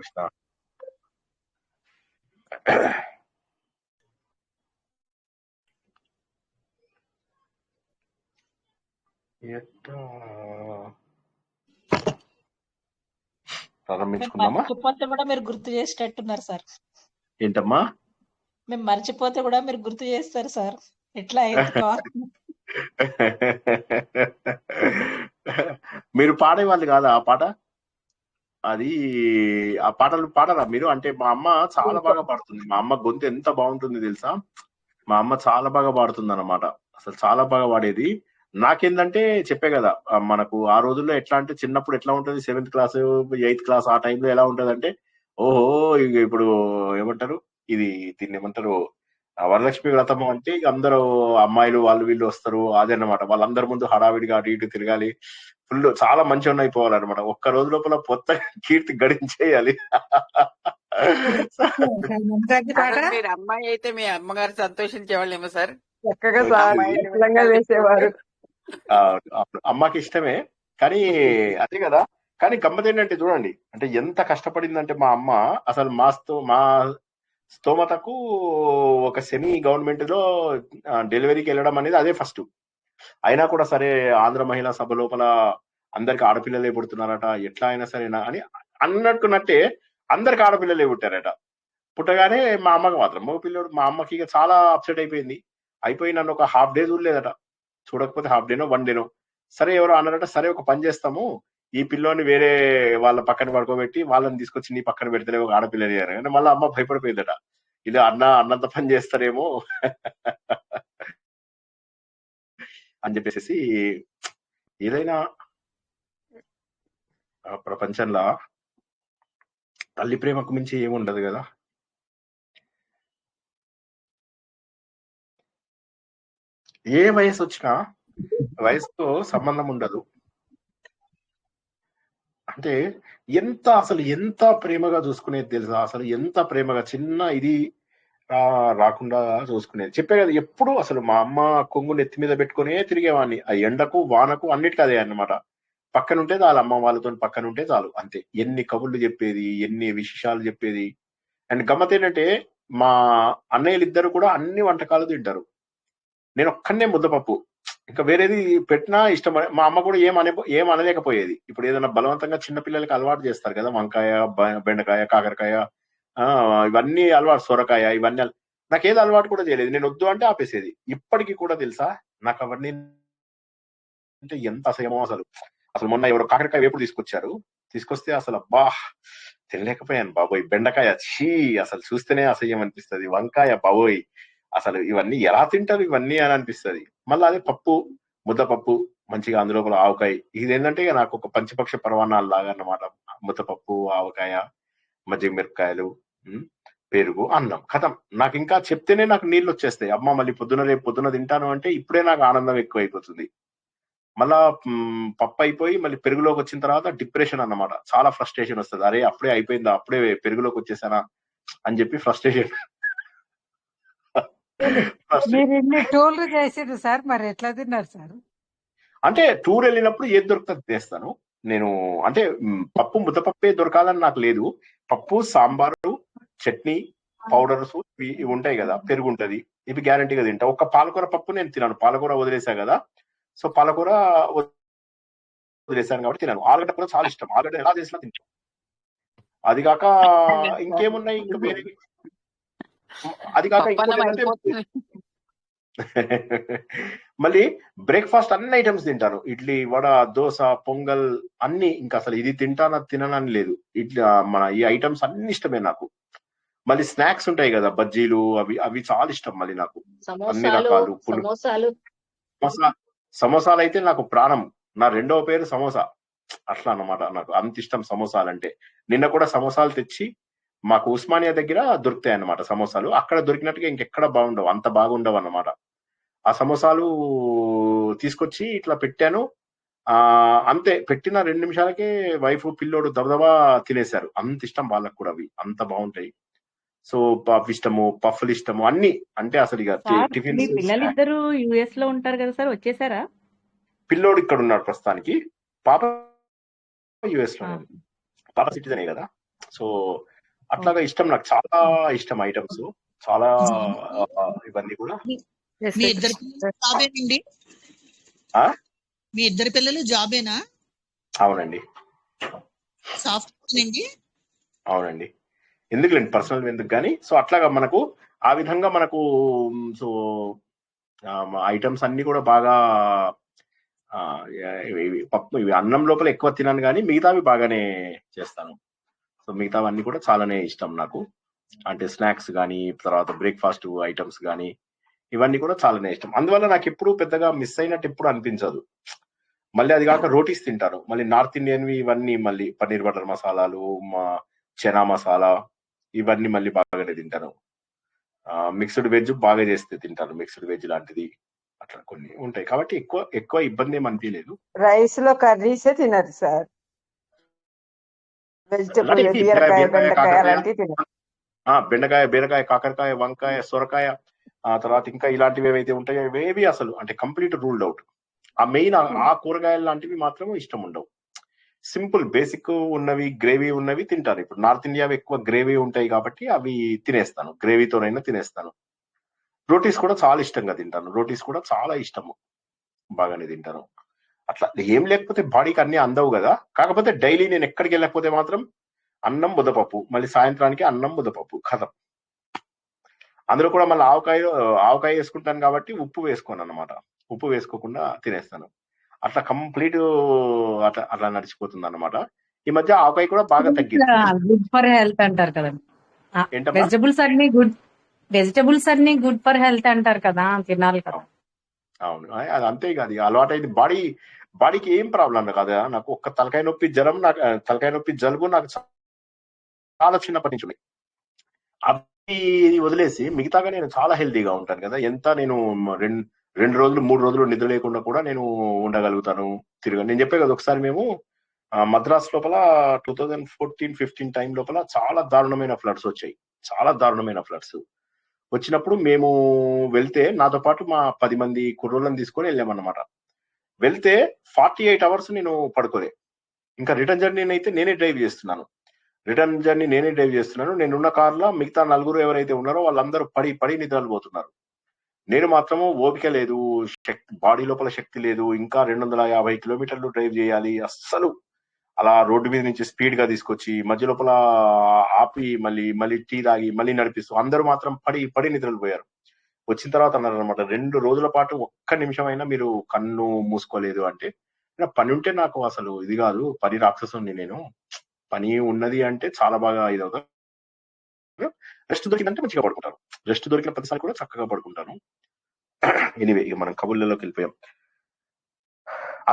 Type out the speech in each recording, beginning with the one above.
కృష్ణ. ఎట్లా ప్రారంభించుకుందామా? మర్చిపోతే కూడా మీరు గుర్తు చేసేటట్టున్నారు సార్. ఏంటమ్మా? మేము మర్చిపోతే కూడా మీరు గుర్తు చేస్తారు సార్. ఎట్లా అయింది మీరు పాడేవాళ్ళు కాదా ఆ పాట? అది ఆ పాటలు పాడరా మీరు? అంటే మా అమ్మ చాలా బాగా పాడుతుంది. మా అమ్మ గొంతు ఎంత బాగుంటుంది తెలుసా? మా అమ్మ చాలా బాగా పాడుతుంది అన్నమాట. అసలు చాలా బాగా పాడేది. నాకేందంటే చెప్పే కదా, మనకు ఆ రోజుల్లో ఎట్లా అంటే చిన్నప్పుడు ఎట్లా ఉంటుంది, 7th క్లాస్ 8th క్లాస్ ఆ టైంలో ఎలా ఉంటది అంటే, ఓహో ఇక ఇప్పుడు ఏమంటారు, ఇది దీన్ని ఏమంటారు, వరలక్ష్మి వ్రతం అంటే ఇక అందరూ అమ్మాయిలు వాళ్ళు వీళ్ళు వస్తారు, అదే అన్నమాట. వాళ్ళందరి ముందు హడావిడిగా అటు ఇటు తిరగాలి, ఫుల్ చాలా మంచి అయిపోవాలన్నమాట. ఒక్క రోజు లోపల కొత్త కీర్తి గడించేయాలి. మీరు అమ్మాయి అయితే మీ అమ్మగారు సంతోషించేవాళ్ళేమో సార్. చక్కగా సాయంగా వేసేవారు. అమ్మకి ఇష్టమే, కానీ అదే కదా. కానీ గమ్మత్ ఏంటంటే చూడండి, అంటే ఎంత కష్టపడిందంటే మా అమ్మ, అసలు మా స్తోమతకు ఒక సెమీ గవర్నమెంట్ లో డెలివరీకి వెళ్ళడం అనేది అదే ఫస్ట్. అయినా కూడా సరే ఆంధ్ర మహిళా సభ లోపల అందరికి ఆడపిల్లలే పుడుతున్నారట, ఎట్లా అయినా సరేనా అని అన్నట్టున్నట్టే అందరికి ఆడపిల్లలే పుట్టారట. పుట్టగానే మా అమ్మకి మాత్రం మగ పిల్లడు. మా అమ్మకి ఇక చాలా అప్సెట్ అయిపోయి నన్ను ఒక హాఫ్ డే చూడలేదట. చూడకపోతే హాఫ్ డేనో 1 డేనో. సరే ఎవరో అన్నారట, సరే ఒక పని చేస్తాము, ఈ పిల్లోని వేరే వాళ్ళ పక్కన పడుకోబెట్టి వాళ్ళని తీసుకొచ్చి నీ పక్కన పెడితే ఒక ఆడపిల్లని అని. మళ్ళీ అమ్మ భయపడిపోయిందట, ఇలా అన్నంత పని చేస్తారేమో అని చెప్పేసి. ఏదైనా ప్రపంచంలో తల్లి ప్రేమకు మించి ఏముండదు కదా. ఏ వయసు వచ్చినా వయసుతో సంబంధం ఉండదు. అంటే అసలు ఎంత ప్రేమగా చూసుకునేది తెలుసా? అసలు ఎంత ప్రేమగా, చిన్న ఇది రాకుండా చూసుకునేది. చెప్పే కదా, ఎప్పుడు అసలు మా అమ్మ కొంగు నెత్తి మీద పెట్టుకునే తిరిగేవాడిని. ఆ ఎండకు వానకు అన్నిటికీ అదే అన్నమాట. పక్కనుంటే చాలు, అమ్మ వాళ్ళతో పక్కనుంటే చాలు, అంతే. ఎన్ని కబుర్లు చెప్పేది, ఎన్ని విశేషాలు చెప్పేది. అండ్ గమ్మత్ ఏంటంటే మా అన్నయ్యలు ఇద్దరు కూడా అన్ని వంటకాలు తింటారు, నేను ఒక్కనే ముద్దపప్పు. ఇంకా వేరేది పెట్టినా ఇష్టం. మా అమ్మ కూడా ఏం అనలేకపోయేది. ఇప్పుడు ఏదైనా బలవంతంగా చిన్నపిల్లలకి అలవాటు చేస్తారు కదా, వంకాయ, బెండకాయ, కాకరకాయ, ఇవన్నీ అలవాటు, సొరకాయ, ఇవన్నీ నాకేది అలవాటు కూడా చేయలేదు. నేను వద్దు అంటే ఆపేసేది. ఇప్పటికీ కూడా తెలుసా నాకు అవన్నీ అంటే ఎంత అసహ్యమో. అసలు మొన్న ఎవరో కాకరకాయ వేపుడు తీసుకొస్తే అసలు అబ్బా తినలేకపోయాను బాబోయ్. బెండకాయ ఛీ, అసలు చూస్తేనే అసహ్యం అనిపిస్తుంది. వంకాయ బాబోయ్, అసలు ఇవన్నీ ఎలా తింటారు ఇవన్నీ అని అనిపిస్తుంది. మళ్ళీ అదే పప్పు, ముద్దపప్పు మంచిగా, అందులో కూడా ఆవకాయ. ఇదేంటంటే నాకు ఒక పంచపక్ష పరవాణాలు లాగా అన్నమాట. ముద్దపప్పు, ఆవకాయ, మజ్జిగ మిరపకాయలు, పెరుగు, అన్నం, కథం. నాకు ఇంకా చెప్తేనే నాకు నీళ్ళు వచ్చేస్తాయి. అమ్మ మళ్ళీ రేపు పొద్దున తింటాను అంటే ఇప్పుడే నాకు ఆనందం ఎక్కువ అయిపోతుంది. మళ్ళా పప్పు అయిపోయి మళ్ళీ పెరుగులోకి వచ్చిన తర్వాత డిప్రెషన్ అన్నమాట. చాలా ఫ్రస్ట్రేషన్ వస్తుంది. అరే అప్పుడే అయిపోయిందా, అప్పుడే పెరుగులోకి వచ్చేసానా అని చెప్పి ఫ్రస్ట్రేషన్. టూర్లు చేసేది సార్, మరి ఎట్లా తిన్నారు సార్? అంటే టూర్ వెళ్ళినప్పుడు ఏది దొరుకుతుంది చేస్తాను నేను. అంటే పప్పు, ముద్దపప్పే దొరకాలని నాకు లేదు. పప్పు, సాంబారు, చట్నీ, పౌడర్స్ ఇవి ఉంటాయి కదా, పెరుగు ఉంటది, ఇవి గ్యారంటీగా తింటా. ఒక పాలకూర పప్పు నేను తినాను, పాలకూర వదిలేసా కదా. సో పాలకూర వదిలేసాను కాబట్టి తినాను. ఆలుగడ్డ కూడా చాలా ఇష్టం, ఆలుగడ్డ ఎలా చేసినా తింటాను. అది కాక ఇంకేమున్నాయి, ఇంకా వేరే. అది కాక ఇంకోటి మళ్ళీ బ్రేక్ఫాస్ట్ అన్ని ఐటమ్స్ తింటాను. ఇడ్లీ, వడ, దోశ, పొంగల్ అన్ని. ఇంకా అసలు ఇది తిననని లేదు. ఇడ్లీ, మన ఈ ఐటమ్స్ అన్ని ఇష్టమే నాకు. మళ్ళీ స్నాక్స్ ఉంటాయి కదా, బజ్జీలు, అవి చాలా ఇష్టం మళ్ళీ నాకు. అన్ని రకాలు సమోసాలు అయితే నాకు ప్రాణం. నా రెండవ పేరు సమోసా. అట్లా అన్నమాట, నాకు అంత ఇష్టం సమోసాలంటే. నిన్న కూడా సమోసాలు తెచ్చి, మాకు ఉస్మానియా దగ్గర దొరుకుతాయి అన్నమాట సమోసాలు. అక్కడ దొరికినట్టుగా ఇంకెక్కడ బాగుండవు, అంత బాగుండవు అన్నమాట. ఆ సమోసాలు తీసుకొచ్చి ఇట్లా పెట్టాను. అంతే, పెట్టిన 2 నిమిషాలకే వైఫ్, పిల్లోడు దబదబా తినేశారు. అంత ఇష్టం వాళ్ళకు కూడా, అవి అంత బాగుంటాయి. సో పఫ్ ఇష్టము, పఫ్లు ఇష్టము, అన్ని. అంటే అసలు ఇక టిఫిన్. పిల్లలిద్దరూ యుఎస్ లో ఉంటారు కదా సార్, వచ్చేసారా? పిల్లోడు ఇక్కడ ఉన్నాడు ప్రస్తుతానికి, పాప యుఎస్ లో. పాప సిటిజనే కదా, సో అట్లాగా ఇష్టం, నాకు చాలా ఇష్టం ఐటమ్స్, చాలా ఇవన్నీ కూడా. మీ ఇద్దరు పిల్లలు జాబేనండి? ఆ మీ ఇద్దరు పిల్లలు జాబేనా? అవునండి, సాఫ్ట్వేర్ అండి? అవునండి. ఎందుకులేండి పర్సనల్ ఎందుకు కానీ. సో అట్లాగా మనకు ఆ విధంగా మనకు సో ఐటమ్స్ అన్ని కూడా బాగా పప్పు ఇవి అన్నం లోపల ఎక్కువ తినను కానీ మిగతావి బాగానే చేస్తాను. సో మిగతావన్నీ కూడా చాలానే ఇష్టం నాకు. అంటే స్నాక్స్ కానీ, తర్వాత బ్రేక్ఫాస్ట్ ఐటమ్స్ కానీ, ఇవన్నీ కూడా చాలానే ఇష్టం. అందువల్ల నాకు ఎప్పుడు పెద్దగా మిస్ అయినట్టు ఎప్పుడు అనిపించదు. మళ్ళీ అది కాక రోటీస్ తింటాను. మళ్ళీ నార్త్ ఇండియన్వి ఇవన్నీ మళ్ళీ పన్నీర్ బటర్ మసాలాలు, చనా మసాలా, ఇవన్నీ మళ్ళీ బాగానే తింటాను. మిక్స్డ్ వెజ్ బాగా చేస్తే తింటాను, మిక్స్డ్ వెజ్ లాంటిది అట్లా కొన్ని ఉంటాయి. కాబట్టి ఎక్కువ ఇబ్బంది ఏమి అనిపించలేదు. రైస్ లో కర్రీసే తినరు సార్, వెజిటబుల్ బీరకాయ బెండకాయ అలాంటివి తినరు. బెండకాయ, బీరకాయ, కాకరకాయ, వంకాయ, సొరకాయ, తర్వాత ఇంకా ఇలాంటివి ఏవైతే ఉంటాయో ఇవేవి అసలు అంటే కంప్లీట్ రూల్డ్ అవుట్. ఆ మెయిన్ ఆ కూరగాయలు లాంటివి మాత్రం ఇష్టం ఉండవు. సింపుల్ బేసిక్ ఉన్నవి, గ్రేవీ ఉన్నవి తింటారు. ఇప్పుడు నార్త్ ఇండియా ఎక్కువ గ్రేవీ ఉంటాయి కాబట్టి అవి తినేస్తాను, గ్రేవీతోనైనా తినేస్తాను. రోటీస్ కూడా చాలా ఇష్టంగా తింటాను, రోటీస్ కూడా చాలా ఇష్టము, బాగానే తింటాను. అట్లా ఏం లేకపోతే బాడీకి అన్ని అందవు కదా. కాకపోతే డైలీ నేను ఎక్కడికి వెళ్ళకపోతే మాత్రం అన్నం ముద్దపప్పు, మళ్ళీ సాయంత్రానికి అన్నం ముద్దపప్పు కథం. అందులో కూడా మళ్ళీ ఆవకాయ వేసుకుంటాను కాబట్టి ఉప్పు వేసుకోను అన్నమాట, ఉప్పు వేసుకోకుండా తినేస్తాను. అట్లా కంప్లీట్ అట్లా నడిచిపోతుంది అన్నమాట. ఈ మధ్య ఆవకాయ కూడా బాగా తగ్గింది. గుడ్ ఫర్ హెల్త్ అంటారు కదండి. ఏంటమ్మా? వెజిటబుల్స్ అన్ని గుడ్ ఫర్ హెల్త్ అంటారు కదా, తినాలి కదా. అవును, అది అంతే కాదు, అలవాటు అయింది. బాడీకి ఏం ప్రాబ్లం కదా. నాకు ఒక్క తలకాయ నొప్పి జ్వరం, నాకు తలకాయ నొప్పి జలుబు నాకు చాలా చిన్నప్పటి నుంచి ఉన్నాయి. అవి వదిలేసి మిగతాగా నేను చాలా హెల్తీగా ఉంటాను కదా. ఎంత నేను 2 రోజులు 3 రోజులు నిద్ర లేకుండా కూడా నేను ఉండగలుగుతాను, నేను చెప్పే కదా. ఒకసారి మేము మద్రాస్ లోపల 2014-15 టైం లోపల చాలా దారుణమైన ఫ్లడ్స్ వచ్చాయి, చాలా దారుణమైన ఫ్లడ్స్ వచ్చినప్పుడు మేము వెళ్తే నాతో పాటు మా 10 మంది కుర్రోళ్ళని తీసుకొని వెళ్ళామన్నమాట. వెళ్తే 48 అవర్స్ నేను పడుకోలే. ఇంకా రిటర్న్ జర్నీ అయితే నేనే డ్రైవ్ చేస్తున్నాను. నేనున్న కార్లో మిగతా 4 ఎవరైతే ఉన్నారో వాళ్ళందరూ పడి నిద్రలు పోతున్నారు. నేను మాత్రము ఓపిక లేదు, బాడీ లోపల శక్తి లేదు. ఇంకా 250 కిలోమీటర్లు డ్రైవ్ చేయాలి. అస్సలు అలా రోడ్డు మీద నుంచి స్పీడ్ గా తీసుకొచ్చి మధ్య లోపల ఆపి మళ్ళీ టీ తాగి మళ్ళీ నడిపిస్తూ అందరూ మాత్రం పడి నిద్రలు పోయారు. వచ్చిన తర్వాత అన్నారు అనమాట, 2 రోజుల పాటు ఒక్క నిమిషం అయినా మీరు కన్ను మూసుకోలేదు అంటే. పని ఉంటే నాకు అసలు ఇది కాదు, పని రాక్షసుని నేను. పని ఉన్నది అంటే చాలా బాగా ఇదవుతా. రెస్ట్ దొరికిందంటే మంచిగా పడుకుంటాను, రెస్ట్ దొరికిన ప్రతిసారి కూడా చక్కగా పడుకుంటాను. ఎనివే, ఇక మనం కబుర్లలోకి వెళ్ళిపోయాం.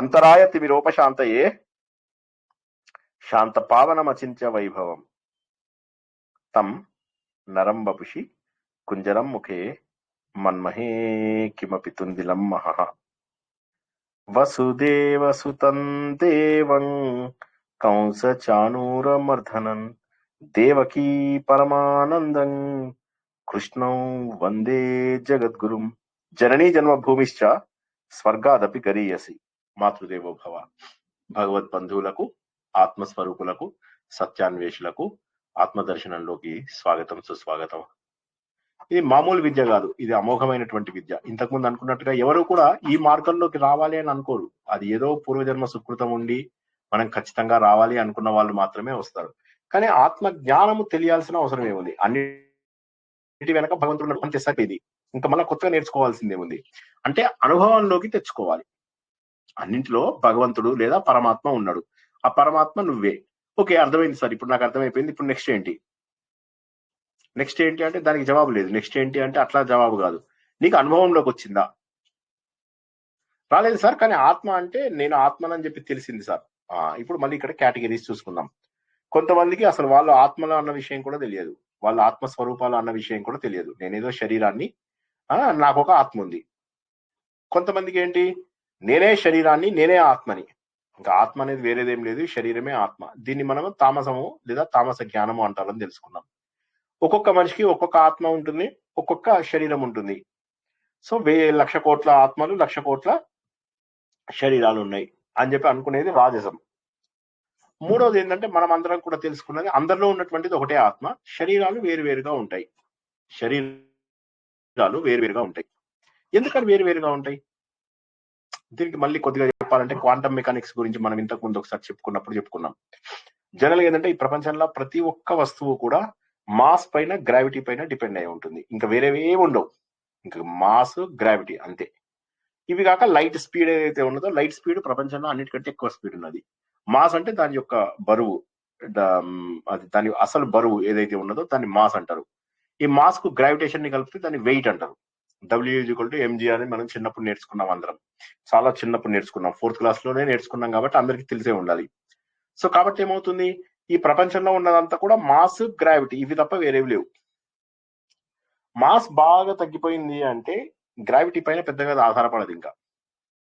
అంతరాయ తిమిరోపశాంతయే శాంత పావనమచింత్య వైభవం తం నరం వపుషి కుంజరం ముఖే మన్మహే కిమపి తుందిలం మహః వసుదేవసుతం దేవం కంసచానూరమర్ధనం దేవకీ పరమానందం కృష్ణం వందే జగద్గురుం జననీ జన్మభూమిశ్చ స్వర్గాదపి గరీయసి మాతృదేవో భవ. భగవద్బంధువులకు, ఆత్మస్వరూపులకు, సత్యాన్వేషులకు ఆత్మదర్శనంలోకి స్వాగతం, సుస్వాగతం. ఇది మామూలు విద్య కాదు, ఇది అమోఘమైనటువంటి విద్య. ఇంతకుముందు అనుకున్నట్టుగా ఎవరు కూడా ఈ మార్గంలోకి రావాలి అని అనుకోరు. అది ఏదో పూర్వజన్మ సుకృతం ఉండి మనం ఖచ్చితంగా రావాలి అనుకున్న వాళ్ళు మాత్రమే వస్తారు. కానీ ఆత్మ జ్ఞానము తెలియాల్సిన అవసరం ఏముంది? అన్నిటి వెనక భగవంతుడు పని చేశాక ఇది ఇంకా మళ్ళీ కొత్తగా నేర్చుకోవాల్సిందే ఉంది. అంటే అనుభవంలోకి తెచ్చుకోవాలి. అన్నింటిలో భగవంతుడు లేదా పరమాత్మ ఉన్నాడు. ఆ పరమాత్మ నువ్వే. ఓకే, అర్థమైంది సార్, ఇప్పుడు నాకు అర్థమైపోయింది. ఇప్పుడు నెక్స్ట్ ఏంటి అంటే దానికి జవాబు లేదు. నెక్స్ట్ ఏంటి అంటే అట్లా జవాబు కాదు. నీకు అనుభవంలోకి వచ్చిందా? రాలేదు సార్, కానీ ఆత్మ అంటే నేను ఆత్మనని చెప్పి తెలిసింది సార్. ఇప్పుడు మళ్ళీ ఇక్కడ కేటగిరీస్ చూసుకుందాం. కొంతమందికి అసలు వాళ్ళు ఆత్మలు అన్న విషయం కూడా తెలియదు, వాళ్ళ ఆత్మస్వరూపాలు అన్న విషయం కూడా తెలియదు. నేనేదో శరీరాన్ని, నాకు ఒక ఆత్మ ఉంది. కొంతమందికి ఏంటి, నేనే శరీరాన్ని, నేనే ఆత్మని. ఇంకా ఆత్మ అనేది వేరేదేం లేదు, శరీరమే ఆత్మ. దీన్ని మనం తామసము లేదా తామస జ్ఞానము అంటారని తెలుసుకున్నాం. ఒక్కొక్క మనిషికి ఒక్కొక్క ఆత్మ ఉంటుంది, ఒక్కొక్క శరీరం ఉంటుంది. సో 1,00,000 కోట్ల ఆత్మలు, 1,00,000 కోట్ల శరీరాలు ఉన్నాయి అని చెప్పి అనుకునేది రాజసం. మూడోది ఏంటంటే మనం అందరం కూడా తెలుసుకున్నది అందరిలో ఉన్నటువంటిది ఒకటే ఆత్మ. శరీరాలు వేరువేరుగా ఉంటాయి. శరీరాలు వేరువేరుగా ఉంటాయి. ఎందుకని వేరువేరుగా ఉంటాయి? దీనికి మళ్ళీ కొద్దిగా చెప్పాలంటే క్వాంటమ్ మెకానిక్స్ గురించి మనం ఇంతకు ముందు ఒకసారి చెప్పుకున్నాం. జనరల్ గా ఏంటంటే ఈ ప్రపంచంలో ప్రతి ఒక్క వస్తువు కూడా మాస్ పైన గ్రావిటీ పైన డిపెండ్ అయి ఉంటుంది. ఇంకా వేరేవే ఉండవు. ఇంకా మాస్ గ్రావిటీ అంతే. ఇవి కాక లైట్ స్పీడ్ ఏదైతే ఉన్నదో లైట్ స్పీడ్ ప్రపంచంలో అన్నిటికంటే ఎక్కువ స్పీడ్ ఉన్నది. మాస్ అంటే దాని యొక్క బరువు, అది దాని అసలు బరువు ఏదైతే ఉన్నదో దాన్ని మాస్ అంటారు. ఈ మాస్ కు గ్రావిటేషన్ ని కలిపితే దాన్ని వెయిట్ అంటారు. W=mg అని మనం చిన్నప్పుడు నేర్చుకున్నాం. అందరం చాలా చిన్నప్పుడు నేర్చుకున్నాం. 4th క్లాస్ లోనే నేర్చుకున్నాం కాబట్టి అందరికి తెలిసే ఉండాలి. సో కాబట్టి ఏమవుతుంది, ఈ ప్రపంచంలో ఉన్నదంతా కూడా మాస్ గ్రావిటీ ఇవి తప్ప వేరేవి లేవు. మాస్ బాగా తగ్గిపోయింది అంటే గ్రావిటీ పైన పెద్దగా ఆధారపడదు.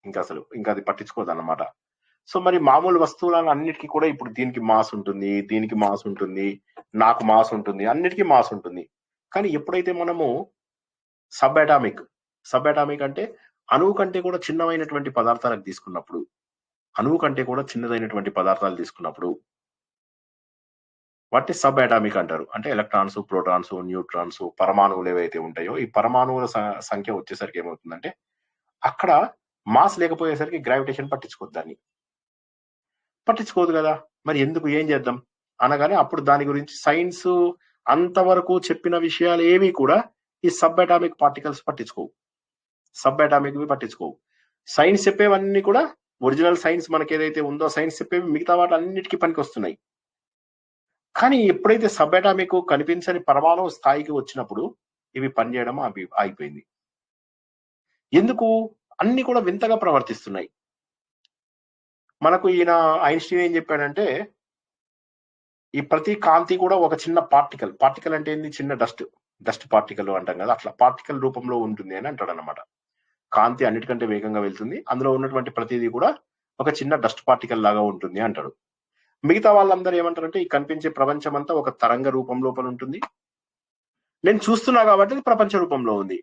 ఇంకా అది పట్టించుకోదు అన్నమాట. సో మరి మామూలు వస్తువులను అన్నిటికీ కూడా ఇప్పుడు దీనికి మాస్ ఉంటుంది, దీనికి మాస్ ఉంటుంది, నాకు మాస్ ఉంటుంది, అన్నిటికీ మాస్ ఉంటుంది. కానీ ఎప్పుడైతే మనము సబ్ అటామిక్ అంటే అణువు కంటే కూడా చిన్నమైనటువంటి పదార్థాలకు తీసుకున్నప్పుడు, అణువు కంటే కూడా చిన్నదైనటువంటి పదార్థాలు తీసుకున్నప్పుడు వాటిని సబ్ అటామిక్ అంటారు. అంటే ఎలక్ట్రాన్స్, ప్రోటాన్స్, న్యూట్రాన్స్, పరమాణువులు ఏవైతే ఉంటాయో ఈ పరమాణువుల సంఖ్య వచ్చేసరికి ఏమవుతుందంటే అక్కడ మాస్ లేకపోయేసరికి గ్రావిటేషన్ పట్టించుకోదు కదా. మరి ఎందుకు, ఏం చేద్దాం అనగానే అప్పుడు దాని గురించి సైన్స్ అంతవరకు చెప్పిన విషయాలు ఏవి కూడా ఈ సబ్ అటామిక్ పార్టికల్స్ పట్టించుకోవు. సైన్స్ చెప్పేవన్నీ కూడా ఒరిజినల్ సైన్స్ మనకి ఏదైతే ఉందో సైన్స్ చెప్పేవి మిగతా వాటి అన్నిటికీ పనికి వస్తున్నాయి. కానీ ఎప్పుడైతే సబ్ అటామిక్ కనిపించని పరమాణు స్థాయికి వచ్చినప్పుడు ఇవి పనిచేయడం ఆగిపోయింది. ఎందుకు? అన్ని కూడా వింతగా ప్రవర్తిస్తున్నాయి. మనకు ఈయన ఐన్స్టీన్ ఏం చెప్పాడంటే ఈ ప్రతి కాంతి కూడా ఒక చిన్న పార్టికల్ అంటే ఏంది, చిన్న డస్ట్ పార్టికల్ అంటాం కదా, అట్లా పార్టికల్ రూపంలో ఉంటుంది అని అంటాడు అనమాట. కాంతి అన్నిటికంటే వేగంగా వెళ్తుంది, అందులో ఉన్నటువంటి ప్రతిదీ కూడా ఒక చిన్న డస్ట్ పార్టికల్ లాగా ఉంటుంది అంటాడు. మిగతా వాళ్ళందరూ ఏమంటారంటే ఈ కనిపించే ప్రపంచం అంతా ఒక తరంగ రూపం లోపల ఉంటుంది, నేను చూస్తున్నా కాబట్టి అది ప్రపంచ రూపంలో ఉంది.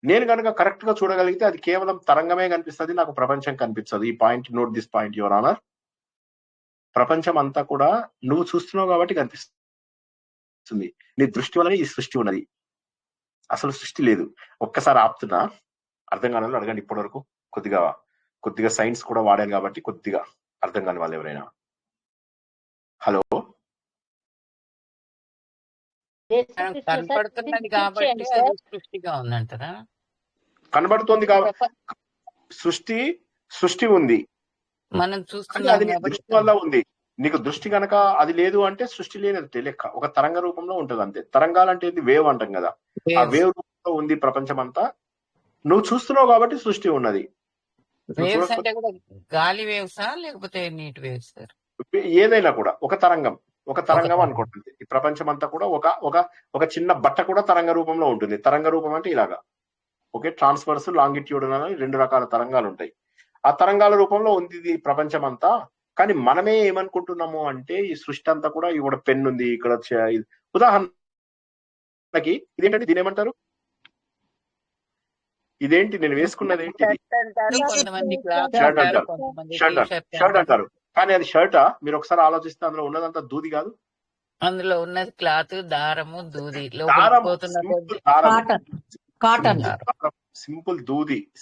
నేను కనుక కరెక్ట్ గా చూడగలిగితే అది కేవలం తరంగమే కనిపిస్తుంది, నాకు ప్రపంచం కనిపించదు. ఈ point, note this point your honour. ప్రపంచం అంతా కూడా నువ్వు చూస్తున్నావు కాబట్టి కనిపిస్తుంది. నీ దృష్టి వల్లనే ఈ సృష్టి ఉన్నది, అసలు సృష్టి లేదు. ఒక్కసారి ఆపుతున్నా, అర్థం కాని వాళ్ళు అడగండి. ఇప్పటి వరకు కొద్దిగా సైన్స్ కూడా వాడాను కాబట్టి కొద్దిగా అర్థం కాని వాళ్ళు ఎవరైనా. హలో, కనపడుతున్నది కాబట్టి అది సృష్టిగా ఉందంటారా? కనబడుతోంది కాబట్టి సృష్టి ఉంది, మనం అది చూస్తున్నాం నీ కాబట్టి దృష్టి వల్ల ఉంది. నీకు దృష్టి కనుక అది లేదు అంటే సృష్టి లేనట్టే లెక్క. ఒక తరంగ రూపంలో ఉంటది అంతే. తరంగాలంటే వేవ్ అంటాం కదా, ఆ వేవ్ రూపంలో ఉంది ప్రపంచం అంతా. నువ్వు చూస్తున్నావు కాబట్టి సృష్టి ఉన్నది. వేవ్స్ అంటే కూడా గాలి వేవ్సా లేకపోతే నీటి వేవ్స్? ఏదైనా కూడా ఒక తరంగం అనుకుంటుంది. ఈ ప్రపంచం అంతా కూడా ఒక చిన్న బట్ట కూడా తరంగ రూపంలో ఉంటుంది. తరంగ రూపం అంటే ఇలాగా, ఓకే, ట్రాన్స్వర్స్, లాంగిట్యూడనల్ అని 2 రకాల తరంగాలు ఉంటాయి. ఆ తరంగాల రూపంలో ఉంది ఈ ప్రపంచం అంతా. కానీ మనమే ఏమనుకుంటున్నాము అంటే ఈ సృష్టి అంతా కూడా ఇక్కడ పెన్ ఉంది, ఇక్కడ ఉదాహరణకి ఇదేంటంటే దీని ఏమంటారు, ఇదేంటి నేను వేసుకున్నది ఏంటి, షర్ట్ అంటారు. కానీ అది షర్టా? మీరు ఒకసారి ఆలోచిస్తే అందులో ఉన్నదంతా దూది కాదు, అందులో ఉన్నది క్లాత్, దారము, దూది,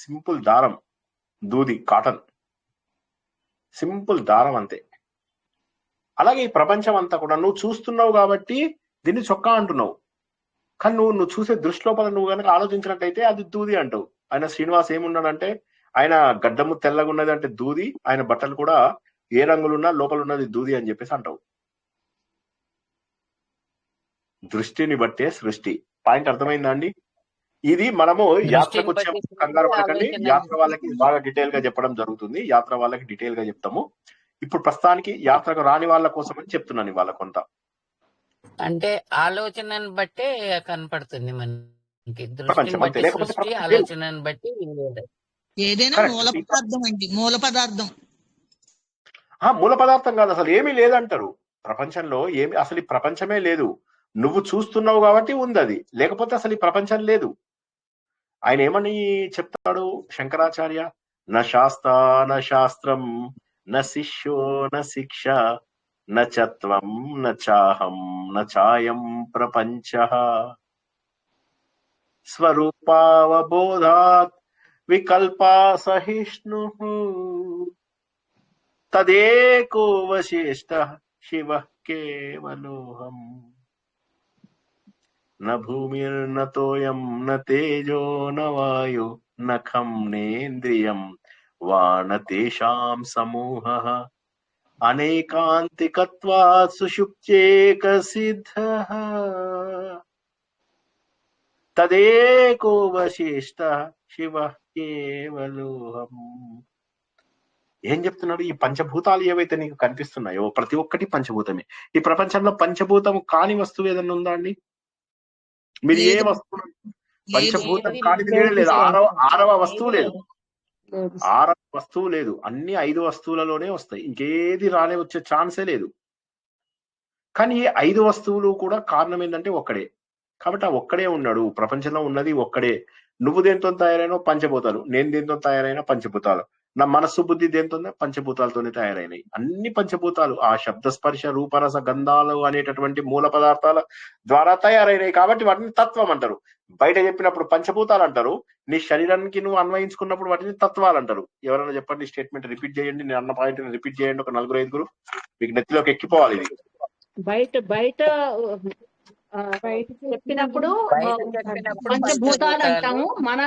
సింపుల్ దారం, దూది, కాటన్, సింపుల్ దారం అంతే. అలాగే ఈ ప్రపంచం అంతా కూడా నువ్వు చూస్తున్నావు కాబట్టి దీన్ని చొక్కా అంటున్నావు. కానీ నువ్వు చూసే దృష్టి లోపల నువ్వు కనుక ఆలోచించినట్టయితే అది దూది అంటావు. ఆయన శ్రీనివాస్ ఏమున్నాడంటే ఆయన గడ్డము తెల్లగా ఉన్నది అంటే దూది, ఆయన బట్టలు కూడా ఏ రంగులున్నా లోపల ఉన్నది దూది అని చెప్పేసి అంటావు. దృష్టిని బట్టే సృష్టి. పాయింట్ అర్థమైందా అండి? ఇది మనము యాత్రకు వచ్చే కంగారు పడకండి, యాత్ర వాళ్ళకి బాగా డీటెయిల్ గా చెప్పడం జరుగుతుంది. యాత్ర వాళ్ళకి డీటెయిల్ గా చెప్తాము. ఇప్పుడు ప్రస్తుతానికి యాత్రకు రాని వాళ్ళ కోసం అని చెప్తున్నాను ఇవాళ కొంత. అంటే ఆలోచనను బట్టే కనపడుతుంది మనకి, ప్రపంచం దృష్టిని అంతే, బట్టి లేకపోతే సృష్టి, ప్రపంచం లేదు. ఆలోచనను బట్టి ఏదైనా Correct. మూల పదార్థం అండి, మూల పదార్థం. మూల పదార్థం కాదు, అసలు ఏమీ లేదంటారు ప్రపంచంలో. అసలు ఈ ప్రపంచమే లేదు. నువ్వు చూస్తున్నావు కాబట్టి ఉంది అది, లేకపోతే అసలు ఈ ప్రపంచం లేదు. ఆయన ఏమని చెప్తాడు శంకరాచార్య, న శాస్త్ర న శాస్త్రం న శిష్యో న శిక్ష న చ త్వం న చాహం న చాయం ప్రపంచః స్వరూపావబోధాత్ వికల్పా సహిష్ణుః తదేకోవశిష్టః శివః కేవలోహం న భూమిర్న తోయం న తేజో న వాయు న ఖం నేంద్రియం వా న తేషాం సమూహః అనేకాంతికత్వాత్ సుషుప్త్యేక సిద్ధః తదేకోవశిష్టః శివః కేవలోహం. ఏం చెప్తున్నాడు? ఈ పంచభూతాలు ఏవైతే నీకు కనిపిస్తున్నాయో ప్రతి ఒక్కటి పంచభూతమే. ఈ ప్రపంచంలో పంచభూతం కాని వస్తువు ఏదన్నా ఉందా అండి? మీరు ఏ లేదు. వస్తువు పంచభూతం లేదు. కానిది లేదు లేదు. సార్. ఆరవ వస్తువు లేదు. లేదు. ఆరవ వస్తువు లేదు. అన్ని 5 వస్తువులలోనే వస్తాయి. ఇంకేది రానే వచ్చే ఛాన్సే లేదు. కానీ ఈ 5 వస్తువులు కూడా కారణం ఏంటంటే ఒక్కడే. కాబట్టి ఆ ఒక్కడే ఉన్నాడు. ప్రపంచంలో ఉన్నది ఒక్కడే. నువ్వు దేంతో తయారైన పంచభూతాలు, నేను దేంతో తయారైన పంచభూతాలు, నా మనస్సు బుద్ధి దేంతో పంచభూతాలతోనే తయారైనవి. అన్ని పంచభూతాలు ఆ శబ్ద స్పర్శ రూపరస గంధాలు అనేటటువంటి మూల పదార్థాల ద్వారా తయారైనవి. కాబట్టి వాటిని తత్వం అంటారు. బయట చెప్పినప్పుడు పంచభూతాలు అంటారు. నీ శరీరానికి నువ్వు అన్వయించుకున్నప్పుడు వాటిని తత్వాలు అంటారు. ఎవరైనా చెప్పండి, స్టేట్మెంట్ రిపీట్ చేయండి. నేను అన్న పాయింట్ రిపీట్ చేయండి. ఒక 4-5 మీకు నెత్తిలోకి ఎక్కిపోవాలి ఇది. బయట చెప్పినప్పుడు పంచభూతాలు అంటాము. మన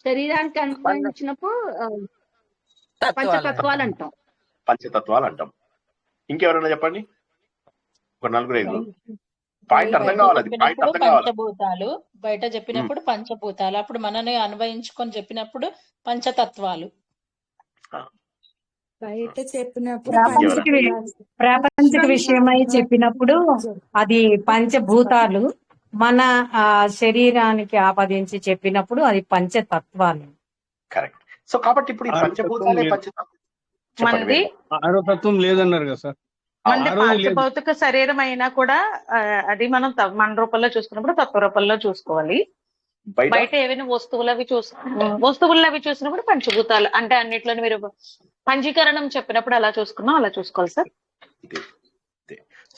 శరీరానికి అనుభవించినప్పుడు పంచతత్వాలు అంటాం. పంచతత్వాలు అంటాం. ఇంకెవరైనా చెప్పండి, ఒక 4-5 పాయింట్ అర్థం కావాలి. అది పాయింట్ అర్థం కావాలి. పంచభూతాలు బయట చెప్పినప్పుడు పంచభూతాలు, అప్పుడు మనని అన్వయించుకొని చెప్పినప్పుడు పంచతత్వాలు. బయట చెప్పినప్పుడు ప్రాపంచిక విషయమై చెప్పినప్పుడు అది పంచభూతాలు, మన శరీరానికి ఆపాదించి చెప్పినప్పుడు అది పంచతత్వాలు. కరెక్ట్. సో కాబట్టి ఇప్పుడు ఈ పంచభూతాలే పంచతత్వం. మనది ఆరో తత్వం లేదన్నారు కదా సార్. మనది పాంచభౌతిక శరీరం అయినా కూడా అది మనం మన రూపంలో చూసుకున్నప్పుడు తత్వ రూపంలో చూసుకోవాలి. బయట ఏవైనా వస్తువులు అవి చూసినప్పుడు పంచభూతాలు అంటే అన్నిట్లోనే మీరు పంచీకరణం చెప్పినప్పుడు అలా చూసుకున్నాం, అలా చూసుకోవాలి సార్.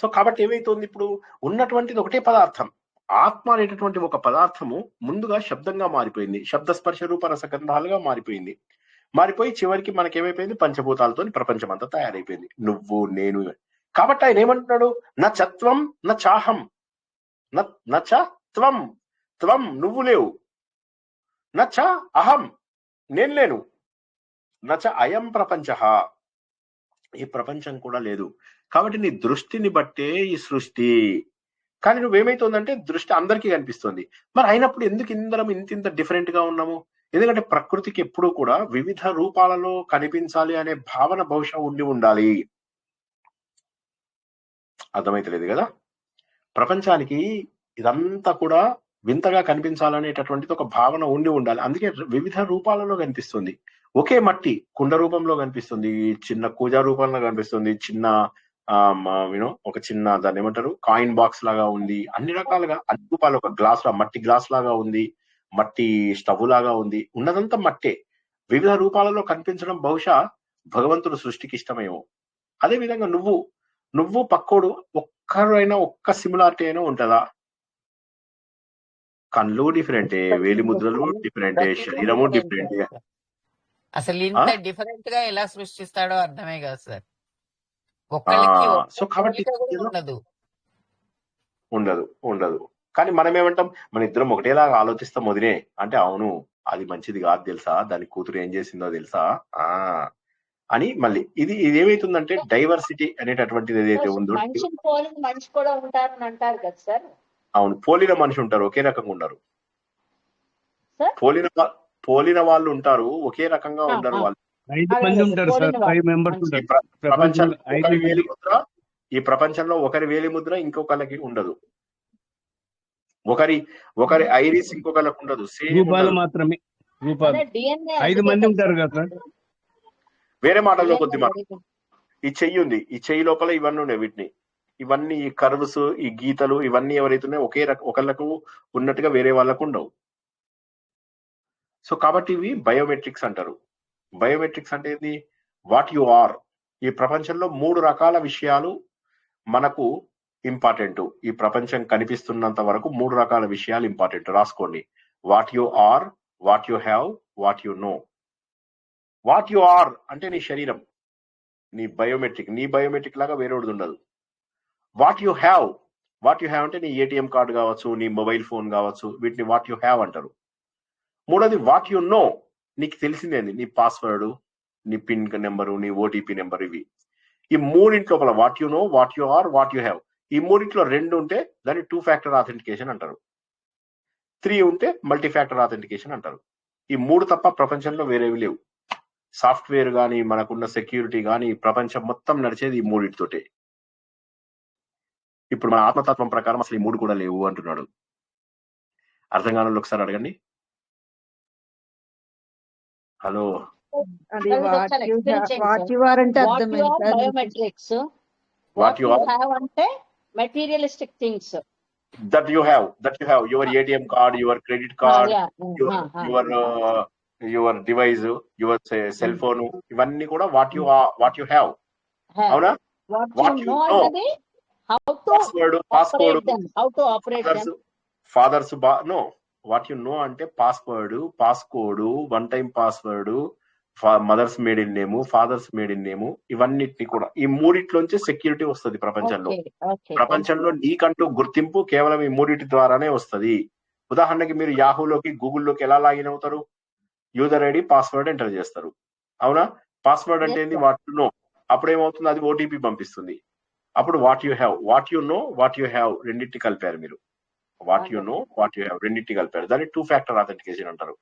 సో కాబట్టి ఏమైతుంది, ఇప్పుడు ఉన్నటువంటిది ఒకటే పదార్థం. ఆత్మ అనేటటువంటి ఒక పదార్థము ముందుగా శబ్దంగా మారిపోయింది. శబ్ద స్పర్శ రూప రసగంధాలుగా మారిపోయింది. మారిపోయి చివరికి మనకేమైపోయింది, పంచభూతాలతో ప్రపంచం అంతా తయారైపోయింది. నువ్వు నేను. కాబట్టి ఆయన ఏమంటున్నాడు, నా చత్వం నా చాహం నచ త్వం త్వం నువ్వు లేవు, నచ అహం నేను లేను, నచ అయం ప్రపంచ ఈ ప్రపంచం కూడా లేదు. కాబట్టి నీ దృష్టిని బట్టే ఈ సృష్టి. కానీ నువ్వేమైతుందంటే దృష్టి అందరికీ కనిపిస్తుంది. మరి అయినప్పుడు ఎందుకు ఇందరం ఇంత డిఫరెంట్ గా ఉన్నాము? ఎందుకంటే ప్రకృతికి ఎప్పుడూ కూడా వివిధ రూపాలలో కనిపించాలి అనే భావన బహుశా ఉండాలి. అర్థమైతలేదు కదా? ప్రపంచానికి ఇదంతా కూడా వింతగా కనిపించాలనేటటువంటిది ఒక భావన ఉండాలి. అందుకే వివిధ రూపాలలో కనిపిస్తుంది. ఒకే మట్టి కుండ రూపంలో కనిపిస్తుంది, చిన్న కూజా రూపంలో కనిపిస్తుంది, చిన్న ఒక చిన్న దాన్ని ఏమంటారు కాయిన్ బాక్స్ లాగా ఉంది. అన్ని రకాలుగా అన్ని రూపాలు, ఒక గ్లాస్ మట్టి గ్లాస్ లాగా ఉంది, మట్టి స్టవ్ లాగా ఉంది. ఉన్నదంతా మట్టే. వివిధ రూపాలలో కనిపించడం బహుశా భగవంతుడు సృష్టికి ఇష్టమేమో. అదే విధంగా నువ్వు పక్కోడు ఒక్కరైనా ఒక్క సిమిలారిటీ అయినా ఉంటుందా? కళ్ళు డిఫరెంటే, వేలి ముద్రలు డిఫరెంటే, శరీరము డిఫరెంటే. అసలు ఇంత డిఫరెంట్ గా ఎలా సృష్టిస్తాడో అర్థమే కదా సార్. సో కాబట్టి ఉండదు. కానీ మనం ఏమంటాం, మన ఇద్దరం ఒకటేలాగా ఆలోచిస్తాం వదినే అంటే, అవును అది మంచిది కాదు తెలుసా, దాని కూతురు ఏం చేసిందో తెలుసా అని. మళ్ళీ ఇది ఏమైతుందంటే డైవర్సిటీ అనేటటువంటిది ఏదైతే ఉందో, మనిషి కూడా ఉంటారని అంటారు కదా సార్. అవును, పోలిన మనిషి ఉంటారు, ఒకే రకంగా ఉండరు. పోలిన వాళ్ళు ఉంటారు, ఒకే రకంగా ఉండరు. వాళ్ళు 5 మంది ఉంటారు సార్, 5 మెంబర్స్ ఉంటారు. ఈ ప్రపంచంలో ఒకరి వేలి ముద్ర ఇంకొకరికి ఉండదు. ఒకరి ఐరిస్ ఇంకొకరికి ఉండదు. రూపాలు మాత్రమే, రూపాలు 5 మంది ఉంటారు కదా సార్. వేరే మాటల్లో కొద్ది మాట, ఈ చెయ్యి ఉంది, ఈ చెయ్యి లోపల ఇవన్నీ ఉన్నాయి. ఇవన్నీ ఈ కర్వ్స్, ఈ గీతలు ఇవన్నీ ఎవరైతే ఉన్నాయో ఒకళ్ళకు ఉన్నట్టుగా వేరే వాళ్ళకు ఉండవు. సో కాబట్టి ఇవి బయోమెట్రిక్స్ అంటారు. బయోమెట్రిక్స్ అంటే ఏంది? What you are. ఈ ప్రపంచంలో 3 రకాల విషయాలు మనకు ఇంపార్టెంట్. ఈ ప్రపంచం కనిపిస్తున్నంత వరకు 3 రకాల విషయాలు ఇంపార్టెంట్. రాసుకోండి. What you are, what you have, what you know. What you are అంటే నీ శరీరం, నీ బయోమెట్రిక్ లాగా వేరేది ఉండదు. వాట్ యు హ్యావ్ అంటే నీ ఏటీఎం కార్డు కావచ్చు, నీ మొబైల్ ఫోన్ కావచ్చు, వీటిని వాట్ యు హ్యావ్ అంటారు. మూడోది వాట్ యు నో, నీకు తెలిసిందేంది, నీ పాస్వర్డ్, నీ పిన్ నెంబరు, నీ ఓటీపీ నెంబర్. ఇవి ఈ మూడింటి లోపల what you know, what you are, what you have, ఈ మూడింటిలో 2 ఉంటే దాన్ని 2 ఫ్యాక్టర్ ఆథెంటికేషన్ అంటారు. 3 ఉంటే మల్టీ ఫ్యాక్టర్ ఆథెంటికేషన్ అంటారు. ఈ 3 తప్ప ప్రపంచంలో వేరేవి లేవు. సాఫ్ట్వేర్ కానీ, మనకున్న సెక్యూరిటీ కానీ, ప్రపంచం మొత్తం నడిచేది ఈ మూడింటితోటే. ఇప్పుడు మన ఆత్మతత్వం ప్రకారం అసలు ఈ 3 కూడా లేవు అంటున్నాడు. అర్థం కాని ఒకసారి అడగండి. హలో, అది వాట్ యు ఆర్ అంటే అర్థమైంది. Biometrics, what you are have అంటే materialistic things. that you have your ATM card, your credit card, your device, your cell phone, ఇవన్నీ కూడా వాట్ యు హ్యావ్. అవునా? What you know password, father's know. What you know అంటే password, passcode, 1 time password, mother's maiden name, father's maiden name, ఇవన్నిటిని కూడా ఈ మూడిట్లోంచి security వస్తుంది ప్రపంచంలో. ప్రపంచంలో నీకంటూ గుర్తింపు కేవలం ఈ మూడిటి ద్వారానే వస్తుంది. ఉదాహరణకి మీరు యాహూలోకి, గూగుల్లోకి ఎలా లాగిన్ అవుతారు? యూజర్ ఐడి, పాస్వర్డ్ ఎంటర్ చేస్తారు. అవునా? పాస్వర్డ్ అంటే ఏంది? What you no. అప్పుడు ఏమవుతుంది? అది ఓటీపీ పంపిస్తుంది. అప్పుడు what you have, what you know, what you have రెండింటిని కలిపారు మీరు. What you know, what you have రెండింటిని కలిపారు. దాన్ని 2 ఫ్యాక్టర్ ఆథెంటికేషన్ అంటారు.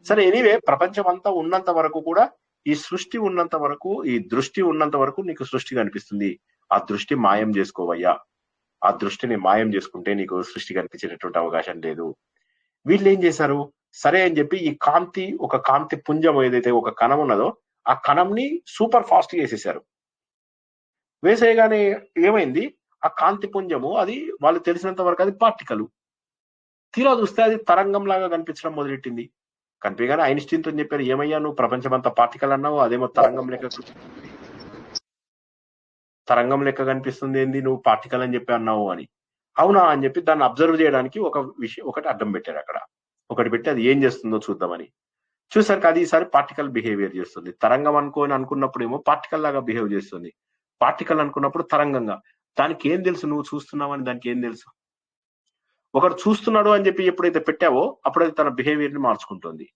సరే, ఎనీవే, ప్రపంచం అంతా ఉన్నంత వరకు కూడా, ఈ సృష్టి ఉన్నంత వరకు, ఈ దృష్టి ఉన్నంత వరకు నీకు సృష్టి కనిపిస్తుంది. ఆ దృష్టి మాయం చేసుకోవయ్యా. ఆ దృష్టిని మాయం చేసుకుంటే నీకు సృష్టి కనిపించేటటువంటి అవకాశం లేదు. వీళ్ళు ఏం చేశారు? సరే అని చెప్పి ఈ కాంతి, ఒక కాంతి పుంజం ఏదైతే ఒక కణం ఉన్నదో ఆ కణంని సూపర్ ఫాస్ట్ గా వేసేసారు. వేసేయగానే ఏమైంది? ఆ కాంతి పుంజము, అది వాళ్ళు తెలిసినంత వరకు అది పార్టికల్. తీరా చూస్తే అది తరంగం లాగా కనిపించడం మొదలెట్టింది. కనిపించగానే ఐన్స్టీన్ తో చెప్పారు, ఏమయ్యా నువ్వు ప్రపంచం అంతా పార్టికల్ అన్నావు, అదేమో తరంగం లెక్క కనిపిస్తుంది, ఏంది నువ్వు పార్టికల్ అని చెప్పి అన్నావు అని. అవునా అని చెప్పి దాన్ని అబ్జర్వ్ చేయడానికి ఒకటి అడ్డం పెట్టారు అక్కడ. ఒకటి పెట్టి అది ఏం చేస్తుందో చూద్దామని చూసారు. అది ఈసారి పార్టికల్ బిహేవియర్ చేస్తుంది. తరంగం అనుకున్నప్పుడు ఏమో పార్టికల్ లాగా బిహేవ్ చేస్తుంది. పార్టికల్ అనుకున్నప్పుడు తరంగంగా. దానికి ఏం తెలుసు నువ్వు చూస్తున్నావని? దానికి ఏం తెలుసు? ఒకడు చూస్తున్నాడు అని చెప్పి ఎప్పుడైతే పెట్టావో అప్పుడు అది తన బిహేవియర్ ని మార్చుకుంటుంది.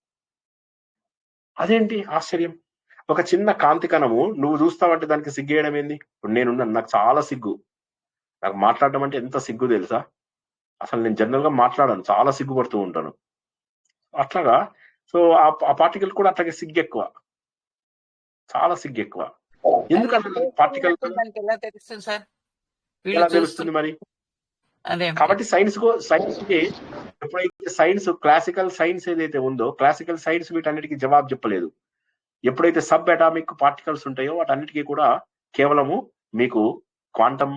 అదేంటి ఆశ్చర్యం? ఒక చిన్న కాంతి కణము నువ్వు చూస్తావంటే దానికి సిగ్గేయడం ఏంది? నేనున్నాను, నాకు చాలా సిగ్గు. నాకు మాట్లాడడం అంటే ఎంత సిగ్గు తెలుసా? అసలు నేను జనరల్ గా మాట్లాడాను, చాలా సిగ్గుపడుతూ ఉంటాను. అట్లాగా సో ఆ పార్టికల్ కూడా అట్లాగే సిగ్గు ఎక్కువ, చాలా సిగ్గు ఎక్కువ. ఎందుకంటే పార్టికల్ ఎలా తెలుస్తుంది సార్? ఎలా తెలుస్తుంది మరి? కాబట్టి సైన్స్ కి ఎప్పుడైతే సైన్స్, క్లాసికల్ సైన్స్ ఏదైతే ఉందో, క్లాసికల్ సైన్స్ వీటన్నిటికీ జవాబు చెప్పలేదు. ఎప్పుడైతే సబ్ అటామిక్ పార్టికల్స్ ఉంటాయో వాటన్నిటికీ కూడా కేవలము మీకు క్వాంటమ్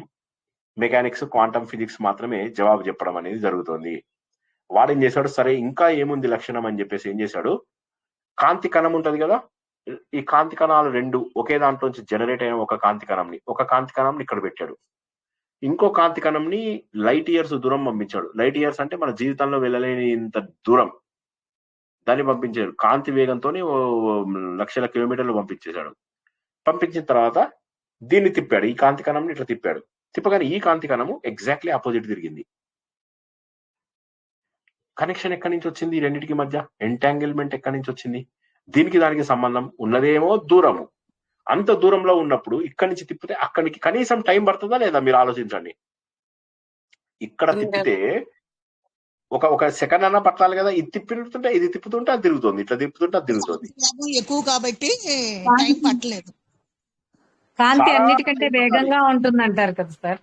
మెకానిక్స్, క్వాంటమ్ ఫిజిక్స్ మాత్రమే జవాబు చెప్పడం అనేది జరుగుతుంది. వాడేం చేశాడు? సరే ఇంకా ఏముంది లక్షణం అని చెప్పేసి ఏం చేశాడు? కాంతి కణం ఉంటది కదా, ఈ కాంతి కణాలు 2 ఒకే దాంట్లోంచి జనరేట్ అయిన ఒక కాంతి కణంని ఇక్కడ పెట్టాడు. ఇంకో కాంతి కణంని లైట్ ఇయర్స్ దూరం పంపించాడు. లైట్ ఇయర్స్ అంటే మన జీవితంలో వెళ్ళలేని ఇంత దూరం దాన్ని పంపించాడు. కాంతి వేగంతో లక్షల కిలోమీటర్లు పంపించేశాడు. పంపించిన తర్వాత దీన్ని తిప్పాడు, ఈ కాంతి కణంని ఇట్లా తిప్పాడు. తిప్పగానే ఈ కాంతి కణము ఎగ్జాక్ట్లీ ఆపోజిట్ తిరిగింది. కనెక్షన్ ఎక్కడి నుంచి వచ్చింది? ఈ రెండింటికి మధ్య ఎంటాంగిల్మెంట్ ఎక్కడి నుంచి వచ్చింది? దీనికి దానికి సంబంధం ఉన్నదేమో దూరము. అంత దూరంలో ఉన్నప్పుడు ఇక్కడి నుంచి తిప్పితే అక్కడికి కనీసం టైం పడుతుందా లేదా? మీరు ఆలోచించండి. ఇక్కడ తిప్పితే ఒక సెకండ్ అన్నా పట్టాలి కదా. ఇది తిప్పుతుంటే అది తిరుగుతుంది, ఇట్లా తిప్పుతుంటే అది తిరుగుతుంది. ఎక్కువ కాబట్టి టైం పట్టలేదు. కాంతి అన్నిటికంటే వేగంగా ఉంటుంది అంటారు కదా సార్?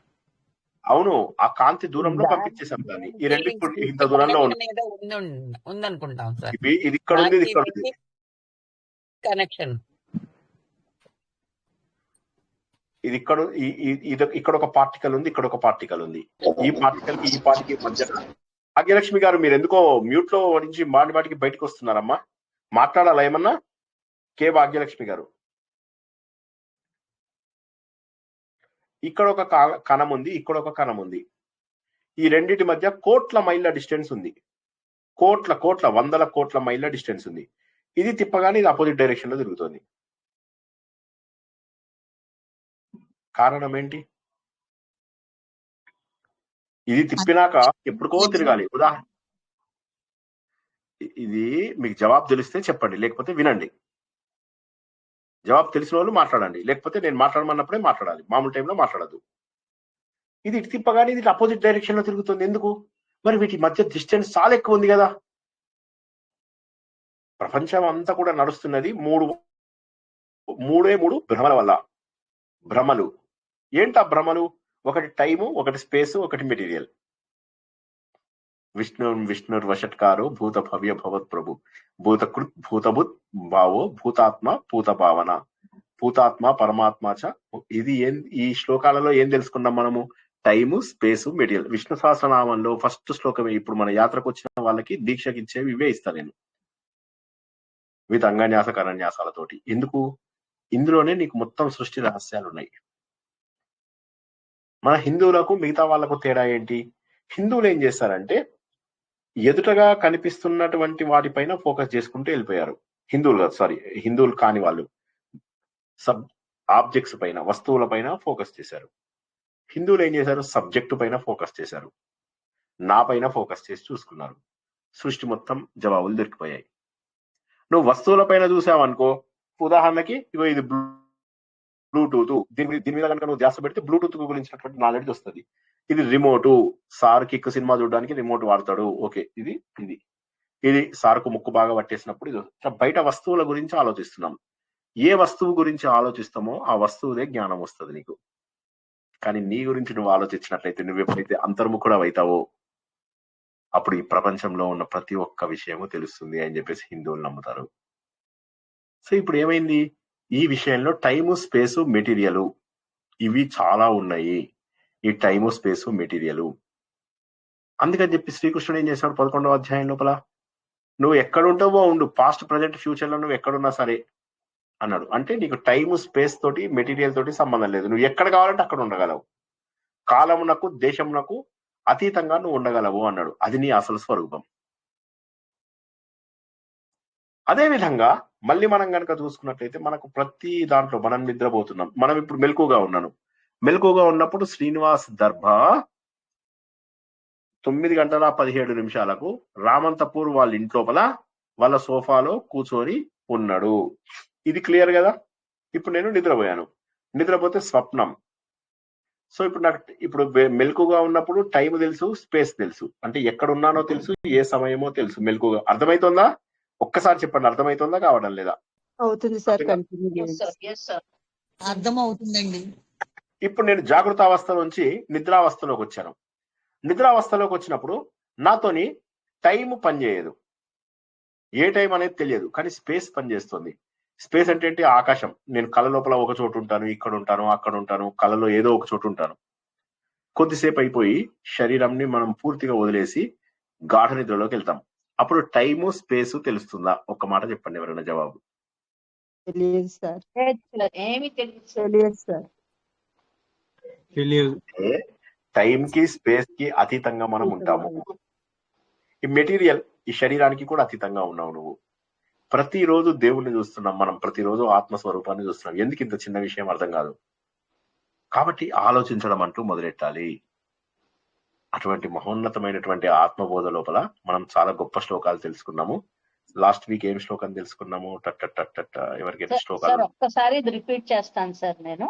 అవును, ఆ కాంతి దూరంలో పంపించేసాం దాన్ని. ఈ రెండు ఇంత దూరంలో ఉందనుకుంటాం సార్. ఇది ఇక్కడ ఉంది, ఇది ఇక్కడ ఉంది కనెక్షన్. ఇది ఇక్కడ ఒక పార్టికల్ ఉంది, ఇక్కడ ఒక పార్టికల్ ఉంది. ఈ పార్టికల్ కి ఈ పార్టికల్ మధ్య. భాగ్యలక్ష్మి గారు మీరు ఎందుకో మ్యూట్ లో నుంచి మాటికి బయటకు వస్తున్నారమ్మా, మాట్లాడాలా ఏమన్నా? కే భాగ్యలక్ష్మి గారు, ఇక్కడ ఒక కణం ఉంది, ఇక్కడ ఒక కణం ఉంది. ఈ రెండింటి మధ్య కోట్ల మైళ్ళ డిస్టెన్స్ ఉంది. వందల కోట్ల మైళ్ళ డిస్టెన్స్ ఉంది. ఇది తిప్పగానే ఇది అపోజిట్ డైరెక్షన్ లో తిరుగుతుంది. కారణం ఏంటి? ఇది తిప్పినాక ఎప్పుడుకో తిరగాలి. ఉదాహరణ, ఇది మీకు జవాబు తెలిస్తే చెప్పండి, లేకపోతే వినండి. జవాబు తెలిసిన వాళ్ళు మాట్లాడండి, లేకపోతే నేను మాట్లాడమన్నప్పుడే మాట్లాడాలి, మామూలు టైంలో మాట్లాడద్దు. ఇది ఇటు తిప్పగానే ఇది అపోజిట్ డైరెక్షన్ లో తిరుగుతుంది. ఎందుకు? మరి వీటి మధ్య డిస్టెన్స్ చాలా ఎక్కువ ఉంది కదా. ప్రపంచం అంతా కూడా నడుస్తున్నది మూడే మూడు భ్రమల వల్ల. భ్రమలు ఏంటా భ్రమలు? ఒకటి టైము, ఒకటి స్పేస్, ఒకటి మెటీరియల్. విష్ణుర్ వషట్కారో భూత భవ్య భవత్ ప్రభు భూతకృత్ భూతభూత్ భావో భూతాత్మ భూత భావన భూతాత్మ పరమాత్మ చ. ఇది ఈ శ్లోకాలలో ఏం తెలుసుకున్నాం మనము? Time, space, material. విష్ణు సహస్రనామంలో ఫస్ట్ శ్లోకమే. ఇప్పుడు మన యాత్రకు వచ్చిన వాళ్ళకి దీక్షకి ఇచ్చేవి ఇవే ఇస్తాను నేను, విత్ అంగన్యాస కరన్యాసాలతోటి. ఎందుకు? ఇందులోనే నీకు మొత్తం సృష్టి రహస్యాలు ఉన్నాయి. మన హిందువులకు మిగతా వాళ్ళకు తేడా ఏంటి? హిందువులు ఏం చేస్తారంటే ఎదుటగా కనిపిస్తున్నటువంటి వాటిపైన ఫోకస్ చేసుకుంటూ వెళ్ళిపోయారు. హిందువులు కాని వాళ్ళు ఆబ్జెక్ట్స్ పైన, వస్తువుల పైన ఫోకస్ చేశారు. హిందువులు ఏం చేశారు? సబ్జెక్టు పైన ఫోకస్ చేశారు, నా పైన ఫోకస్ చేసి చూసుకున్నారు. సృష్టి మొత్తం జవాబులు దొరికిపోయాయి. నువ్వు వస్తువుల పైన చూసావనుకో, ఉదాహరణకి ఇగో ఇది బ్లూటూత్, దీని మీద కనుక నువ్వు ధ్యాస పెడితే బ్లూటూత్ గురించినటువంటి నాలెడ్జ్ వస్తుంది. ఇది రిమోటు, సార్ కిక్ సినిమా చూడడానికి రిమోట్ వాడతాడు. ఓకే, ఇది సార్కు ముక్కు బాగా పట్టేసినప్పుడు ఇది. బయట వస్తువుల గురించి ఆలోచిస్తున్నాం. ఏ వస్తువు గురించి ఆలోచిస్తామో ఆ వస్తువుదే జ్ఞానం వస్తుంది నీకు. కానీ నీ గురించి నువ్వు ఆలోచించినట్లయితే, నువ్వు ఎప్పుడైతే అంతర్ముఖుడు అవుతావో అప్పుడు ఈ ప్రపంచంలో ఉన్న ప్రతి ఒక్క విషయము తెలుస్తుంది అని చెప్పేసి హిందువులు నమ్ముతారు. సో ఇప్పుడు ఏమైంది? ఈ విషయంలో టైము, స్పేసు, మెటీరియల్ ఇవి చాలా ఉన్నాయి. ఈ టైము, స్పేసు, మెటీరియల్. అందుకని చెప్పి శ్రీకృష్ణుడు ఏం చేశాడు 11వ అధ్యాయం లోపల? నువ్వు ఎక్కడుంటావో ఉండు, పాస్ట్, ప్రజెంట్, ఫ్యూచర్ లో నువ్వు ఎక్కడున్నా సరే అన్నాడు. అంటే నీకు టైము, స్పేస్ తోటి, మెటీరియల్ తోటి సంబంధం లేదు. నువ్వు ఎక్కడ కావాలంటే అక్కడ ఉండగలవు. కాలమునకు, దేశమునకు అతీతంగా నువ్వు ఉండగలవు అన్నాడు. అది నీ అసలు స్వరూపం. అదే విధంగా మళ్ళీ మనం కనుక చూసుకున్నట్లయితే మనకు ప్రతి దాంట్లో మనం నిద్రపోతున్నాం. మనం ఇప్పుడు మెలకుగా ఉన్నాను. మెలకుగా ఉన్నప్పుడు శ్రీనివాస్ దర్భ 9:17 రామంతపూర్ వాళ్ళ ఇంట్లోపల వాళ్ళ సోఫాలో కూర్చొని ఉన్నాడు. ఇది క్లియర్ కదా? ఇప్పుడు నేను నిద్రపోయాను. నిద్రపోతే స్వప్నం. సో ఇప్పుడు మెలకుగా ఉన్నప్పుడు టైం తెలుసు, స్పేస్ తెలుసు, అంటే ఎక్కడ ఉన్నానో తెలుసు, ఏ సమయమో తెలుసు. మెలకుగా అర్థమవుతుందా? ఒక్కసారి చెప్పండి, అర్థమవుతుందా కావడం లేదా? అవుతుంది సార్. అర్థం అవుతుందండి. ఇప్పుడు నేను జాగృత అవస్థ నుంచి నిద్రావస్థలోకి వచ్చాను. నిద్రావస్థలోకి వచ్చినప్పుడు నాతోని టైం పనిచేయదు, ఏ టైం అనేది తెలియదు, కానీ స్పేస్ పనిచేస్తుంది. స్పేస్ అంటే ఏంటి? ఆకాశం. నేను కళ లోపల ఒక చోటు ఉంటాను, ఇక్కడ ఉంటాను, అక్కడ ఉంటాను, కళలో ఏదో ఒక చోటు ఉంటాను. కొద్దిసేపు అయిపోయి శరీరంని మనం పూర్తిగా వదిలేసి గాఢ నిద్రలోకి వెళ్తాం. అప్పుడు టైము, స్పేస్ తెలుస్తుందా? ఒక్క మాట చెప్పండి ఎవరైనా జవాబు. తెలియదు సార్. ఏమి తెలియదు సార్. తెలియదు. టైం కి, స్పేస్ కి అతీతంగా మనం ఉంటాము. ఈ మెటీరియల్, ఈ శరీరానికి కూడా అతీతంగా ఉన్నావు నువ్వు. ప్రతిరోజు దేవుణ్ణి చూస్తున్నాం మనం, ప్రతిరోజు ఆత్మస్వరూపాన్ని చూస్తున్నాం. ఎందుకు ఇంత చిన్న విషయం అర్థం కాదు? కాబట్టి ఆలోచించడం అంటూ మొదలెట్టాలి. అటువంటి మహోన్నతమైనటువంటి ఆత్మబోధ లోపల మనం చాలా గొప్ప శ్లోకాలు తెలుసుకున్నాము. లాస్ట్ వీక్ ఏం శ్లోకం తెలుసుకున్నాము? ఎవరికైనా శ్లోకాలు ఒక్కసారి ఇది రిపీట్ చేస్తాను సార్. నేను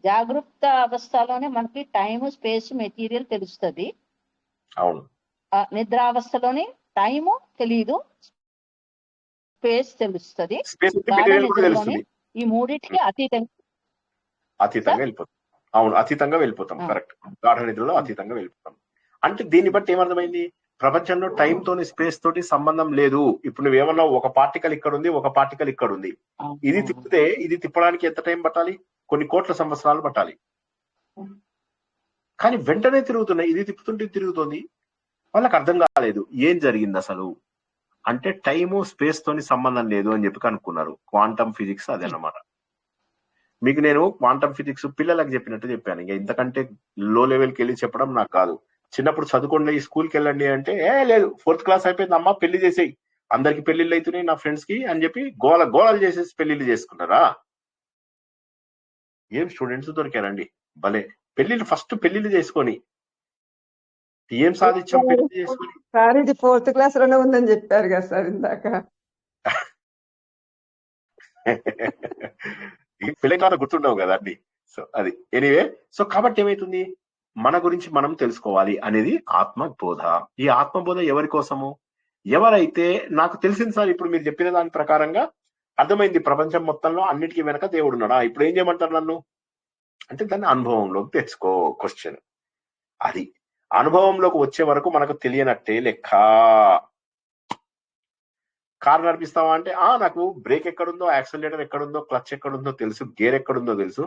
జాగృత అవస్థలోనే మనకి టైం, స్పేస్, మెటీరియల్ తెలుస్తుంది. అవును. నిద్రావస్థలోనే టైము తెలియదు, స్పేస్ తెలుస్తుంది. ఈ మూడింటికి అతీతంగా వెళ్ళిపోతాం. అవును, అతీతంగా వెళ్ళిపోతాం. కరెక్ట్. గాఢ నిద్రలో అతీతంగా వెళ్ళిపోతాం. అంటే దీన్ని బట్టి ఏమర్థమైంది? ప్రపంచంలో టైం తోని, స్పేస్ తోటి సంబంధం లేదు. ఇప్పుడు నువ్వేమన్నా ఒక పార్టికల్ ఇక్కడ ఉంది, ఒక పార్టికల్ ఇక్కడ ఉంది. ఇది తిప్పితే ఇది తిప్పడానికి ఎంత టైం పట్టాలి? కొన్ని కోట్ల సంవత్సరాలు పట్టాలి. కానీ వెంటనే తిరుగుతున్నాయి. ఇది తిప్పుతుంటే తిరుగుతుంది. వాళ్ళకి అర్థం కాలేదు ఏం జరిగింది అసలు. అంటే టైము, స్పేస్ తోని సంబంధం లేదు అని చెప్పి కనుక్కున్నారు. క్వాంటమ్ ఫిజిక్స్ అదే అన్నమాట. మీకు నేను క్వాంటమ్ ఫిజిక్స్ పిల్లలకు చెప్పినట్టు చెప్పాను. ఇంకా ఇంతకంటే లో లెవెల్కి వెళ్ళి చెప్పడం నాకు కాదు. చిన్నప్పుడు చదువుకోండి, ఈ స్కూల్కి వెళ్ళండి అంటే లేదు 4th క్లాస్ అయిపోయింది అమ్మా పెళ్లి చేసేయి, అందరికి పెళ్లిళ్ళు అవుతున్నాయి నా ఫ్రెండ్స్ కి అని చెప్పి గోళాలు చేసేసి పెళ్లిళ్ళు చేసుకున్నారా? ఏం స్టూడెంట్స్ దొరికారండి భలే. ఫస్ట్ పెళ్లిళ్ళు చేసుకొని ఏం సాధించాం పెళ్లి చేసుకొని? సార్ ఇది 4th క్లాస్ లోనే ఉందని చెప్పారు కదా సార్ ఇందాక. పెళ్లి క్లాస్ గుర్తుండవు కదా అండి. సో అది ఎనీవే. సో కాబట్టి ఏమైతుంది, మన గురించి మనం తెలుసుకోవాలి అనేది ఆత్మబోధ. ఈ ఆత్మబోధ ఎవరి కోసము? ఎవరైతే నాకు తెలిసింది సార్ ఇప్పుడు మీరు చెప్పిన దాని ప్రకారంగా అర్థమైంది ప్రపంచం మొత్తంలో అన్నిటికీ వెనక దేవుడు ఉన్నాడా, ఇప్పుడు ఏం చేయమంటారు నన్ను అంటే దాన్ని అనుభవంలోకి తెచ్చుకో. క్వశ్చన్ అది. అనుభవంలోకి వచ్చే వరకు మనకు తెలియనట్టే లెక్క. కారు నడిపిస్తావా అంటే నాకు బ్రేక్ ఎక్కడుందో, యాక్సిలరేటర్ ఎక్కడుందో, క్లచ్ ఎక్కడుందో తెలుసు, గేర్ ఎక్కడుందో తెలుసు,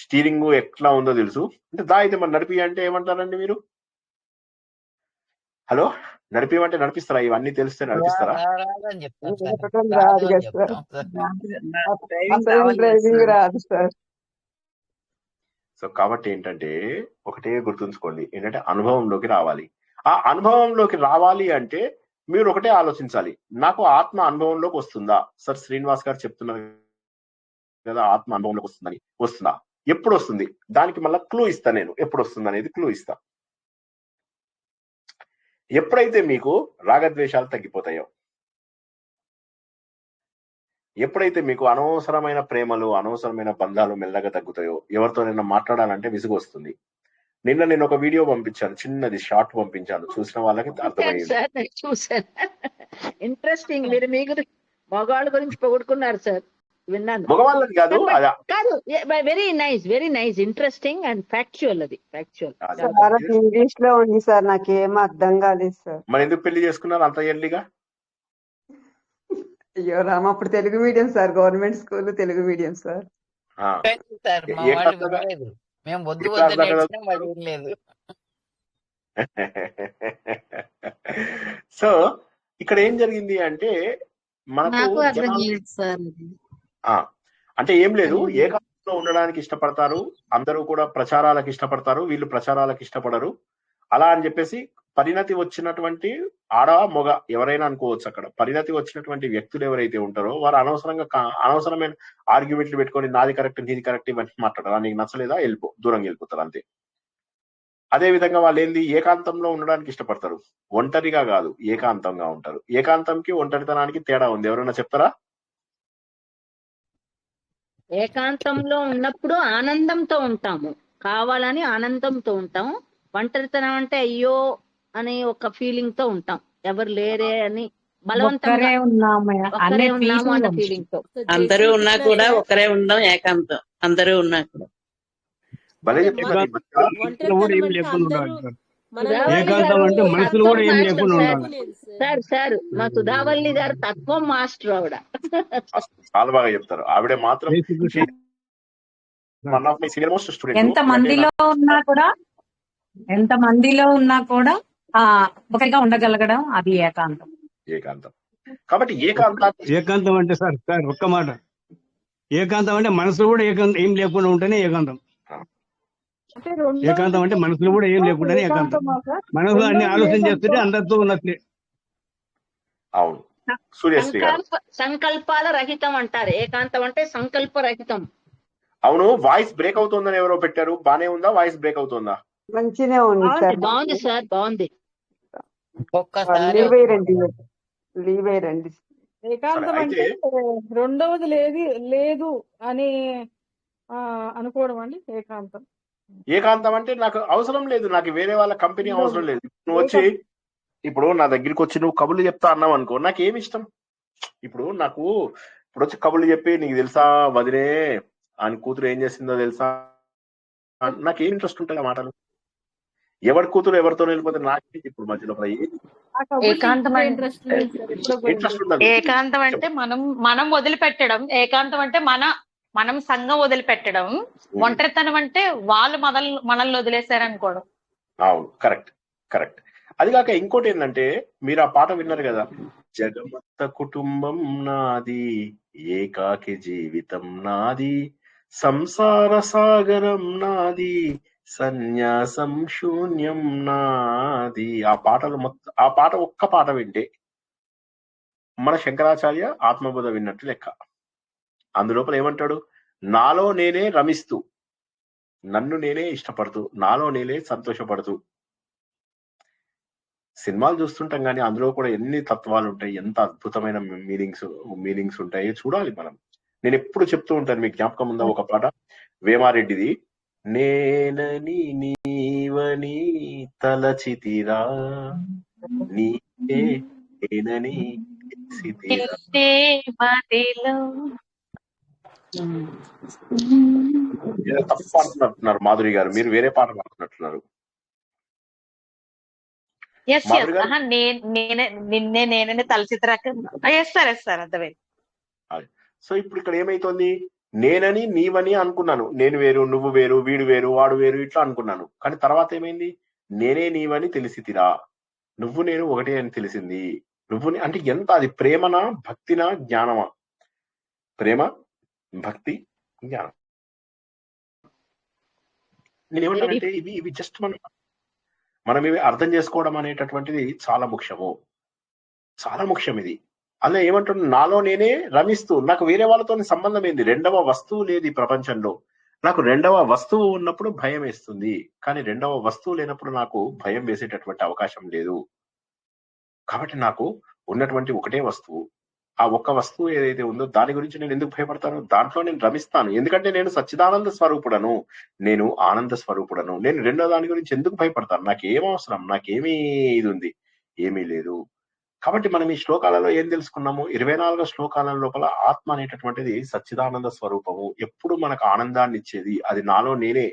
స్టీరింగ్ ఎట్లా ఉందో తెలుసు. అంటే అయితే మరి నడిపి అంటే ఏమంటారండి మీరు? హలో, నడిపిమంటే నడిపిస్తారా? ఇవన్నీ తెలిస్తే నడిపిస్తారా? డ్రైవింగ్ రాదు సార్. సో కాబట్టి ఏంటంటే ఒకటే గుర్తుంచుకోండి, ఏంటంటే అనుభవంలోకి రావాలి. ఆ అనుభవంలోకి రావాలి అంటే మీరు ఒకటే ఆలోచించాలి, నాకు ఆత్మ అనుభవంలోకి వస్తుందా? సార్ శ్రీనివాస్ గారు చెప్తున్నారు కదా ఆత్మ అనుభవంలోకి వస్తుందా? ఎప్పుడు వస్తుంది? దానికి మళ్ళీ క్లూ ఇస్తా నేను, ఎప్పుడు వస్తుంది అనేది క్లూ ఇస్తా. ఎప్పుడైతే మీకు రాగద్వేషాలు తగ్గిపోతాయో, ఎప్పుడైతే మీకు అనవసరమైన ప్రేమలు, అనవసరమైన బంధాలు మెల్లగా తగ్గుతాయో, ఎవరితోనైనా మాట్లాడాలంటే విసుగు వస్తుంది. నిన్న నేను ఒక వీడియో పంపించాను, చిన్నది షార్ట్ పంపించాను, చూసిన వాళ్ళకి అర్థమైంది. చూసాను, ఇంట్రెస్టింగ్. మీరు మీకు మగవాళ్ళ గురించి పొగుడుకున్నారు సార్, విన్నాను. మగవాళ్ళని కాదు కాదు, very nice interesting and factual. అది ఫ్యాక్చువల్. ఇంగ్లీష్ లో ఉంది సార్, నాకేం అర్థం కాలేదు సార్. మరి ఎందుకు పెళ్లి చేసుకున్నారు అంత ఎర్లీగా? అయ్యో రామ, అప్పుడు Telugu medium sir, government school Telugu medium sir. మేము వద్దు వద్దు లేదు. సో ఇక్కడ ఏం జరిగింది అంటే మనకు అంటే ఏం లేదు, ఏకాంతంలో ఉండడానికి ఇష్టపడతారు, అందరూ కూడా ప్రచారాలకు ఇష్టపడతారు, వీళ్ళు ప్రచారాలకు ఇష్టపడరు. అలా అని చెప్పేసి పరిణతి వచ్చినటువంటి ఆడ మొగ ఎవరైనా అనుకోవచ్చు. అక్కడ పరిణతి వచ్చినటువంటి వ్యక్తులు ఎవరైతే ఉంటారో వారు అనవసరమైన ఆర్గ్యుమెంట్లు పెట్టుకొని నాది కరెక్ట్ నీది కరెక్ట్ ఇవన్నీ మాట్లాడారు. నీకు నచ్చలేదా దూరంగా వెళ్ళిపోతారు అంతే. అదే విధంగా వాళ్ళు ఏంది, ఏకాంతంలో ఉండడానికి ఇష్టపడతారు, ఒంటరిగా కాదు ఏకాంతంగా ఉంటారు. ఏకాంతంకి ఒంటరితనానికి తేడా ఉంది, ఎవరైనా చెప్తారా? ఏకాంతంలో ఉన్నప్పుడు ఆనందంతో ఉంటాము, కావాలని ఆనందంతో ఉంటాము. ఒంటరితనం అంటే అయ్యో అనే ఒక ఫీలింగ్ తో ఉంటాం, ఎవరు లేరే అని బలవంతంగా ఉన్నాము అన్న ఫీలింగ్ తో. అందరూ ఉన్నా కూడా ఒకరే ఉందాం, ఏకాంతం అందరూ ఉన్నా కూడా. సార్ మా సుధావల్లి గారు తత్వం మాస్టర్ ఆవిడ, చాలా బాగా చెప్తారు. ఆవిడ మాత్రం ఎంత మందిలో ఉన్నా కూడా ఒకరిగా ఉండగలగడం, అది ఏకాంతం. కాబట్టి ఏకాంతం అంటే సార్ ఒక్క మాట, ఏకాంతం అంటే మనసులో కూడా ఏం లేకుండా ఉంటేనే ఏకాంతం. ఏకాంతం అంటే మనసులో కూడా ఏం లేకుండానే ఏకాంతం. మనసులో అన్ని ఆలోచన చేస్తుంటే అందరితో ఉన్నట్లే. అవును, సంకల్పాల రహితం అంటారు, ఏకాంతం అంటే సంకల్ప రహితం. అవును, వాయిస్ బ్రేక్ అవుతుందని ఎవరో పెట్టారు, బానే ఉందా? వాయిస్ బ్రేక్ అవుతుందా? మంచిగా ఉంది సార్, బాగుంది సార్, బాగుంది. లీవ్ అయ్యండి. ఏకాంతం అంటే రెండవది లేదు అని అనుకోవడం అండి ఏకాంతం. ఏకాంతం అంటే నాకు అవసరం లేదు, నాకు వేరే వాళ్ళ కంపెనీ అవసరం లేదు. నువ్వు వచ్చి ఇప్పుడు నా దగ్గరికి వచ్చి నువ్వు కబుర్లు చెప్తా అన్నావు అనుకో, నాకు ఏమి ఇష్టం. ఇప్పుడు వచ్చి కబుర్లు చెప్పి నీకు తెలుసా వదిలే అని కూతురు ఏం చేసిందో తెలుసా, నాకు ఏం ఇంట్రెస్ట్ ఉంటుంది ఆ మాటలు. ఎవరి కూతురు ఎవరితో వెళ్ళిపోతే నాకు ఇప్పుడు మధ్యలో ఏకాంతం అంటే మనం వదిలిపెట్టడం, ఏకాంతం అంటే మనం సంఘం వదిలిపెట్టడం, ఒంటరితనం అంటే వాళ్ళు మనల్ని వదిలేశారనుకోవడం. అవును, కరెక్ట్. అది కాక ఇంకోటి ఏంటంటే, మీరు ఆ పాట విన్నారు కదా, జగమంత కుటుంబం నాది, ఏకాకి జీవితం నాది, సంసార సాగరం నాది, సన్యాసం శూన్యం నాది. ఆ పాటలు మొత్తం, ఆ పాట ఒక్క పాట వింటే మన శంకరాచార్య ఆత్మబోధ విన్నట్టు లెక్క. అందులోపల ఏమంటాడు? నాలో నేనే రమిస్తూ, నన్ను నేనే ఇష్టపడుతూ, నాలో నేనే సంతోషపడుతూ. సినిమాలు చూస్తుంటాం కానీ అందులో కూడా ఎన్ని తత్వాలు ఉంటాయి, ఎంత అద్భుతమైన మీనింగ్స్ ఉంటాయి చూడాలి మనం. నేను ఎప్పుడు చెప్తూ ఉంటాను, మీకు జ్ఞాపకం ఉందా ఒక పాట వేమారెడ్డిది, నేనని నీవని తలచితిరా, నీవే నేనని తెలిసితిరా. ఏదో తప్పు పాడుతున్నట్టున్నారు మాధురి గారు, మీరు వేరే పాట పాడుతున్నట్టున్నారు. మాధురి గారు నేనే తలచిత్రాక సార్ అర్థమైంది. సో ఇప్పుడు ఇక్కడ ఏమైతుంది? నేనని నీవని అనుకున్నాను, నేను వేరు నువ్వు వేరు వీడు వేరు వాడు వేరు ఇట్లా అనుకున్నాను. కానీ తర్వాత ఏమైంది? నేనే నీవని తెలిసితిరా, నువ్వు నేను ఒకటే అని తెలిసింది. నువ్వు అంటే ఎంత అది ప్రేమనా, భక్తినా, జ్ఞానమా? ప్రేమ, భక్తి, జ్ఞానం. నేనేమంటానంటే ఇవి జస్ట్ మనం ఇవి అర్థం చేసుకోవడం అనేటటువంటిది చాలా ముఖ్యం ఇది. అలా ఏమంటున్నా, నాలో నేనే రమిస్తూ, నాకు వేరే వాళ్ళతో సంబంధం ఏంది? రెండవ వస్తువు లేదు ఈ ప్రపంచంలో. నాకు రెండవ వస్తువు ఉన్నప్పుడు భయం వేస్తుంది, కానీ రెండవ వస్తువు లేనప్పుడు నాకు భయం వేసేటటువంటి అవకాశం లేదు. కాబట్టి నాకు ఉన్నటువంటి ఒకటే వస్తువు, ఆ ఒక్క వస్తువు ఏదైతే ఉందో దాని గురించి నేను ఎందుకు భయపడతాను? దాంట్లో నేను రమిస్తాను, ఎందుకంటే నేను సచ్చిదానంద స్వరూపుడను, నేను ఆనంద స్వరూపుడను. నేను రెండో దాని గురించి ఎందుకు భయపడతాను? నాకేం అవసరం? నాకేమీ ఇది ఉంది? ఏమీ లేదు. కాబట్టి మనం ఈ శ్లోకాలలో ఏం తెలుసుకున్నాము? 24 శ్లోకాల లోపల ఆత్మ అనేటటువంటిది సచ్చిదానంద స్వరూపము, ఎప్పుడు మనకు ఆనందాన్ని ఇచ్చేది. అది నాలో నేనే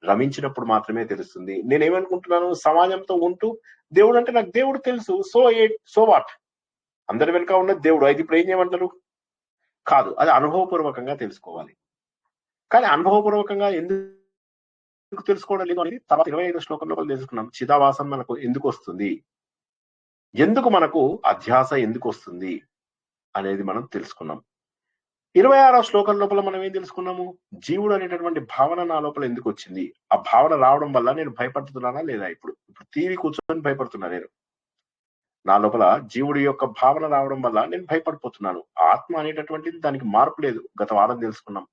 రమించినప్పుడు మాత్రమే తెలుస్తుంది. నేనేమనుకుంటున్నాను? సమాజంతో ఉంటూ దేవుడు అంటే నాకు దేవుడు తెలుసు, సో వాట్, అందరి వెనుక ఉన్న దేవుడు, అది ఇప్పుడు ఏం చేయమంటారు? కాదు, అది అనుభవపూర్వకంగా తెలుసుకోవాలి. కానీ అనుభవపూర్వకంగా ఎందుకు తెలుసుకోవడం లేదు అనేది తర్వాత 25 శ్లోకం లోపల తెలుసుకున్నాం. చిదావాసం మనకు ఎందుకు వస్తుంది, ఎందుకు మనకు అధ్యాస ఎందుకు వస్తుంది అనేది మనం తెలుసుకున్నాం. 26వ శ్లోకం లోపల మనం ఏం తెలుసుకున్నాము? జీవుడు అనేటటువంటి భావన నా లోపల ఎందుకు వచ్చింది, ఆ భావన రావడం వల్ల నేను భయపడుతున్నానా లేదా? ఇప్పుడు తీరి కూర్చొని భయపడుతున్నా నేను, నా లోపల జీవుడి యొక్క భావన రావడం వల్ల నేను భయపడిపోతున్నాను. ఆత్మ అనేటటువంటిది దానికి మార్పు లేదు, గత వారం తెలుసుకున్నాం.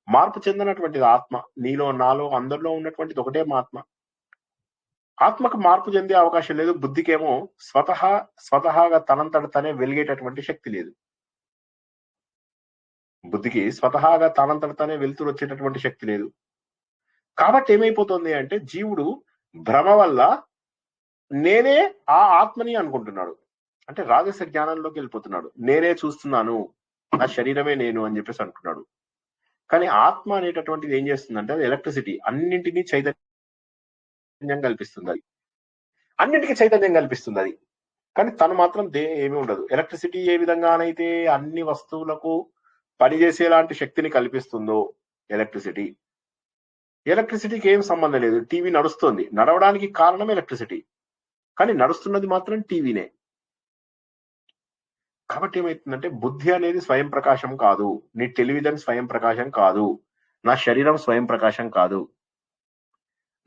మార్పు చెందినటువంటిది ఆత్మ, నీలో నాలో అందరిలో ఉన్నటువంటిది ఒకటే ఆత్మ. ఆత్మకు మార్పు చెందే అవకాశం లేదు. బుద్ధికేమో స్వతహాగా తనంతట తనే వెలిగేటటువంటి శక్తి లేదు. బుద్ధికి స్వతహాగా తనంతట తనే వెలుతురు వచ్చేటటువంటి శక్తి లేదు. కాబట్టి ఏమైపోతుంది అంటే జీవుడు భ్రమ వల్ల నేనే ఆ ఆత్మని అనుకుంటున్నాడు, అంటే రాజస జ్ఞానంలోకి వెళ్ళిపోతున్నాడు. నేనే చూస్తున్నాను, నా శరీరమే నేను అని చెప్పేసి అంటున్నాడు. కానీ ఆత్మ అనేటటువంటిది ఏం చేస్తుందంటే అది ఎలక్ట్రిసిటీ, అన్నింటినీ చైతన్యం కల్పిస్తుంది. అది అన్నింటికీ చైతన్యం కల్పిస్తుంది అది, కానీ తను మాత్రం ఏమీ ఉండదు. ఎలక్ట్రిసిటీ ఏ విధంగానైతే అన్ని వస్తువులకు పనిచేసేలాంటి శక్తిని కల్పిస్తుందో ఎలక్ట్రిసిటీకి ఏం సంబంధం లేదు. టీవీ నడుస్తుంది, నడవడానికి కారణం ఎలక్ట్రిసిటీ, కానీ నడుస్తున్నది మాత్రం టీవీనే. కాబట్టి ఏమైతుందంటే బుద్ధి అనేది స్వయం ప్రకాశం కాదు, నీ టెలివిజన్ స్వయం ప్రకాశం కాదు, నా శరీరం స్వయం ప్రకాశం కాదు.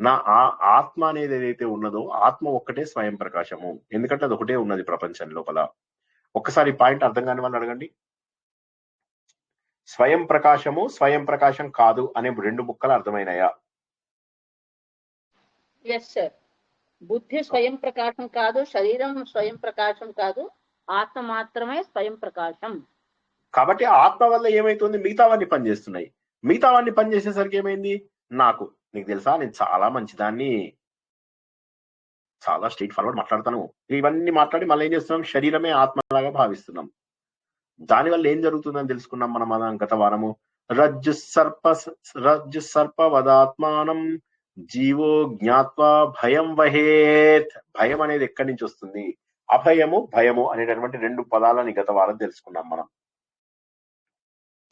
నా ఆత్మ అనేది ఏదైతే ఉన్నదో ఆత్మ ఒక్కటే స్వయం ప్రకాశము, ఎందుకంటే అది ఒకటే ఉన్నది ప్రపంచం లోపల. ఒక్కసారి పాయింట్ అర్థం కాని వాళ్ళు అడగండి. స్వయం ప్రకాశము స్వయం ప్రకాశం కాదు అనే 2 ముక్కలు అర్థమైనాయా? Yes sir. బుద్ధి స్వయం ప్రకాశం కాదు, శరీరం స్వయం ప్రకాశం కాదు, ఆత్మ మాత్రమే స్వయం ప్రకాశం. కాబట్టి ఆత్మ వల్ల ఏమైతుంది? మిగతావన్నీ పనిచేస్తున్నాయి. మిగతావన్నీ పనిచేసేసరికి ఏమైంది? నీకు తెలుసా, నేను చాలా మంచిదాన్ని, చాలా స్ట్రైట్ ఫార్వర్డ్ మాట్లాడతాను, ఇవన్నీ మాట్లాడి మళ్ళీ ఏం చేస్తున్నాం? శరీరమే ఆత్మలాగా భావిస్తున్నాం. దానివల్ల ఏం జరుగుతుందని తెలుసుకున్నాం మనం గత వారము. రజ్జు సర్ప వదాత్మానం జీవో జ్ఞాత్వా భయం వహేత్. భయం అనేది ఎక్కడి నుంచి వస్తుంది? అభయము భయము అనేటటువంటి 2 పదాలని గత వారం తెలుసుకున్నాం మనం.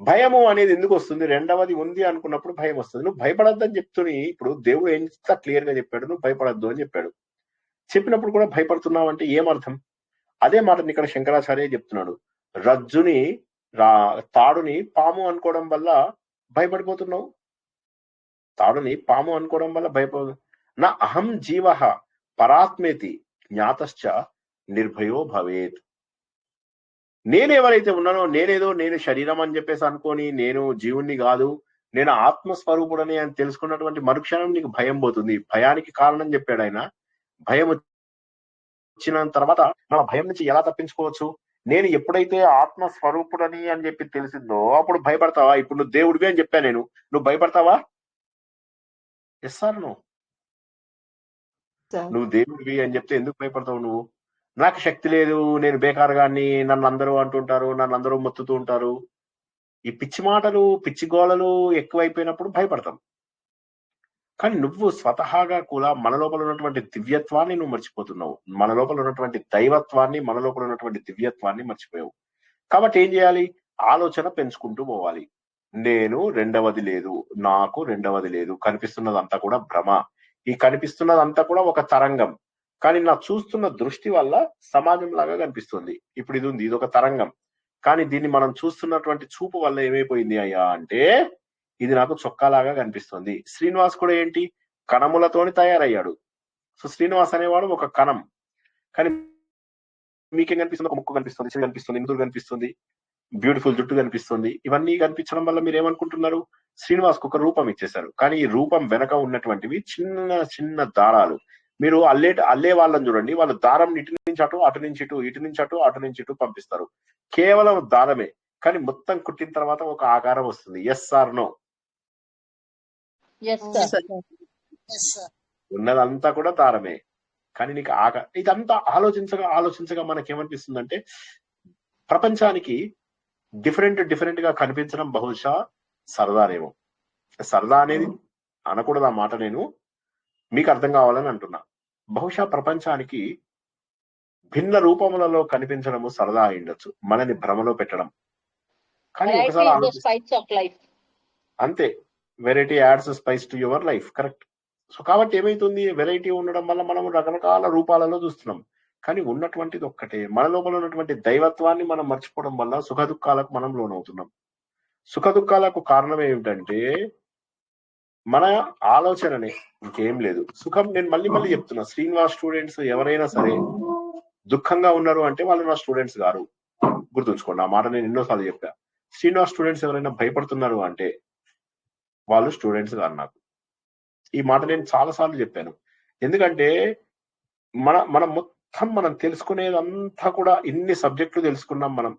భయము అనేది ఎందుకు వస్తుంది? రెండవది ఉంది అనుకున్నప్పుడు భయం వస్తుంది. నువ్వు భయపడద్దని చెప్తుని ఇప్పుడు దేవుడు ఎంత క్లియర్ గా చెప్పాడు, నువ్వు భయపడద్దు అని చెప్పాడు. చెప్పినప్పుడు కూడా భయపడుతున్నావు అంటే ఏమర్థం? అదే మాటని ఇక్కడ శంకరాచార్య చెప్తున్నాడు. రజ్జుని తాడుని పాము అనుకోవడం వల్ల భయపడిపోతున్నావు? తాడుని పాము అనుకోవడం వల్ల భయపడు. నా అహం జీవ పరాత్మేతి జ్ఞాతశ్చ నిర్భయో భవేత్. నేనెవరైతే ఉన్నానో, నేను శరీరం అని చెప్పేసి అనుకొని నేను జీవుణ్ణి కాదు, నేను ఆత్మస్వరూపుడని అని తెలుసుకున్నటువంటి మరుక్షణం నీకు భయం పోతుంది. భయానికి కారణం చెప్పాడు ఆయన. భయం వచ్చిన తర్వాత మన భయం నుంచి ఎలా తప్పించుకోవచ్చు? నేను ఎప్పుడైతే ఆత్మస్వరూపుడని అని చెప్పి తెలిసిందో అప్పుడు భయపడతావా? ఇప్పుడు నువ్వు దేవుడివి అని చెప్పా నేను, నువ్వు భయపడతావా? Yes sir no? నువ్వు దేవుడివి అని చెప్తే ఎందుకు భయపడతావు? నువ్వు నాకు శక్తి లేదు, నేను బేకారుగాన్ని, నన్ను అందరూ అంటుంటారు, నన్ను అందరూ మొత్తుతూ ఉంటారు. ఈ పిచ్చి మాటలు, పిచ్చి గోళలు ఎక్కువైపోయినప్పుడు భయపడతాం. కానీ నువ్వు స్వతహాగా కూడా మన లోపల ఉన్నటువంటి దివ్యత్వాన్ని నువ్వు మర్చిపోతున్నావు. మన లోపల ఉన్నటువంటి దైవత్వాన్ని, మన లోపల ఉన్నటువంటి దివ్యత్వాన్ని మర్చిపోయావు. కాబట్టి ఏం చేయాలి? ఆలోచన పెంచుకుంటూ పోవాలి. నేను రెండవది లేదు, నాకు రెండవది లేదు, కనిపిస్తున్నదంతా కూడా భ్రమ. ఈ కనిపిస్తున్నదంతా కూడా ఒక తరంగం. కానీ నా చూస్తున్న దృష్టి వల్ల సమాజం లాగా కనిపిస్తుంది. ఇప్పుడు ఇది ఉంది, ఇది ఒక తరంగం. కానీ దీన్ని మనం చూస్తున్నటువంటి చూపు వల్ల ఏమైపోయింది అయ్యా అంటే ఇది నాకు చొక్కాలాగా కనిపిస్తుంది. శ్రీనివాస్ కూడా ఏంటి, కణములతోని తయారయ్యాడు. సో శ్రీనివాస్ అనేవాడు ఒక కణం. కానీ మీకేం కనిపిస్తుంది? ఒక ముక్కు కనిపిస్తుంది, చెవి కనిపిస్తుంది, ఇందులు కనిపిస్తుంది, బ్యూటిఫుల్ జుట్టు కనిపిస్తుంది. ఇవన్నీ కనిపించడం వల్ల మీరు ఏమనుకుంటున్నారు? శ్రీనివాస్ కు ఒక రూపం ఇచ్చేశారు. కానీ ఈ రూపం వెనక ఉన్నటువంటివి చిన్న చిన్న దారాలు. మీరు అల్లే వాళ్ళని చూడండి, వాళ్ళు దారం ఇటు నుంచి అటు, అటు నుంచి ఇటు, ఇటు నుంచి అటు, అటు నుంచి ఇటు పంపిస్తారు. కేవలం దారమే, కానీ మొత్తం కుట్టిన తర్వాత ఒక ఆకారం వస్తుంది. Yes or no? ఉన్నదంతా కూడా దారమే, కానీ నీకు ఇదంతా ఆలోచించగా మనకేమనిపిస్తుందంటే ప్రపంచానికి డిఫరెంట్ గా కనిపించడం బహుశా సరదానేమో. సరదా అనేది అనకూడదు ఆ మాట, నేను మీకు అర్థం కావాలని అంటున్నా. బహుశా ప్రపంచానికి భిన్న రూపములలో కనిపించడము సరదా అయిండొచ్చు, మనని భ్రమలో పెట్టడం. కానీ ఒకసారి అంతే, variety ads spice to your life. Correct. So కాబట్టి ఏమైతుంది? వెరైటీ ఉండడం వల్ల మనం రకరకాల రూపాలలో చూస్తున్నాం. కానీ ఉన్నటువంటిది ఒక్కటే. మన లోపల ఉన్నటువంటి దైవత్వాన్ని మనం మర్చిపోవడం వల్ల సుఖ దుఃఖాలకు మనం లోనవుతున్నాం. సుఖ దుఃఖాలకు కారణం ఏమిటంటే మన ఆలోచననే, ఇంకేం లేదు. సుఖం నేను మళ్ళీ చెప్తున్నా, శ్రీనివాస్ స్టూడెంట్స్ ఎవరైనా సరే దుఃఖంగా ఉన్నారు అంటే వాళ్ళు నా స్టూడెంట్స్ గారు. గుర్తుంచుకోండి ఆ మాట, నేను ఎన్నోసార్లు చెప్పా. శ్రీనివాస్ స్టూడెంట్స్ ఎవరైనా భయపడుతున్నారు అంటే వాళ్ళు స్టూడెంట్స్ గారు నాకు. ఈ మాట నేను చాలా సార్లు చెప్పాను. ఎందుకంటే మనం మొత్తం మనం తెలుసుకునేదంతా కూడా ఇన్ని సబ్జెక్టులు తెలుసుకున్నాం మనం.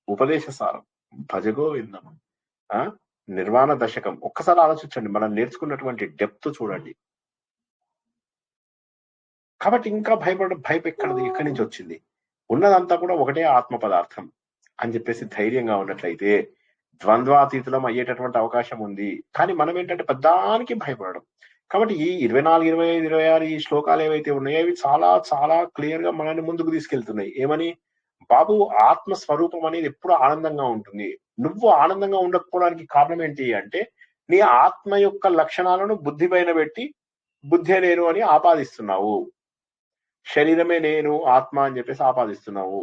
ఉపదేశ సారం, భజగోవిందం, నిర్వాణ దశకం. ఒక్కసారి ఆలోచించండి, మనం నేర్చుకున్నటువంటి డెప్త్ చూడండి. కాబట్టి ఇంకా ఎక్కడి నుంచి వచ్చింది? ఉన్నదంతా కూడా ఒకటే ఆత్మ పదార్థం అని చెప్పేసి ధైర్యంగా ఉన్నట్లయితే ద్వంద్వాతీతులం అయ్యేటటువంటి అవకాశం ఉంది. కానీ మనం ఏంటంటే పెద్దానికి భయపడడం. కాబట్టి ఈ 24, 25, 26 ఈ శ్లోకాలు ఏవైతే ఉన్నాయో అవి చాలా చాలా క్లియర్ గా మనల్ని ముందుకు తీసుకెళ్తున్నాయి. ఏమని? బాబు, ఆత్మస్వరూపం అనేది ఎప్పుడు ఆనందంగా ఉంటుంది. నువ్వు ఆనందంగా ఉండకపోవడానికి కారణం ఏంటి అంటే నీ ఆత్మ యొక్క లక్షణాలను బుద్ధి పైన పెట్టి బుద్ధే నేను అని ఆపాదిస్తున్నావు. శరీరమే నేను, ఆత్మ అని చెప్పేసి ఆపాదిస్తున్నావు.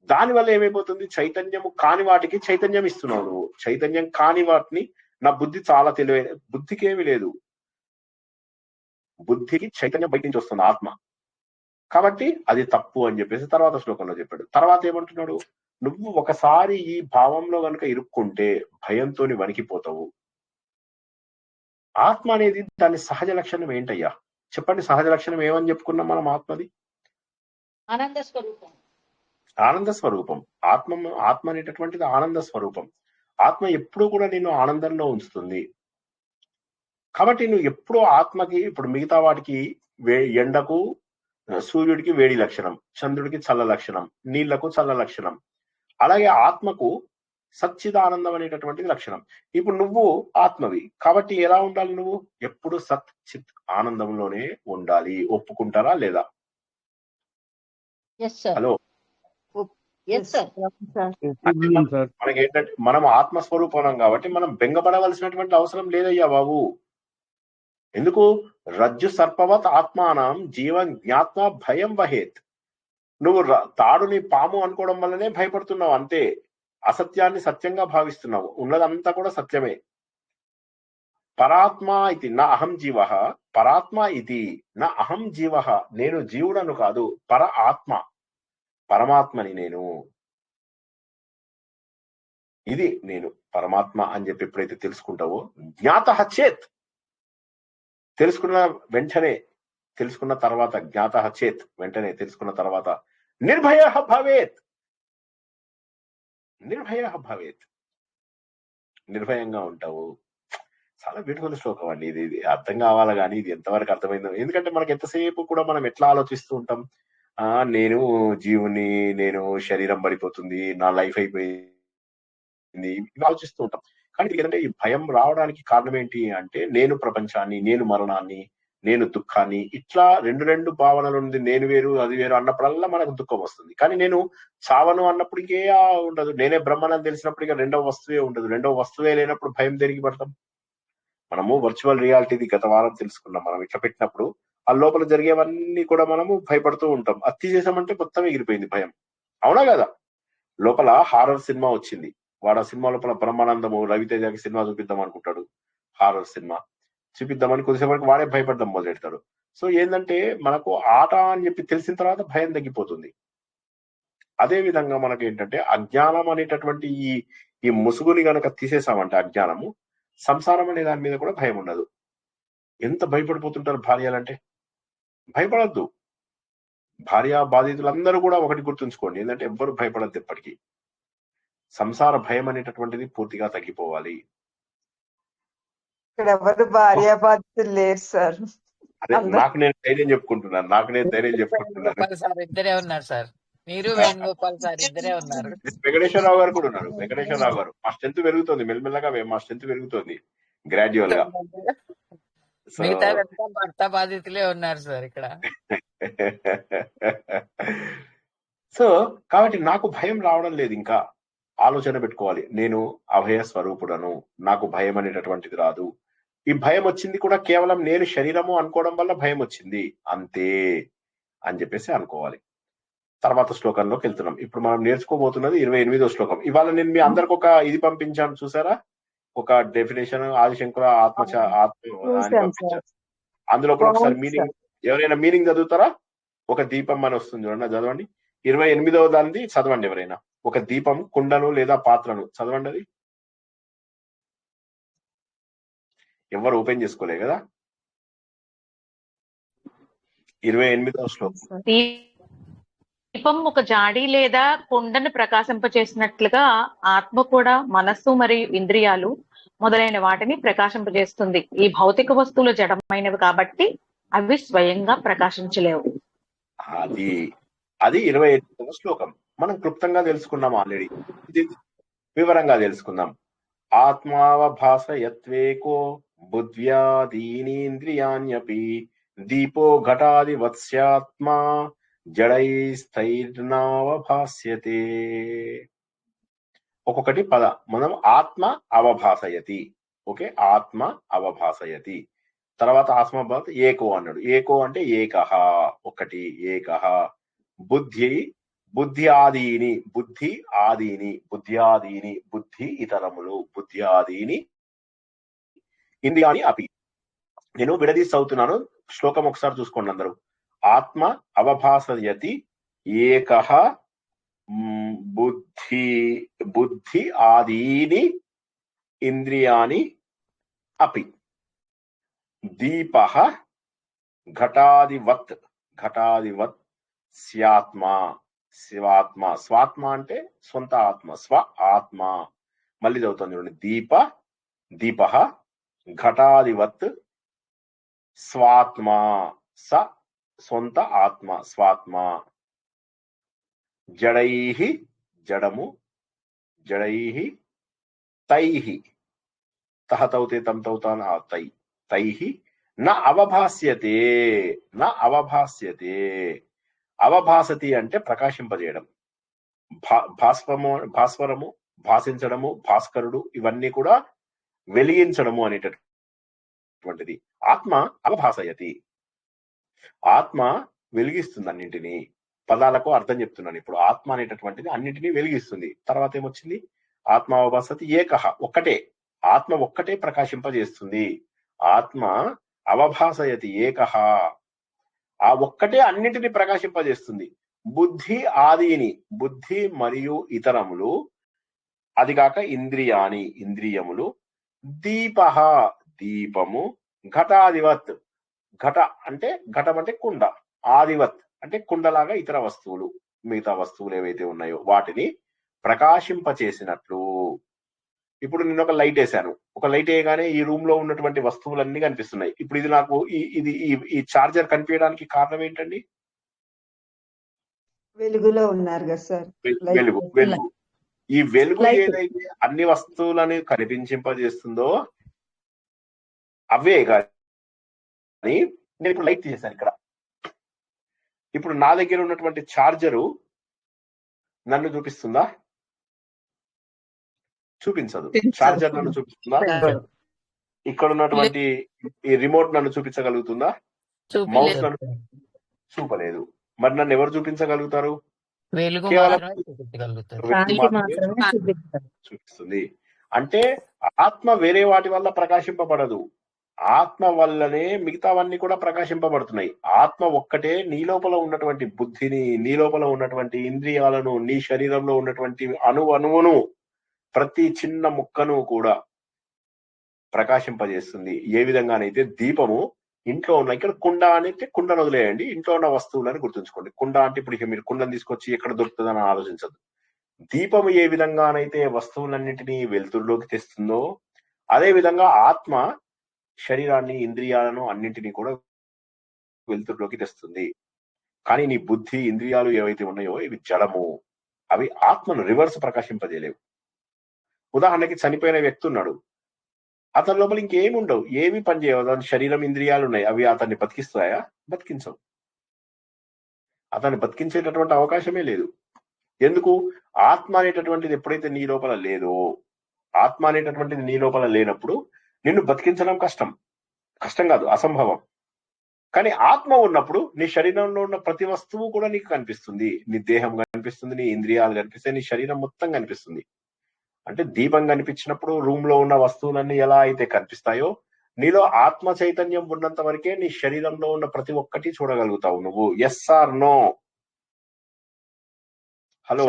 దానివల్ల ఏమైపోతుంది? చైతన్యము కాని వాటికి చైతన్యం ఇస్తున్నావు నువ్వు. చైతన్యం కాని వాటిని నా బుద్ధి చాలా తెలివైన, బుద్ధికి ఏమి లేదు, బుద్ధికి చైతన్యం బయట నుంచి వస్తుంది, ఆత్మ. కాబట్టి అది తప్పు అని చెప్పేసి తర్వాత శ్లోకంలో చెప్పాడు. తర్వాత ఏమంటున్నాడు? నువ్వు ఒకసారి ఈ భావంలో కనుక ఇరుక్కుంటే భయంతో వణికిపోతావు. ఆత్మ అనేది దాని సహజ లక్షణం ఏంటయ్యా చెప్పండి? సహజ లక్షణం ఏమని చెప్పుకున్నాం మనం? ఆత్మది ఆనంద స్వరూపం. ఆనంద స్వరూపం. ఆత్మ అనేటటువంటిది ఆనంద స్వరూపం. ఆత్మ ఎప్పుడూ కూడా నిన్ను ఆనందంలో ఉంచుతుంది. కాబట్టి నువ్వు ఎప్పుడూ ఆత్మకి, ఇప్పుడు మిగతా వాటికి ఎండకు సూర్యుడికి వేడి లక్షణం, చంద్రుడికి చల్ల లక్షణం, నీళ్లకు చల్ల లక్షణం, అలాగే ఆత్మకు సచ్చిదానందం అనేటటువంటిది లక్షణం. ఇప్పుడు నువ్వు ఆత్మవి కాబట్టి ఎలా ఉండాలి? నువ్వు ఎప్పుడు సత్ చిత్ ఆనందంలోనే ఉండాలి. ఒప్పుకుంటారా లేదా? హలో, మనకి ఏంటంటే మనం ఆత్మస్వరూపం కాబట్టి మనం బెంగపడవలసినటువంటి అవసరం లేదయ్యా బాబు. ఎందుకు? రజ్జు సర్పవత్ ఆత్మానం జీవన్ జ్ఞాత్వా భయం వహేత్. నువ్వు తాడుని పాము అనుకోవడం వల్లనే భయపడుతున్నావు అంతే. అసత్యాన్ని సత్యంగా భావిస్తున్నావు, ఉన్నదంతా కూడా సత్యమే. పరాత్మ ఇది నా అహం జీవ, పరాత్మ ఇది నా అహం జీవ, నేను జీవుడను కాదు, పర ఆత్మ, పరమాత్మని నేను, ఇది నేను పరమాత్మ అని చెప్పి ఎప్పుడైతే తెలుసుకుంటావో, జ్ఞాతః చేత్, తెలుసుకున్న వెంటనే, తెలుసుకున్న తర్వాత, జ్ఞాతః చేత్ వెంటనే తెలుసుకున్న తర్వాత, నిర్భయః భవేత్, నిర్భయః భవేత్, నిర్భయంగా ఉంటావు. చాలా బ్యూటిఫుల్ శ్లోకం అండి ఇది. ఇది అర్థం కావాలా కానీ ఇది ఎంతవరకు అర్థమైందో. ఎందుకంటే మనకి ఎంతసేపు కూడా మనం ఎట్లా ఆలోచిస్తూ ఉంటాం, నేను జీవుని, నేను శరీరం పడిపోతుంది, నా లైఫ్ అయిపోయింది, ఇవి ఆలోచిస్తూ ఉంటాం. కానీ ఏంటంటే ఈ భయం రావడానికి కారణం ఏంటి అంటే, నేను ప్రపంచాన్ని, నేను మరణాన్ని, నేను దుఃఖాన్ని, ఇట్లా రెండు భావనలు ఉంది. నేను వేరు అది వేరు అన్నప్పుడల్లా మనకు దుఃఖం వస్తుంది. కానీ నేను చావను అన్నప్పుడు ఇంకే ఉండదు. నేనే బ్రహ్మనని తెలిసినప్పుడు ఇక రెండవ వస్తువే ఉండదు. రెండవ వస్తువే లేనప్పుడు భయం దేనికి పడతాం? మనము వర్చువల్ రియాలిటీది గత వారం తెలుసుకున్నాం. మనం ఇట్లా పెట్టినప్పుడు ఆ లోపల జరిగేవన్నీ కూడా మనము భయపడుతూ ఉంటాం. అది తీసేసామంటే మొత్తం ఎగిరిపోయింది భయం. అవునా కదా? లోపల హారర్ సినిమా వచ్చింది, వాడు ఆ సినిమా లోపల బ్రహ్మానందము రవితేజకి సినిమా చూపిద్దాం అనుకుంటాడు, హారర్ సినిమా చూపిద్దామని కొద్దిసేపటికి వాడే భయపడదాం మొదలెడతాడు. సో ఏంటంటే మనకు ఆట అని చెప్పి తెలిసిన తర్వాత భయం తగ్గిపోతుంది. అదే విధంగా మనకి ఏంటంటే అజ్ఞానం అనేటటువంటి ఈ ముసుగుని గనక తీసేసామంటే, అజ్ఞానము, సంసారం అనే దాని మీద కూడా భయం ఉండదు. ఎంత భయపడిపోతుంటారు భార్యలంటే? భయపడద్దు. భార్య బాధితులందరూ కూడా ఒకటి గుర్తుంచుకోండి, ఏంటంటే ఎవ్వరు భయపడద్దు ఎప్పటికీ. సంసార భయం అనేటటువంటిది పూర్తిగా తగ్గిపోవాలి. ఇక్కడ ఎవరు భార్య బాధితులు లేరు సార్. అదే నాకు నేను ధైర్యం చెప్పుకుంటున్నాను, నాకు నేను ధైర్యం చెప్పుకుంటున్నాను. సార్ ఇద్దరే ఉన్నారు సార్, మీరు వేణుగోపాల్ సార్ ఇద్దరే ఉన్నారు. వెంకటేశ్వరరావు గారు కూడా ఉన్నారు. వెంకటేశ్వరరావు గారు, మా స్ట్రెంత్ పెరుగుతుంది మెల్లమెల్లగా, మా స్ట్రెంత్ పెరుగుతుంది గ్రాడ్యువల్ గా. మిగతా భర్త బాధితులే ఉన్నారు సార్ ఇక్కడ. సో కాబట్టి నాకు భయం రావడం లేదు. ఇంకా ఆలోచన పెట్టుకోవాలి, నేను అభయ స్వరూపుడను, నాకు భయం అనేటటువంటిది రాదు. ఈ భయం వచ్చింది కూడా కేవలం నేను శరీరము అనుకోవడం వల్ల భయం వచ్చింది అంతే అని చెప్పేసి అనుకోవాలి. తర్వాత శ్లోకంలోకి వెళ్తున్నాం. ఇప్పుడు మనం నేర్చుకోబోతున్నది 28వ శ్లోకం. ఇవాళ నేను మీ అందరికి ఒక ఇది పంపించాను చూసారా, ఒక డెఫినేషన్, ఆదిశంకర ఆత్మ అని పంపించాను. అందులో కూడా ఒకసారి మీనింగ్, ఎవరైనా మీనింగ్ చదువుతారా? ఒక దీపం అని వస్తుంది చూడండి, చదవండి. 28వ దానిది చదవండి ఎవరైనా. ఒక దీపం, కుండను లేదా పాత్రను చదవండి. అది ఎవరు ఓపెన్ చేసుకోలే కదా. 28వ శ్లోకం. దీపం ఒక జాడి లేదా కుండను ప్రకాశింపచేసినట్లుగా ఆత్మ కూడా మనస్సు మరియు ఇంద్రియాలు మొదలైన వాటిని ప్రకాశింపజేస్తుంది. ఈ భౌతిక వస్తువులు జడమైనవి కాబట్టి అవి స్వయంగా ప్రకాశించలేవు. అది 28వ శ్లోకం. మనం క్లుప్తంగా తెలుసుకున్నాం ఆల్రెడీ, ఇది వివరంగా తెలుసుకుందాం. ఆత్మావభాసయత్వేకో బుద్ధ్యాదీనీంద్రియాణ్యపి దీపో ఘటాది వత్స్యాత్మా జడైస్థైర్నావభాస్యతే. ఒక్కొక్కటి పద. మనం ఆత్మ అవభాసయతి, ఓకే, ఆత్మ అవభాసయతి. తర్వాత ఆత్మభాత ఏకో అన్నాడు. ఏకో అంటే ఏకహ, ఒకటి, ఏకహ. బుద్ధి ఆదీని, బుద్ధి ఆదీని, బుద్ధ్యాదీని, బుద్ధి ఇతరములు, బుద్ధ్యాదీని ఇంద్రియాని అపి. నేను విడదీసి చదువుతున్నాను, శ్లోకం ఒకసారి చూసుకోండి అందరూ. ఆత్మ అవభాసయతి ఏకః బుద్ధి ఆదీని ఇంద్రియాని అపి. దీపః ఘటాదివత్ స్యాత్మా. స్వాత్మ, స్వాత్మ అంటే సొంత ఆత్మ, స్వ ఆత్మ. మళ్ళీ చదువుతుంది చూడండి. దీపః ఘటాదివత్ స్వాత్మ, స సొంత ఆత్మ, స్వాత్మ. జడైహి, జడము, జడైహి తైహి, తహతౌతే తం తౌతాన్ తైహి నా అవభాస్యతే. నా అవభాస్యతే. అవభాసతి అంటే ప్రకాశింపజేయడం. భాస్వరము, భాషించడము, భాస్కరుడు, ఇవన్నీ కూడా వెలిగించడము అనేటటువంటిది. ఆత్మ అవభాసయతి, ఆత్మ వెలిగిస్తుంది అన్నింటినీ. పదాలకు అర్థం చెప్తున్నాను. ఇప్పుడు ఆత్మ అనేటటువంటిది అన్నింటినీ వెలిగిస్తుంది. తర్వాత ఏమొచ్చింది? ఆత్మావభాసతి ఏకహ, ఒక్కటే ఆత్మ ఒక్కటే ప్రకాశింపజేస్తుంది. ఆత్మ అవభాసయతి ఏకహ, ఆ ఒక్కటే అన్నింటినీ ప్రకాశింపజేస్తుంది. బుద్ధి ఆదిని, బుద్ధి మరియు ఇతరములు, అది కాక ఇంద్రియాని, ఇంద్రియములు, దీపః, దీపము, ఘటాదివత్, ఘటం అంటే కుండ, ఆదివత్ అంటే కుండలాగా ఇతర వస్తువులు, మిగతా వస్తువులు ఏవైతే ఉన్నాయో వాటిని ప్రకాశింపచేసినట్లు. ఇప్పుడు నేను ఒక లైట్ వేసాను, ఒక లైట్ వేయగానే ఈ రూమ్ లో ఉన్నటువంటి వస్తువులన్నీ కనిపిస్తున్నాయి. ఇప్పుడు ఇది నాకు ఈ చార్జర్ కనిపించడానికి కారణం ఏంటండి? వెలుగులో ఉన్నారు కదా సార్. వెలుగు. ఈ వెలుగు ఏదైతే అన్ని వస్తువులని కనిపించింపజేస్తుందో అవే కానీ నేను ఇప్పుడు లైట్ తీసేసాను ఇక్కడ. ఇప్పుడు నా దగ్గర ఉన్నటువంటి చార్జరు నన్ను చూపిస్తుందా? చూపించదు. చార్జర్ నన్ను చూపిస్తుందా? ఇక్కడ ఉన్నటువంటి ఈ రిమోట్ నన్ను చూపించగలుగుతుందా? మౌస్ నన్ను చూపలేదు. మరి నన్ను ఎవరు చూపించగలుగుతారు? కేవలం చూపిస్తుంది. అంటే ఆత్మ వేరే వాటి వల్ల ప్రకాశింపబడదు. ఆత్మ వల్లనే మిగతావన్నీ కూడా ప్రకాశింపబడుతున్నాయి. ఆత్మ ఒక్కటే నీ లోపల ఉన్నటువంటి బుద్ధిని, నీ లోపల ఉన్నటువంటి ఇంద్రియాలను, నీ శరీరంలో ఉన్నటువంటి అణువును, ప్రతి చిన్న ముక్కను కూడా ప్రకాశింపజేస్తుంది. ఏ విధంగానైతే దీపము ఇంట్లో ఉన్న, ఇక్కడ కుండ అంటే కుండను వదిలేయండి, ఇంట్లో ఉన్న వస్తువులని గుర్తుంచుకోండి. కుండ అంటే ఇప్పుడు ఇక మీరు కుండను తీసుకొచ్చి ఎక్కడ దొరుకుతుందని ఆలోచించదు. దీపము ఏ విధంగానైతే వస్తువులన్నింటినీ వెలుతురులోకి తెస్తుందో అదే విధంగా ఆత్మ శరీరాన్ని, ఇంద్రియాలను అన్నింటినీ కూడా వెలుతురులోకి తెస్తుంది. కానీ నీ బుద్ధి, ఇంద్రియాలు ఏవైతే ఉన్నాయో ఇవి జడము, అవి ఆత్మను రివర్స్ ప్రకాశింపజేయలేవు. ఉదాహరణకి చనిపోయిన వ్యక్తి ఉన్నాడు, అతని లోపల ఇంకేమి ఉండవు, ఏమి పనిచేయవు. అతని శరీరం, ఇంద్రియాలు ఉన్నాయి, అవి అతన్ని బతికిస్తాయా? బతికించవు. అతన్ని బతికించేటటువంటి అవకాశమే లేదు. ఎందుకు? ఆత్మ అనేటటువంటిది ఎప్పుడైతే నీ లోపల లేదో, ఆత్మ అనేటటువంటిది నీ లోపల లేనప్పుడు నిన్ను బతికించడం కష్టం కాదు, అసంభవం. కానీ ఆత్మ ఉన్నప్పుడు నీ శరీరంలో ఉన్న ప్రతి వస్తువు కూడా నీకు కనిపిస్తుంది. నీ దేహం కనిపిస్తుంది, నీ ఇంద్రియాలు కనిపిస్తాయి, నీ శరీరం మొత్తం కనిపిస్తుంది. అంటే దీపం కనిపించినప్పుడు రూమ్ లో ఉన్న వస్తువులన్నీ ఎలా అయితే కనిపిస్తాయో, నీలో ఆత్మ చైతన్యం ఉన్నంత వరకే నీ శరీరంలో ఉన్న ప్రతి ఒక్కటి చూడగలుగుతావు నువ్వు. Yes or no? హలో,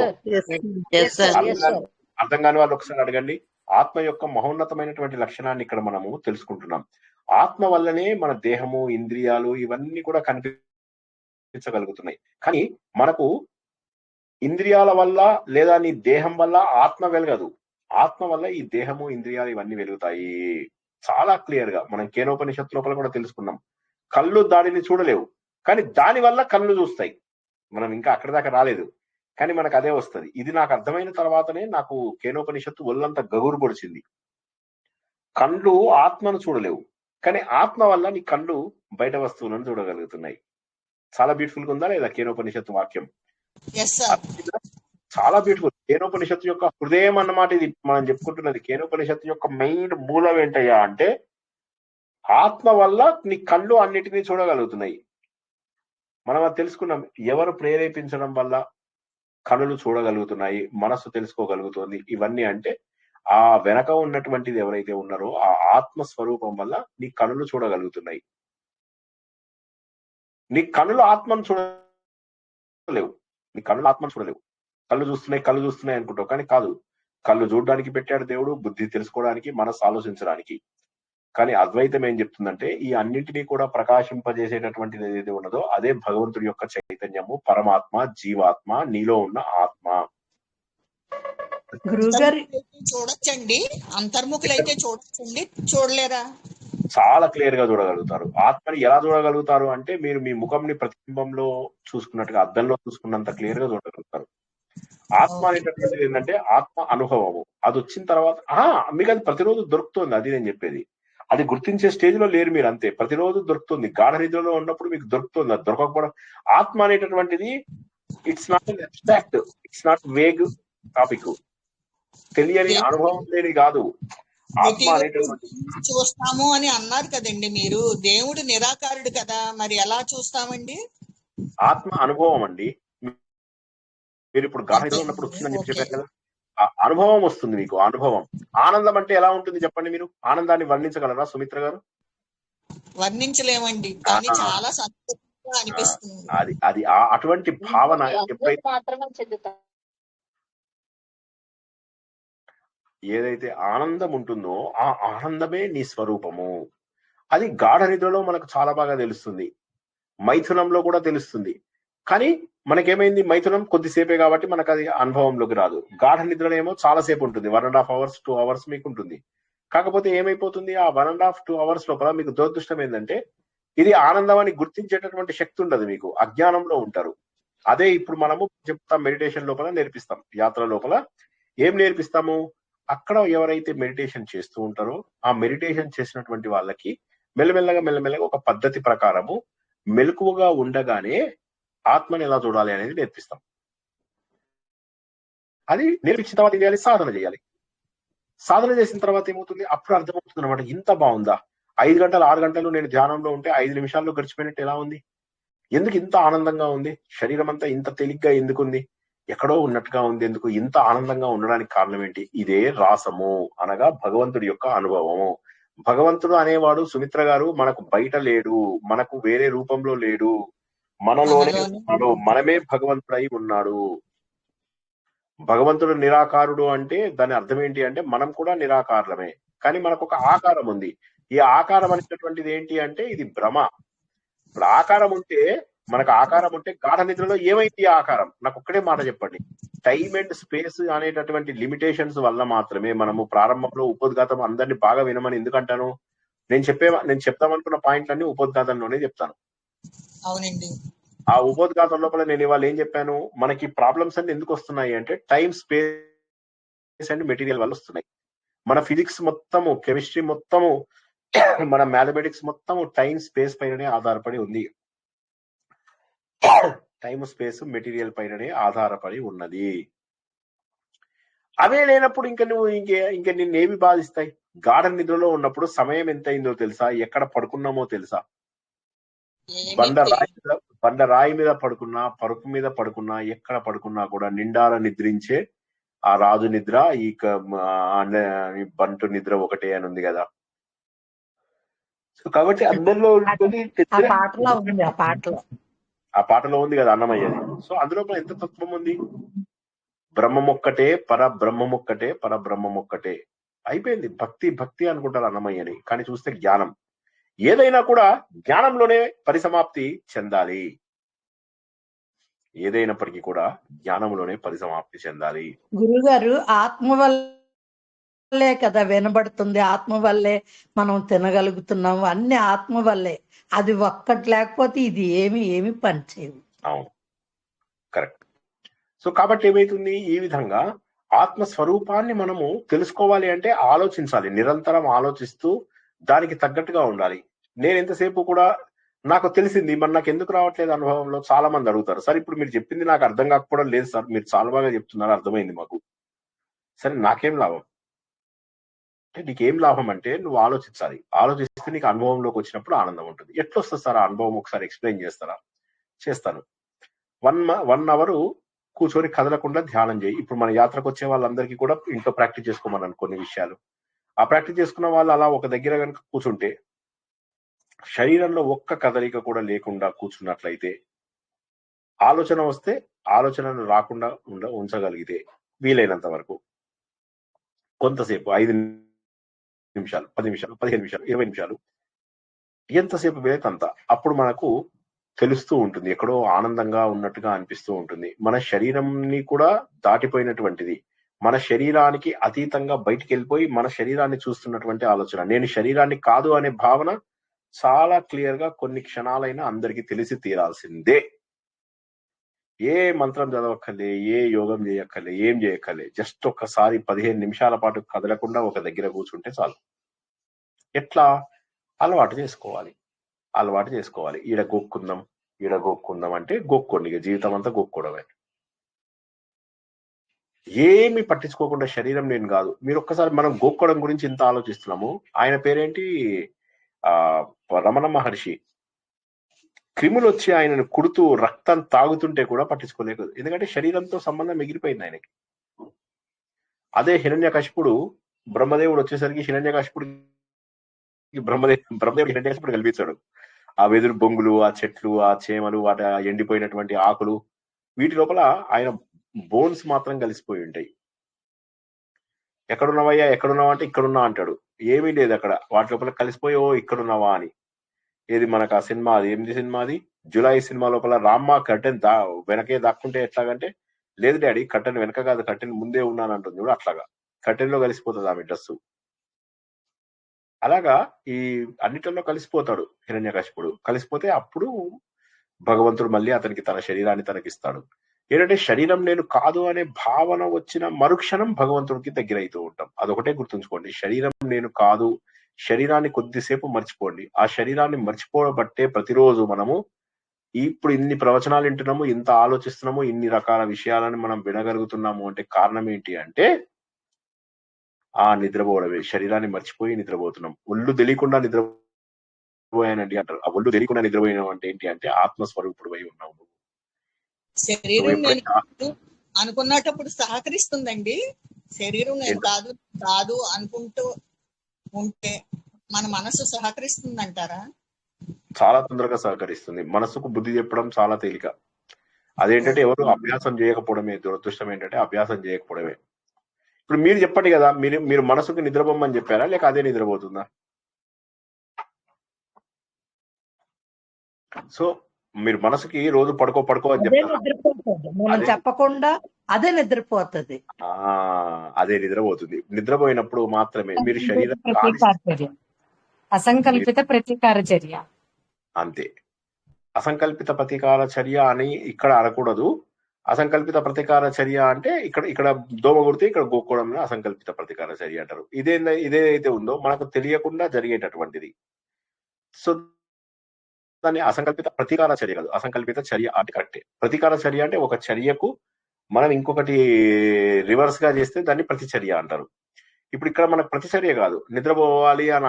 అర్థం కాని వాళ్ళు ఒకసారి అడగండి. ఆత్మ యొక్క మహోన్నతమైనటువంటి లక్షణాన్ని ఇక్కడ మనము తెలుసుకుంటున్నాం. ఆత్మ వల్లనే మన దేహము, ఇంద్రియాలు ఇవన్నీ కూడా కనిపించగలుగుతున్నాయి. కానీ మనకు ఇంద్రియాల వల్ల లేదా నీ దేహం వల్ల ఆత్మ వెలగదు. ఆత్మ వల్ల ఈ దేహము, ఇంద్రియాలు ఇవన్నీ వెలుగుతాయి. చాలా క్లియర్ గా మనం కేనోపనిషత్తు లోపల కూడా తెలుసుకున్నాం. కళ్ళు దానిని చూడలేవు, కానీ దాని వల్ల కళ్ళు చూస్తాయి. మనం ఇంకా అక్కడి దాకా రాలేదు, కానీ మనకు అదే వస్తుంది. ఇది నాకు అర్థమైన తర్వాతనే నాకు కేనోపనిషత్తు ఒళ్ళంతా గగురు పొడిచింది. కళ్ళు ఆత్మను చూడలేవు, కానీ ఆత్మ వల్ల నీ కళ్ళు బయట వస్తువులను చూడగలుగుతున్నాయి. చాలా బ్యూటిఫుల్ గా ఉందా లేదా కేనోపనిషత్తు వాక్యం? చాలా బ్యూటిఫుల్. కేనోపనిషత్తు యొక్క హృదయం అన్నమాట ఇది. మనం చెప్పుకుంటున్నది కేనోపనిషత్తు యొక్క మెయిన్ మూలం ఏంటయ్యా అంటే, ఆత్మ వల్ల నీ కళ్ళు అన్నిటినీ చూడగలుగుతున్నాయి. మనం అది తెలుసుకున్నాం. ఎవరు ప్రేరేపించడం వల్ల కనులు చూడగలుగుతున్నాయి, మనస్సు తెలుసుకోగలుగుతుంది, ఇవన్నీ అంటే ఆ వెనక ఉన్నటువంటిది ఎవరైతే ఉన్నారో ఆ ఆత్మ స్వరూపం వల్ల నీ కనులు చూడగలుగుతున్నాయి. నీ కనులు ఆత్మను చూడలేవు, నీ కళ్ళు ఆత్మను చూడలేవు. కళ్ళు చూస్తున్నాయి అనుకుంటావు, కానీ కాదు. కళ్ళు చూడడానికి పెట్టాడు దేవుడు, బుద్ధి తెలుసుకోవడానికి, మనసు ఆలోచించడానికి. కానీ అద్వైతం ఏం చెప్తుందంటే, ఈ అన్నింటినీ కూడా ప్రకాశింపజేసేటటువంటిది ఏదైతే ఉన్నదో అదే భగవంతుడి యొక్క చైతన్యము, పరమాత్మ, జీవాత్మ, నీలో ఉన్న ఆత్మ. చూడొచ్చండి, అంతర్ముఖులైతే చూడొచ్చండి, చూడలేరా? చాలా క్లియర్ గా చూడగలుగుతారు. ఆత్మని ఎలా చూడగలుగుతారు అంటే, మీరు మీ ముఖంని ప్రతిబింబంలో చూసుకున్నట్టుగా, అద్దంలో చూసుకున్నంత క్లియర్ గా చూడగలుగుతారు. ఆత్మ అనేటటువంటిది ఏంటంటే ఆత్మ అనుభవము. అది వచ్చిన తర్వాత మీకు అది ప్రతిరోజు దొరుకుతుంది. అది నేను చెప్పేది. అది గుర్తించే స్టేజ్ లో లేరు మీరు, అంతే. ప్రతిరోజు దొరుకుతుంది. గాఢ నిద్రలో ఉన్నప్పుడు మీకు దొరుకుతుంది. అది దొరకకపోవడం, ఆత్మ అనేటటువంటిది it's not an abstract, it's not vague topic, తెలియని అనుభవం లేని కాదు. ఆత్మ అనేటటువంటి చూస్తాము అని అన్నారు కదండి మీరు. దేవుడు నిరాకారుడు కదా, మరి ఎలా చూస్తామండి? ఆత్మ అనుభవం అండి. మీరు ఇప్పుడు గాఢంలో ఉన్నప్పుడు వచ్చిందని చెప్పి చెప్పారు కదా, ఆ అనుభవం వస్తుంది మీకు. అనుభవం. ఆనందం అంటే ఎలా ఉంటుంది చెప్పండి మీరు? ఆనందాన్ని వర్ణించగలరా సుమిత్ర గారు? వర్ణించలేమండి, కానీ చాలా సంతోషంగా అనిపిస్తుంది. అది అది అటువంటి భావన ఎప్పుడైతే మాత్రమే చెందుతాం. ఏదైతే ఆనందం ఉంటుందో ఆ ఆనందమే నీ స్వరూపము. అది గాఢ నిద్రలో మనకు చాలా బాగా తెలుస్తుంది, మైథునంలో కూడా తెలుస్తుంది. కానీ మనకేమైంది, మైథునం కొద్దిసేపే కాబట్టి మనకు అది అనుభవంలోకి రాదు. గాఢ నిద్రలో ఏమో చాలాసేపు ఉంటుంది, 1.5 hours 2 hours మీకు ఉంటుంది. కాకపోతే ఏమైపోతుంది, ఆ 1.5 2 hours లోపల మీకు దురదృష్టం ఏంటంటే ఇది ఆనందం అని గుర్తించేటటువంటి శక్తి ఉండదు, మీకు అజ్ఞానంలో ఉంటారు. అదే ఇప్పుడు మనము చెప్తాం, మెడిటేషన్ లోపల నేర్పిస్తాం, యాత్ర లోపల ఏం నేర్పిస్తాము, అక్కడ ఎవరైతే మెడిటేషన్ చేస్తూ ఉంటారో ఆ మెడిటేషన్ చేసినటువంటి వాళ్ళకి మెల్లమెల్లగా ఒక పద్ధతి ప్రకారము మెలకువగా ఉండగానే ఆత్మని ఎలా చూడాలి అనేది నేర్పిస్తాం. అది నేర్పించిన తర్వాత ఏం చేయాలి, సాధన చేయాలి. సాధన చేసిన తర్వాత ఏమవుతుంది, అప్పుడు అర్థమవుతుంది అనమాట, ఇంత బాగుందా, 5 గంటలు 6 గంటలు నేను ధ్యానంలో ఉంటే 5 నిమిషాల్లో గడిచిపోయినట్టు ఎలా ఉంది, ఎందుకు ఇంత ఆనందంగా ఉంది, శరీరం అంతా ఇంత తేలిగ్గా ఎందుకుంది, ఎక్కడో ఉన్నట్టుగా ఉంది, ఎందుకు ఇంత ఆనందంగా ఉండడానికి కారణం ఏంటి? ఇదే రాసము అనగా భగవంతుడి యొక్క అనుభవము. భగవంతుడు అనేవాడు సుమిత్ర గారు మనకు బయట లేడు, మనకు వేరే రూపంలో లేడు, మనలోనే ఉన్నాడు, మనమే భగవంతుడై ఉన్నాడు. భగవంతుడు నిరాకారుడు అంటే దాని అర్థం ఏంటి అంటే మనం కూడా నిరాకారమే, కానీ మనకు ఒక ఆకారం ఉంది. ఈ ఆకారం అనేటటువంటిది ఏంటి అంటే ఇది భ్రమ. ఇప్పుడు ఆకారం ఉంటే, మనకు ఆకారం ఉంటే గాఢ నిద్రలో ఏమైంది ఈ ఆకారం? నాకు ఒక్కడే మాట చెప్పండి. టైమ్ అండ్ స్పేస్ అనేటటువంటి లిమిటేషన్స్ వల్ల మాత్రమే మనము ప్రారంభంలో ఉపోద్ఘాతం అందరినీ బాగా వినమని ఎందుకంటాను, నేను చెప్తామనుకున్న పాయింట్లన్నీ ఉపోద్ఘాతంలోనే చెప్తాను. అవునండి. ఆ ఉపోద్ఘాతం లోపల నేను ఇవాళ ఏం చెప్పాను, మనకి ప్రాబ్లమ్స్ అన్ని ఎందుకు వస్తున్నాయి అంటే టైం స్పేస్ అండ్ మెటీరియల్ వల్ల వస్తున్నాయి. మన ఫిజిక్స్ మొత్తము, కెమిస్ట్రీ మొత్తము, మన మ్యాథమెటిక్స్ మొత్తము టైం స్పేస్ పైననే ఆధారపడి ఉంది. టైం స్పేస్ మెటీరియల్ పైననే ఆధారపడి ఉన్నది. అవే లేనప్పుడు ఇంక నిన్నేమి బాధిస్తాయి? గాఢ నిద్రలో ఉన్నప్పుడు సమయం ఎంత అయిందో తెలుసా, ఎక్కడ పడుకున్నామో తెలుసా? బండరాయి మీద పడుకున్నా, పరుపు మీద పడుకున్నా, ఎక్కడ పడుకున్నా కూడా నిండార నిద్రించే ఆ రాజు నిద్ర, ఈ బంటు నిద్ర ఒకటే అని ఉంది కదా. కాబట్టి అందరిలో ఆ పాటలో ఉంది కదా అన్నమయ్యది. సో అందులో ఎంత తత్వం ఉంది, బ్రహ్మమొక్కటే పరబ్రహ్మమొక్కటే పరబ్రహ్మమొక్కటే అయిపోయింది. భక్తి అనుకుంటారు అన్నమయ్యని, కానీ చూస్తే జ్ఞానం. ఏదైనా కూడా జ్ఞానంలోనే పరిసమాప్తి చెందాలి, ఏదైనప్పటికీ కూడా జ్ఞానంలోనే పరిసమాప్తి చెందాలి. గురుగారు, ఆత్మ వల్లే కదా వినబడుతుంది, ఆత్మ వల్లే మనం తినగలుగుతున్నాము, అన్ని ఆత్మ వల్లే. అది ఒక్కటి లేకపోతే ఇది ఏమి పనిచేయదు. అవును, కరెక్ట్. సో కాబట్టి ఏమైతుంది, ఈ విధంగా ఆత్మస్వరూపాన్ని మనము తెలుసుకోవాలి అంటే ఆలోచించాలి, నిరంతరం ఆలోచిస్తూ దానికి తగ్గట్టుగా ఉండాలి. నేను ఎంతసేపు కూడా నాకు తెలిసింది మరి నాకు ఎందుకు రావట్లేదు అనుభవంలో చాలా మంది అడుగుతారు. సార్ ఇప్పుడు మీరు చెప్పింది నాకు అర్థం కాకపోవడం లేదు సార్, మీరు చాలా బాగా చెప్తున్నారు, అర్థమైంది మాకు. సరే నాకేం లాభం అంటే, నీకేం లాభం అంటే నువ్వు ఆలోచించాలి. ఆలోచిస్తే నీకు అనుభవంలోకి వచ్చినప్పుడు ఆనందం ఉంటుంది. ఎట్లా వస్తుంది సార్ ఆ అనుభవం, ఒకసారి ఎక్స్ప్లెయిన్ చేస్తారా? చేస్తాను. 1 hour కూర్చొని కదలకుండా ధ్యానం చేయి. ఇప్పుడు మన యాత్రకు వచ్చే వాళ్ళందరికీ కూడా ఇంట్లో ప్రాక్టీస్ చేసుకోమన్నాను కొన్ని విషయాలు. ఆ ప్రాక్టీస్ చేసుకున్న వాళ్ళు అలా ఒక దగ్గర కనుక కూర్చుంటే, శరీరంలో ఒక్క కదలిక కూడా లేకుండా కూర్చున్నట్లయితే, ఆలోచన వస్తే ఆలోచనను రాకుండా ఉంచగలిగితే వీలైనంత వరకు కొంతసేపు 5 నిమిషాలు, 10 నిమిషాలు, 15 నిమిషాలు, 20 నిమిషాలు, ఎంతసేపు వీలైతే అంత. అప్పుడు మనకు తెలుస్తూ ఉంటుంది, ఎక్కడో ఆనందంగా ఉన్నట్టుగా అనిపిస్తూ ఉంటుంది. మన శరీరంని కూడా దాటిపోయినటువంటిది, మన శరీరానికి అతీతంగా బయటికి వెళ్ళిపోయి మన శరీరాన్ని చూస్తున్నటువంటి ఆలోచన, నేను శరీరాన్ని కాదు అనే భావన చాలా క్లియర్ గా కొన్ని క్షణాలైనా అందరికీ తెలిసి తీరాల్సిందే. ఏ మంత్రం చదవక్కర్లే, ఏ యోగం చేయక్కర్లే, ఏం చేయక్కర్లే, జస్ట్ ఒక్కసారి 15 నిమిషాల పాటు కదలకుండా ఒక దగ్గర కూర్చుంటే చాలు. ఎట్లా? అలవాటు చేసుకోవాలి. ఈడ గోక్కుందాం అంటే గోక్కోండి, ఇక జీవితం అంతా గోక్కోవడమే. ఏమి పట్టించుకోకుండా శరీరం నేను కాదు. మీరు ఒక్కసారి మనం గోక్కోవడం గురించి ఇంత ఆలోచిస్తున్నాము. ఆయన పేరేంటి, రమణ మహర్షి. క్రిములు వచ్చి ఆయనను కుడుతూ రక్తం తాగుతుంటే కూడా పట్టించుకోలేదు, ఎందుకంటే శరీరంతో సంబంధం మిగిలిపోయింది ఆయనకి. అదే హిరణ్యకశిపుడు బ్రహ్మదేవుడు వచ్చేసరికి హిరణ్యకశిపుడు బ్రహ్మదేవుడు హిరణ్యకశిపుడు కల్పించాడు. ఆ వెదురు బొంగులు, ఆ చెట్లు, ఆ చేమలు, వాటి ఎండిపోయినటువంటి ఆకులు, వీటి లోపల ఆయన బోన్స్ మాత్రం కలిసిపోయి ఉంటాయి. ఎక్కడున్నావయ్యా, ఎక్కడున్నావా అంటే ఇక్కడున్నా అంటాడు. ఏమీ లేదు అక్కడ, వాటి లోపల కలిసిపోయి ఓ ఇక్కడున్నావా అని. ఏది మనకు ఆ సినిమా, అది ఎనిమిది సినిమా, అది జులై సినిమా లోపల రామ్మ కర్టెన్ వెనకే దాక్కుంటే ఎట్లాగంటే, లేదు డాడీ కర్టెన్ వెనక కాదు కర్టెన్ ముందే ఉన్నాను అంటుంది చూడు, అట్లాగా కర్టెన్ లో కలిసిపోతుంది ఆమె డ్రెస్సు. అలాగా ఈ అన్నిటిలో కలిసిపోతాడు హిరణ్యకశిపుడు. కలిసిపోతే అప్పుడు భగవంతుడు మళ్ళీ అతనికి తన శరీరాన్ని తనకిస్తాడు. ఏంటంటే శరీరం నేను కాదు అనే భావన వచ్చిన మరుక్షణం భగవంతుడికి దగ్గర అవుతూ ఉంటాం. అదొకటే గుర్తుంచుకోండి, శరీరం నేను కాదు, శరీరాన్ని కొద్దిసేపు మర్చిపోండి. ఆ శరీరాన్ని మర్చిపోబట్టే ప్రతిరోజు మనము ఇప్పుడు ఇన్ని ప్రవచనాలు వింటున్నాము, ఇంత ఆలోచిస్తున్నాము, ఇన్ని రకాల విషయాలను మనం వినగలుగుతున్నాము అంటే కారణం ఏంటి అంటే ఆ నిద్రపోవడమే. శరీరాన్ని మర్చిపోయి నిద్రపోతున్నాం. ఒళ్ళు తెలియకుండా నిద్రపోయానండి అంటారు. ఆ ఒళ్ళు తెలియకుండా నిద్రపోయినాం అంటే ఏంటి అంటే ఆత్మస్వరూపుడు అయి ఉన్నాము. శరీరం నేను కాదు అనుకున్నటప్పుడు సహకరిస్తుందండి. శరీరం నేను కాదు కాదు అనుకుంటూ ఉంటే మన మనసు సహకరిస్తుందంటారా? చాలా తొందరగా సహకరిస్తుంది. మనసుకు బుద్ధి చెప్పడం చాలా తేలిక. అదేంటంటే ఎవరు అభ్యాసం చేయకపోవడమే. దురదృష్టం ఏంటంటే అభ్యాసం చేయకపోవడమే. ఇప్పుడు మీరు చెప్పండి కదా, మీరు మనసుకు నిద్రపోమని చెప్పారా లేక అదే నిద్రపోతుందా? సో మీరు మనసుకి రోజు పడుకో అని అదే చెప్తారా? నిద్రపోతుంది, మనం చెప్పకుండా అదే నిద్రపోతుంది. అదే నిద్రపోతుంది. నిద్రపోయినప్పుడు మాత్రమే మీరు శరీరం ప్రతీకార చర్య, అసంకల్పిత ప్రతీకార చర్య. అంతే. అసంకల్పిత ప్రతీకార చర్య అని ఇక్కడ అనకూడదు. అసంకల్పిత ప్రతీకార చర్య అంటే ఇక్కడ దోమ కొడితే ఇక్కడ గోక్కోవడం అసంకల్పిత ప్రతీకార చర్య అంటారు. ఇదేదైతే ఉందో మనకు తెలియకుండా జరిగేటటువంటిది. సో దాన్ని అసంకల్పిత ప్రతీకార చర్య కాదు, అసంకల్పిత చర్య అంటే కరెక్టే. ప్రతీకార చర్య అంటే ఒక చర్యకు మనం ఇంకొకటి రివర్స్ గా చేస్తే దాన్ని ప్రతిచర్య అంటారు. ఇప్పుడు ఇక్కడ మనకు ప్రతిచర్య కాదు, నిద్రపోవాలి అని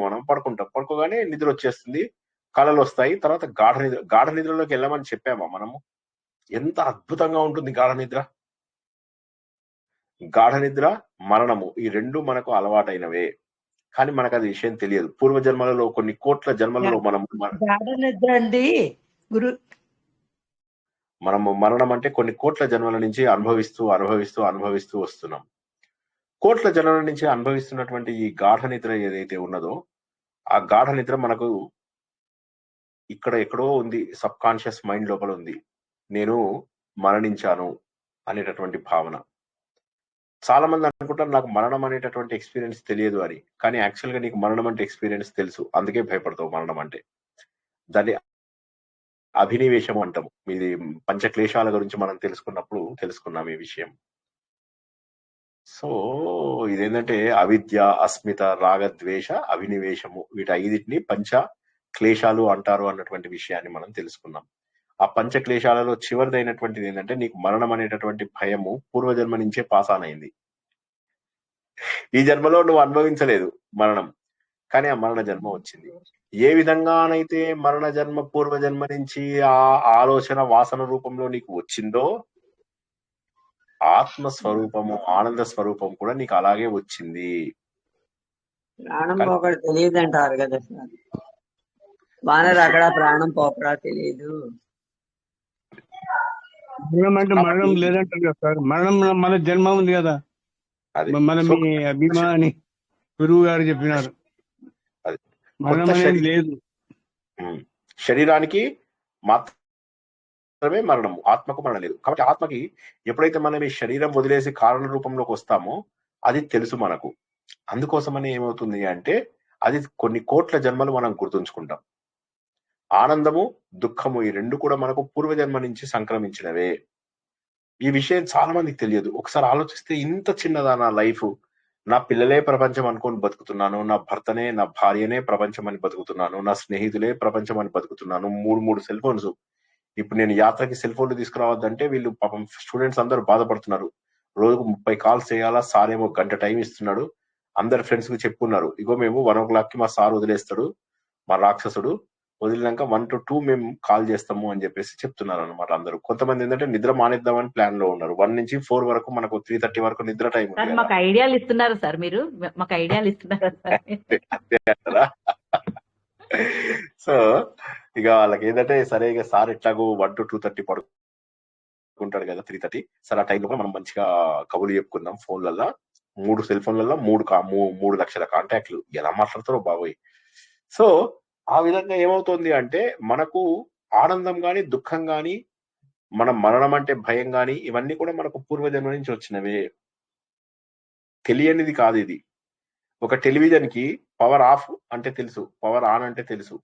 మనం పడుకోగానే నిద్ర వచ్చేస్తుంది, కళలు వస్తాయి, తర్వాత గాఢ నిద్రలోకి వెళ్ళమని చెప్పామా మనము? ఎంత అద్భుతంగా ఉంటుంది గాఢ నిద్ర. గాఢ నిద్ర, మరణము, ఈ రెండు మనకు అలవాటైనవే, కానీ మనకు అది విషయం తెలియదు. పూర్వజన్మలలో కొన్ని కోట్ల జన్మలలో గాఢ నిద్ర అండి మనము మరణం అంటే కొన్ని కోట్ల జన్మల నుంచి అనుభవిస్తూ వస్తున్నాం. కోట్ల జన్మల నుంచి అనుభవిస్తున్నటువంటి ఈ గాఢ నిద్ర ఏదైతే ఉన్నదో, ఆ గాఢ నిద్ర మనకు ఇక్కడ ఎక్కడో ఉంది, సబ్ కాన్షియస్ మైండ్ లోపల ఉంది. నేను మరణించాను అనేటటువంటి భావన. చాలా మంది అనుకుంటారు నాకు మరణం అనేటటువంటి ఎక్స్పీరియన్స్ తెలియదు అని, కానీ యాక్చువల్ గా నీకు మరణం అంటే ఎక్స్పీరియన్స్ తెలుసు, అందుకే భయపడతావు మరణం అంటే. దాన్ని అభినివేశం అంటాము. ఇది పంచక్లేశాల గురించి మనం తెలుసుకున్నాం ఈ విషయం. సో ఇదేంటంటే అవిద్య, అస్మిత, రాగద్వేష, అభినివేశము, వీటి ఐదింటిని పంచ క్లేశాలు అంటారు అన్నటువంటి విషయాన్ని మనం తెలుసుకున్నాం. ఆ పంచక్లేశాలలో చివరిదైనటువంటిది ఏంటంటే నీకు మరణం అనేటటువంటి భయము పూర్వజన్మ నుంచే పాస్ ఆన్ అయింది. ఈ జన్మలో నువ్వు అనుభవించలేదు మరణం, కానీ ఆ మరణ జన్మ వచ్చింది. ఏ విధంగానైతే మరణ జన్మ పూర్వజన్మ నుంచి ఆ ఆలోచన వాసన రూపంలో నీకు వచ్చిందో, ఆత్మస్వరూపము, ఆనంద స్వరూపం కూడా నీకు అలాగే వచ్చింది. ప్రాణం పోకడ తెలియదు అంటారు కదా సార్. వానరు అక్కడ ప్రాణం పోకడా తెలియదు. మరణం అంటే మరణం లేదంటారు కదా సార్. మరణం మన జన్మ ఉంది కదా, మన మీ అభిమాని గురువు గారు చెప్పినారు. మరణం అనేది లేదు. శరీరానికి మాత్రమే మరణము, ఆత్మకు మరణం లేదు. కాబట్టి ఆత్మకి ఎప్పుడైతే మనం ఈ శరీరం వదిలేసి కారణ రూపంలోకి వస్తామో అది తెలుసు మనకు. అందుకోసమని ఏమవుతుంది అంటే అది కొన్ని కోట్ల జన్మలు మనం గుర్తుంచుకుంటాం. ఆనందము, దుఃఖము, ఈ రెండు కూడా మనకు పూర్వజన్మ నుంచి సంక్రమించినవే. ఈ విషయం చాలా మందికి తెలియదు. ఒకసారి ఆలోచిస్తే, ఇంత చిన్నదా నా లైఫ్, నా పిల్లలే ప్రపంచం అనుకొని బతుకుతున్నాను, నా భర్తనే, నా భార్యనే ప్రపంచం అని బతుకుతున్నాను, నా స్నేహితులే ప్రపంచం అని బతుకుతున్నాను, మూడు సెల్ ఫోన్స్. ఇప్పుడు నేను యాత్రకి సెల్ ఫోన్లు తీసుకురావద్దంటే వీళ్ళు పాపం స్టూడెంట్స్ అందరూ బాధపడుతున్నారు. రోజుకు 30 కాల్స్ చేయాలా, సార్ ఏమో గంట టైం ఇస్తున్నాడు. అందరు ఫ్రెండ్స్ కి చెప్పుకున్నారు, ఇగో మేము 1 o'clock మా సార్ వదిలేస్తాడు, మా రాక్షసుడు వదిలినాక 1 to 2 మేము కాల్ చేస్తాము అని చెప్పేసి చెప్తున్నారు అనమాట అందరూ. కొంతమంది ఏంటంటే నిద్ర మానేద్దామని ప్లాన్ లో ఉన్నారు. 1 నుంచి 4 వరకు మనకు 3:30 వరకు నిద్ర టైం ఉంది సార్ కదా. మాకు ఐడియాలు ఇస్తున్నారు సార్, మీరు మాకు ఐడియాలు ఇస్తున్నారా సార్? అంతే అంటారా? సో ఇక వాళ్ళకి ఏంటంటే సరే ఇక సార్ ఎట్లాగో 1 to 2:30 పడుకుంటాడు కదా, 3:30. సరే ఆ టైంలో కూడా మనం మంచిగా కబుర్లు చెప్పుకుందాం ఫోన్లలో. 3 సెల్ ఫోన్లలో 3 లక్షల కాంటాక్ట్లు ఎలా మాట్లాడతారో బాబోయ్. సో ఆ విధంగా ఏమవుతుంది అంటే మనకు ఆనందం గాని దుఃఖం గాని మన మరణం అంటే భయం గాని ఇవన్నీ కూడా మనకు పూర్వజన్మ నుంచి వచ్చినవే, తెలియనిది కాదు ఇది. ఒక టెలివిజన్ కి పవర్ ఆఫ్ అంటే తెలుసు, పవర్ ఆన్ అంటే తెలుసు.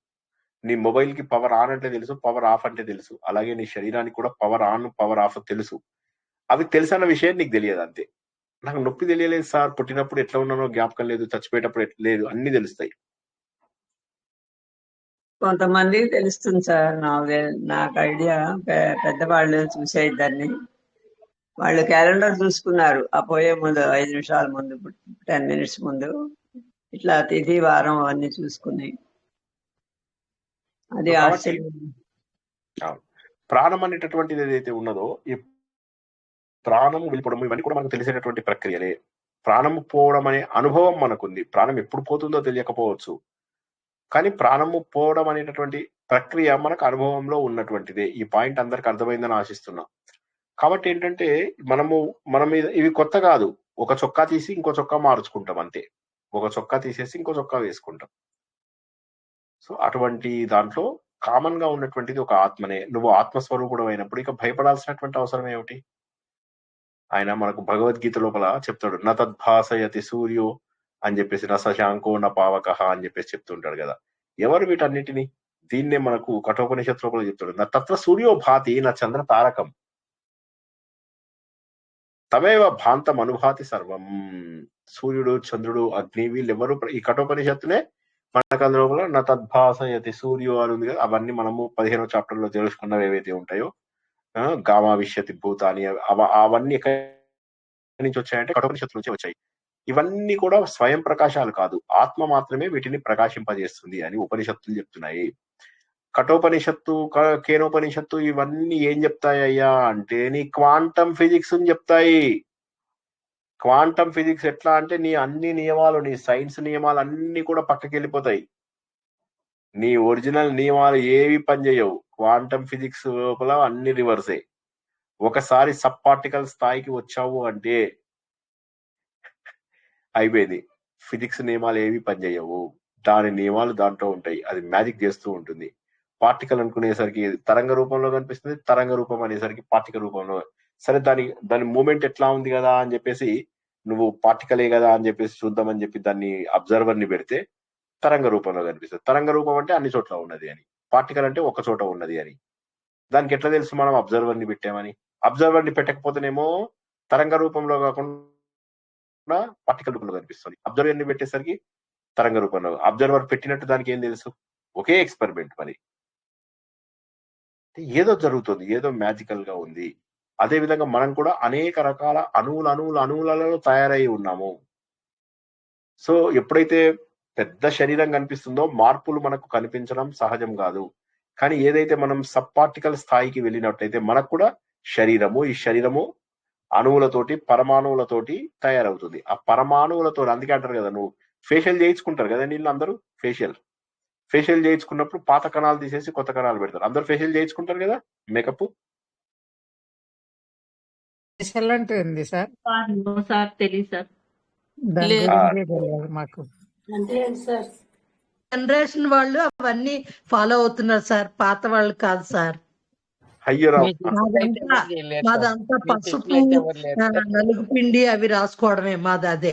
నీ మొబైల్ కి పవర్ ఆన్ అంటే తెలుసు, పవర్ ఆఫ్ అంటే తెలుసు. అలాగే నీ శరీరానికి కూడా పవర్ ఆన్ పవర్ ఆఫ్ తెలుసు. అవి తెలుసన్న విషయం నీకు తెలియదు అంతే. నాకు నొప్పి తెలియలేదు సార్, పుట్టినప్పుడు ఎట్లా ఉన్నానో జ్ఞాపకం లేదు, చచ్చిపోయేటప్పుడు లేదు, అన్ని తెలుస్తాయి. కొంతమందికి తెలుస్తుంది సార్. నాకు ఐడియా, పెద్దవాళ్ళు చూసే ఇద్దరిని, వాళ్ళు క్యాలెండర్ చూసుకున్నారు ఆ పోయే ముందు 5 నిమిషాల ముందు, 10 minutes ముందు, ఇట్లా తిథి వారం అవన్నీ చూసుకుని. అది ఆశ్చర్యం. ప్రాణం అనేటటువంటిది ఏదైతే ఉన్నదో, ఈ ప్రాణం వెళ్ళిపోవడం ఇవన్నీ కూడా మనకు తెలిసేటటువంటి ప్రక్రియలే. ప్రాణము పోవడం అనే అనుభవం మనకుంది. ప్రాణం ఎప్పుడు పోతుందో తెలియకపోవచ్చు, కానీ ప్రాణము పోవడం అనేటటువంటి ప్రక్రియ మనకు అనుభవంలో ఉన్నటువంటిదే. ఈ పాయింట్ అందరికి అర్థమైందని ఆశిస్తున్నా. కాబట్టి ఏంటంటే మనం ఇవి కొత్త కాదు. ఒక చొక్కా తీసి ఇంకో చొక్కా మార్చుకుంటాం అంతే. ఒక చొక్కా తీసేసి ఇంకో చొక్కా వేసుకుంటాం. సో అటువంటి దాంట్లో కామన్ గా ఉన్నటువంటిది ఒక ఆత్మనే. నువ్వు ఆత్మస్వరూపుడు అయినప్పుడు ఇక భయపడాల్సినటువంటి అవసరం ఏమిటి? ఆయన మనకు భగవద్గీత లోపల చెప్తాడు, న తద్భాసయతి సూర్యో అని చెప్పేసి, న శశాంకో న పావకః అని చెప్పేసి చెప్తుంటాడు కదా. ఎవరు వీటన్నిటిని? దీన్నే మనకు కఠోపనిషత్ లోపల చెప్తాడు, నా తత్వ సూర్యో భాతి నా చంద్ర తారకం తమేవ భాంతం అనుభాతి సర్వం. సూర్యుడు, చంద్రుడు, అగ్ని వీళ్ళెవరు ఈ కఠోపనిషత్తునే మనకు అందులో నా తద్భాసయతి సూర్యో అని ఉంది కదా. అవన్నీ మనము 15వ చాప్టర్ లో తెలుసుకున్నవి ఏవైతే ఉంటాయో, గామావిష్యతి భూతాని, అవన్నీ ఎక్కడి నుంచి వచ్చాయంటే కఠోపనిషత్తు నుంచి వచ్చాయి. ఇవన్నీ కూడా స్వయం ప్రకాశాలు కాదు, ఆత్మ మాత్రమే వీటిని ప్రకాశింపజేస్తుంది అని ఉపనిషత్తులు చెప్తున్నాయి. కఠోపనిషత్తు, కేనోపనిషత్తు ఇవన్నీ ఏం చెప్తాయి అయ్యా అంటే నీ క్వాంటమ్ ఫిజిక్స్ అని చెప్తాయి. క్వాంటమ్ ఫిజిక్స్ ఎట్లా అంటే నీ అన్ని నియమాలు, నీ సైన్స్ నియమాలు అన్ని కూడా పక్కకి వెళ్ళిపోతాయి. నీ ఒరిజినల్ నియమాలు ఏవి పనిచేయవు. క్వాంటమ్ ఫిజిక్స్ లోపల అన్ని రివర్సే. ఒకసారి సబ్ పార్టికల్ స్థాయికి వచ్చావు అంటే అయిపోయింది. ఫిజిక్స్ నియమాలు ఏవి పనిచేయవు. దాని నియమాలు దాంట్లో ఉంటాయి. అది మ్యాజిక్ చేస్తూ ఉంటుంది. పార్టికల్ అనుకునేసరికి తరంగ రూపంలో కనిపిస్తుంది, తరంగ రూపం అనేసరికి పార్టికల్ రూపంలో. సరే దాని మూమెంట్ ఎట్లా ఉంది కదా అని చెప్పేసి నువ్వు పార్టికలే కదా అని చెప్పేసి చూద్దామని చెప్పి దాన్ని అబ్జర్వర్ ని పెడితే తరంగ రూపంలో కనిపిస్తుంది. తరంగ రూపం అంటే అన్ని చోట్ల ఉన్నది అని, పార్టికల్ అంటే ఒక చోట ఉన్నది అని. దానికి ఎట్లా తెలుసు మనం అబ్జర్వర్ ని పెట్టామని? అబ్జర్వర్ ని పెట్టకపోతేనేమో తరంగ రూపంలో కాకుండా పార్టికల్ రూపంలో కనిపిస్తుంది. అబ్జర్వర్ ని పెట్టేసరికి తరంగ రూపంలో. అబ్జర్వర్ పెట్టినట్టు దానికి ఏం తెలుసు? ఒకే ఎక్స్పెరిమెంట్. మరి ఏదో జరుగుతుంది, ఏదో మ్యాజికల్ గా ఉంది. అదే విధంగా మనం కూడా అనేక రకాల అణువులలో తయారై ఉన్నాము. సో ఎప్పుడైతే పెద్ద శరీరం కనిపిస్తుందో మార్పులు మనకు కనిపించడం సహజం కాదు. కానీ ఏదైతే మనం సబ్ పార్టికల్ స్థాయికి వెళ్ళినట్టయితే మనకు కూడా శరీరము, ఈ శరీరము అణువులతోటి, పరమాణువులతోటి తయారవుతుంది. ఆ పరమాణువులతో, అందుకే అంటారు కదా, నువ్వు ఫేషియల్ చేయించుకుంటారు కదా నీళ్ళు అందరూ. ఫేషియల్ చేయించుకున్నప్పుడు పాత కణాలు తీసేసి కొత్త కణాలు పెడతారు. అందరూ ఫేషియల్ చేయించుకుంటారు కదా, మేకప్. ఫేషియల్ అంటే ఏంది సార్? సార్ తెలియదు సార్. దాని గురించి తెలియదు మాకు. జనరేషన్ వాళ్ళు అవన్నీ ఫాలో అవుతున్నారు సార్, పాత వాళ్ళు కాదు సార్. అయ్యో మాదంతా పసుపు, నలుగు పిండి అవి రాసుకోవడమే మాది. అదే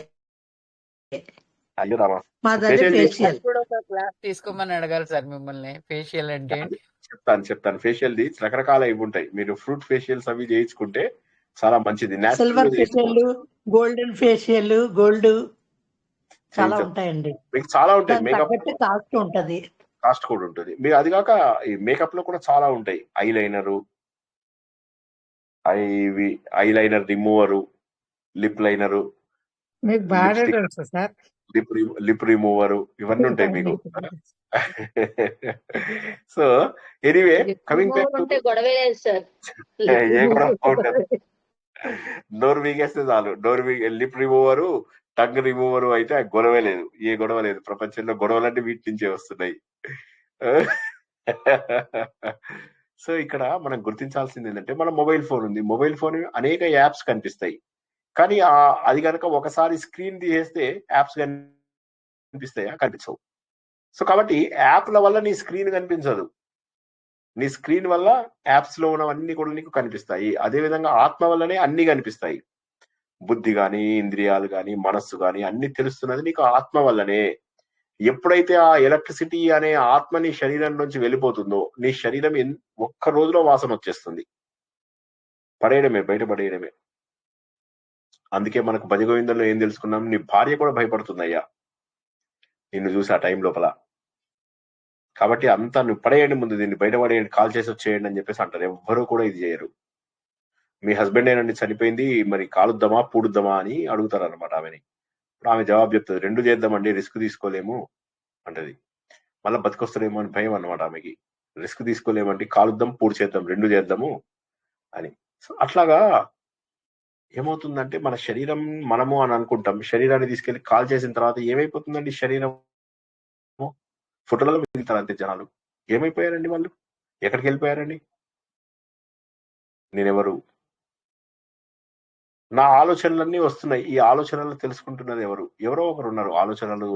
అయ్యో రామా, మాది అదే ఫేషియల్. క్లాస్ తీసుకోమని అడగాలి సార్ మిమ్మల్ని. ఫేషియల్ అంటే చెప్తాను. ఫేషియల్ ది రకరకాల ఇవి ఉంటాయి. మీరు ఫ్రూట్ ఫేషియల్స్ అవి చేయించుకుంటే చాలా మంచిది. Silver facial, golden facial, gold చాలా ఉంటాయండి. మీకు చాలా ఉంటాయి. మేకప్ కాస్ట్ ఉంటది, కాస్ట్ కూడా ఉంటుంది. మీరు అది కాక ఈ మేకప్ లో కూడా చాలా ఉంటాయి. Eye liner రిమూవరు, lip liner. మీకు బాగా తెలుసు సార్. లిప్ రిమూవర్ ఇవన్నీ ఉంటాయి మీకు. So anyway coming back to ఉంటే గొడవే లేదు సార్. ఏ గొడవ ఉండదు. డోర్ వీగేస్తే చాలు. లిప్ రిమూవరు, టంగ్ రిమూవరు అయితే ఆ గొడవే లేదు. ఏ గొడవ లేదు. ప్రపంచంలో గొడవలన్నీ వీటి నుంచే వస్తున్నాయి. సో ఇక్కడ మనం గుర్తించాల్సింది ఏంటంటే మన మొబైల్ ఫోన్ ఉంది. మొబైల్ ఫోన్ అనేక యాప్స్ కనిపిస్తాయి. కానీ అది కనుక ఒకసారి స్క్రీన్ తీసేస్తే యాప్స్ కనిపిస్తాయా? కనిపించవు. సో కాబట్టి యాప్ల వల్ల నీ స్క్రీన్ కనిపించదు. నీ స్క్రీన్ వల్ల యాప్స్ లో ఉన్నవన్నీ కూడా నీకు కనిపిస్తాయి. అదే విధంగా ఆత్మ వల్లనే అన్ని కనిపిస్తాయి. బుద్ధి గాని, ఇంద్రియాలు గాని, మనస్సు గాని అన్ని తెలుస్తున్నది నీకు ఆత్మ వల్లనే. ఎప్పుడైతే ఆ ఎలక్ట్రిసిటీ అనే ఆత్మ నీ శరీరం నుంచి వెళ్ళిపోతుందో నీ శరీరం ఒక్క రోజులో వాసన వచ్చేస్తుంది. పడేయడమే, బయట పడేయడమే. అందుకే మనకు భజగోవిందంలో ఏం తెలుసుకున్నాం? నీ భార్య కూడా భయపడుతుందయ్యా నిన్ను చూసి ఆ టైం లోపల. కాబట్టి అంతా నువ్వు పడేయండి, ముందు దీన్ని బయట పడేయండి, కాల్ చేసి వచ్చేయండి అని చెప్పేసి అంటారు. ఎవ్వరూ కూడా ఇది చేయరు. మీ హస్బెండ్ ఏనండి చనిపోయింది, మరి కాలుద్దామా పూడుద్దామా అని అడుగుతారు అనమాట ఆమెని. ఇప్పుడు ఆమె జవాబు చెప్తుంది, 2 చేద్దామండి, రిస్క్ తీసుకోలేము అంటది. మళ్ళీ బతికొస్తారేమో అని భయం అనమాట ఆమెకి. రిస్క్ తీసుకోలేమంటే కాలుద్దాం, పూడి చేద్దాం, 2 చేద్దాము అని. సో అట్లాగా ఏమవుతుందంటే మన శరీరం మనము అని అనుకుంటాం. శరీరాన్ని తీసుకెళ్లి కాల్ చేసిన తర్వాత ఏమైపోతుందండి? శరీరం ఫోటోలలో మిగులుతారు అంతే జనాలు. ఏమైపోయారండి వాళ్ళు? ఎక్కడికి వెళ్ళిపోయారండి? నేనెవరు? నా ఆలోచనలన్నీ వస్తున్నాయి. ఈ ఆలోచనలు తెలుసుకుంటున్నది ఎవరు? ఎవరో ఒకరు ఉన్నారు. ఆలోచనలు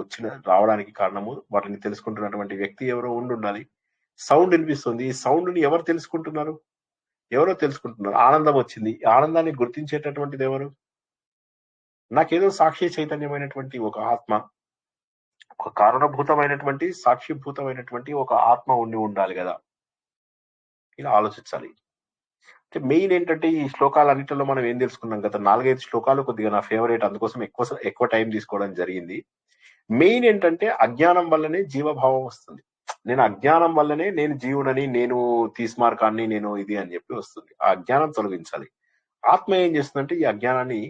రావడానికి కారణము వాటిని తెలుసుకుంటున్నటువంటి వ్యక్తి ఎవరో ఉండాలి. సౌండ్ వినిపిస్తుంది. ఈ సౌండ్ ని ఎవరు తెలుసుకుంటున్నారు? ఎవరో తెలుసుకుంటున్నారు. ఆనందం వచ్చింది. ఆనందాన్ని గుర్తించేటటువంటిది ఎవరు? నాకేదో సాక్షి చైతన్యమైనటువంటి ఒక ఆత్మ, ఒక కారణభూతమైనటువంటి సాక్షిభూతమైనటువంటి ఒక ఆత్మ ఉండాలి కదా. ఇలా ఆలోచించాలి. అంటే మెయిన్ ఏంటంటే ఈ శ్లోకాలన్నిటిలో మనం ఏం తెలుసుకున్నాం? గత 4-5 శ్లోకాలు కొద్దిగా నా ఫేవరెట్, అందుకోసం ఎక్కువ టైం తీసుకోవడం జరిగింది. మెయిన్ ఏంటంటే అజ్ఞానం వల్లనే జీవభావం వస్తుంది. నేను అజ్ఞానం వల్లనే నేను జీవుడని, నేను తీస్మార్కాన్ని, నేను ఇది అని చెప్పి వస్తుంది. ఆ అజ్ఞానం తొలగించాలి. ఆత్మ ఏం చేస్తుందంటే ఈ అజ్ఞానాన్ని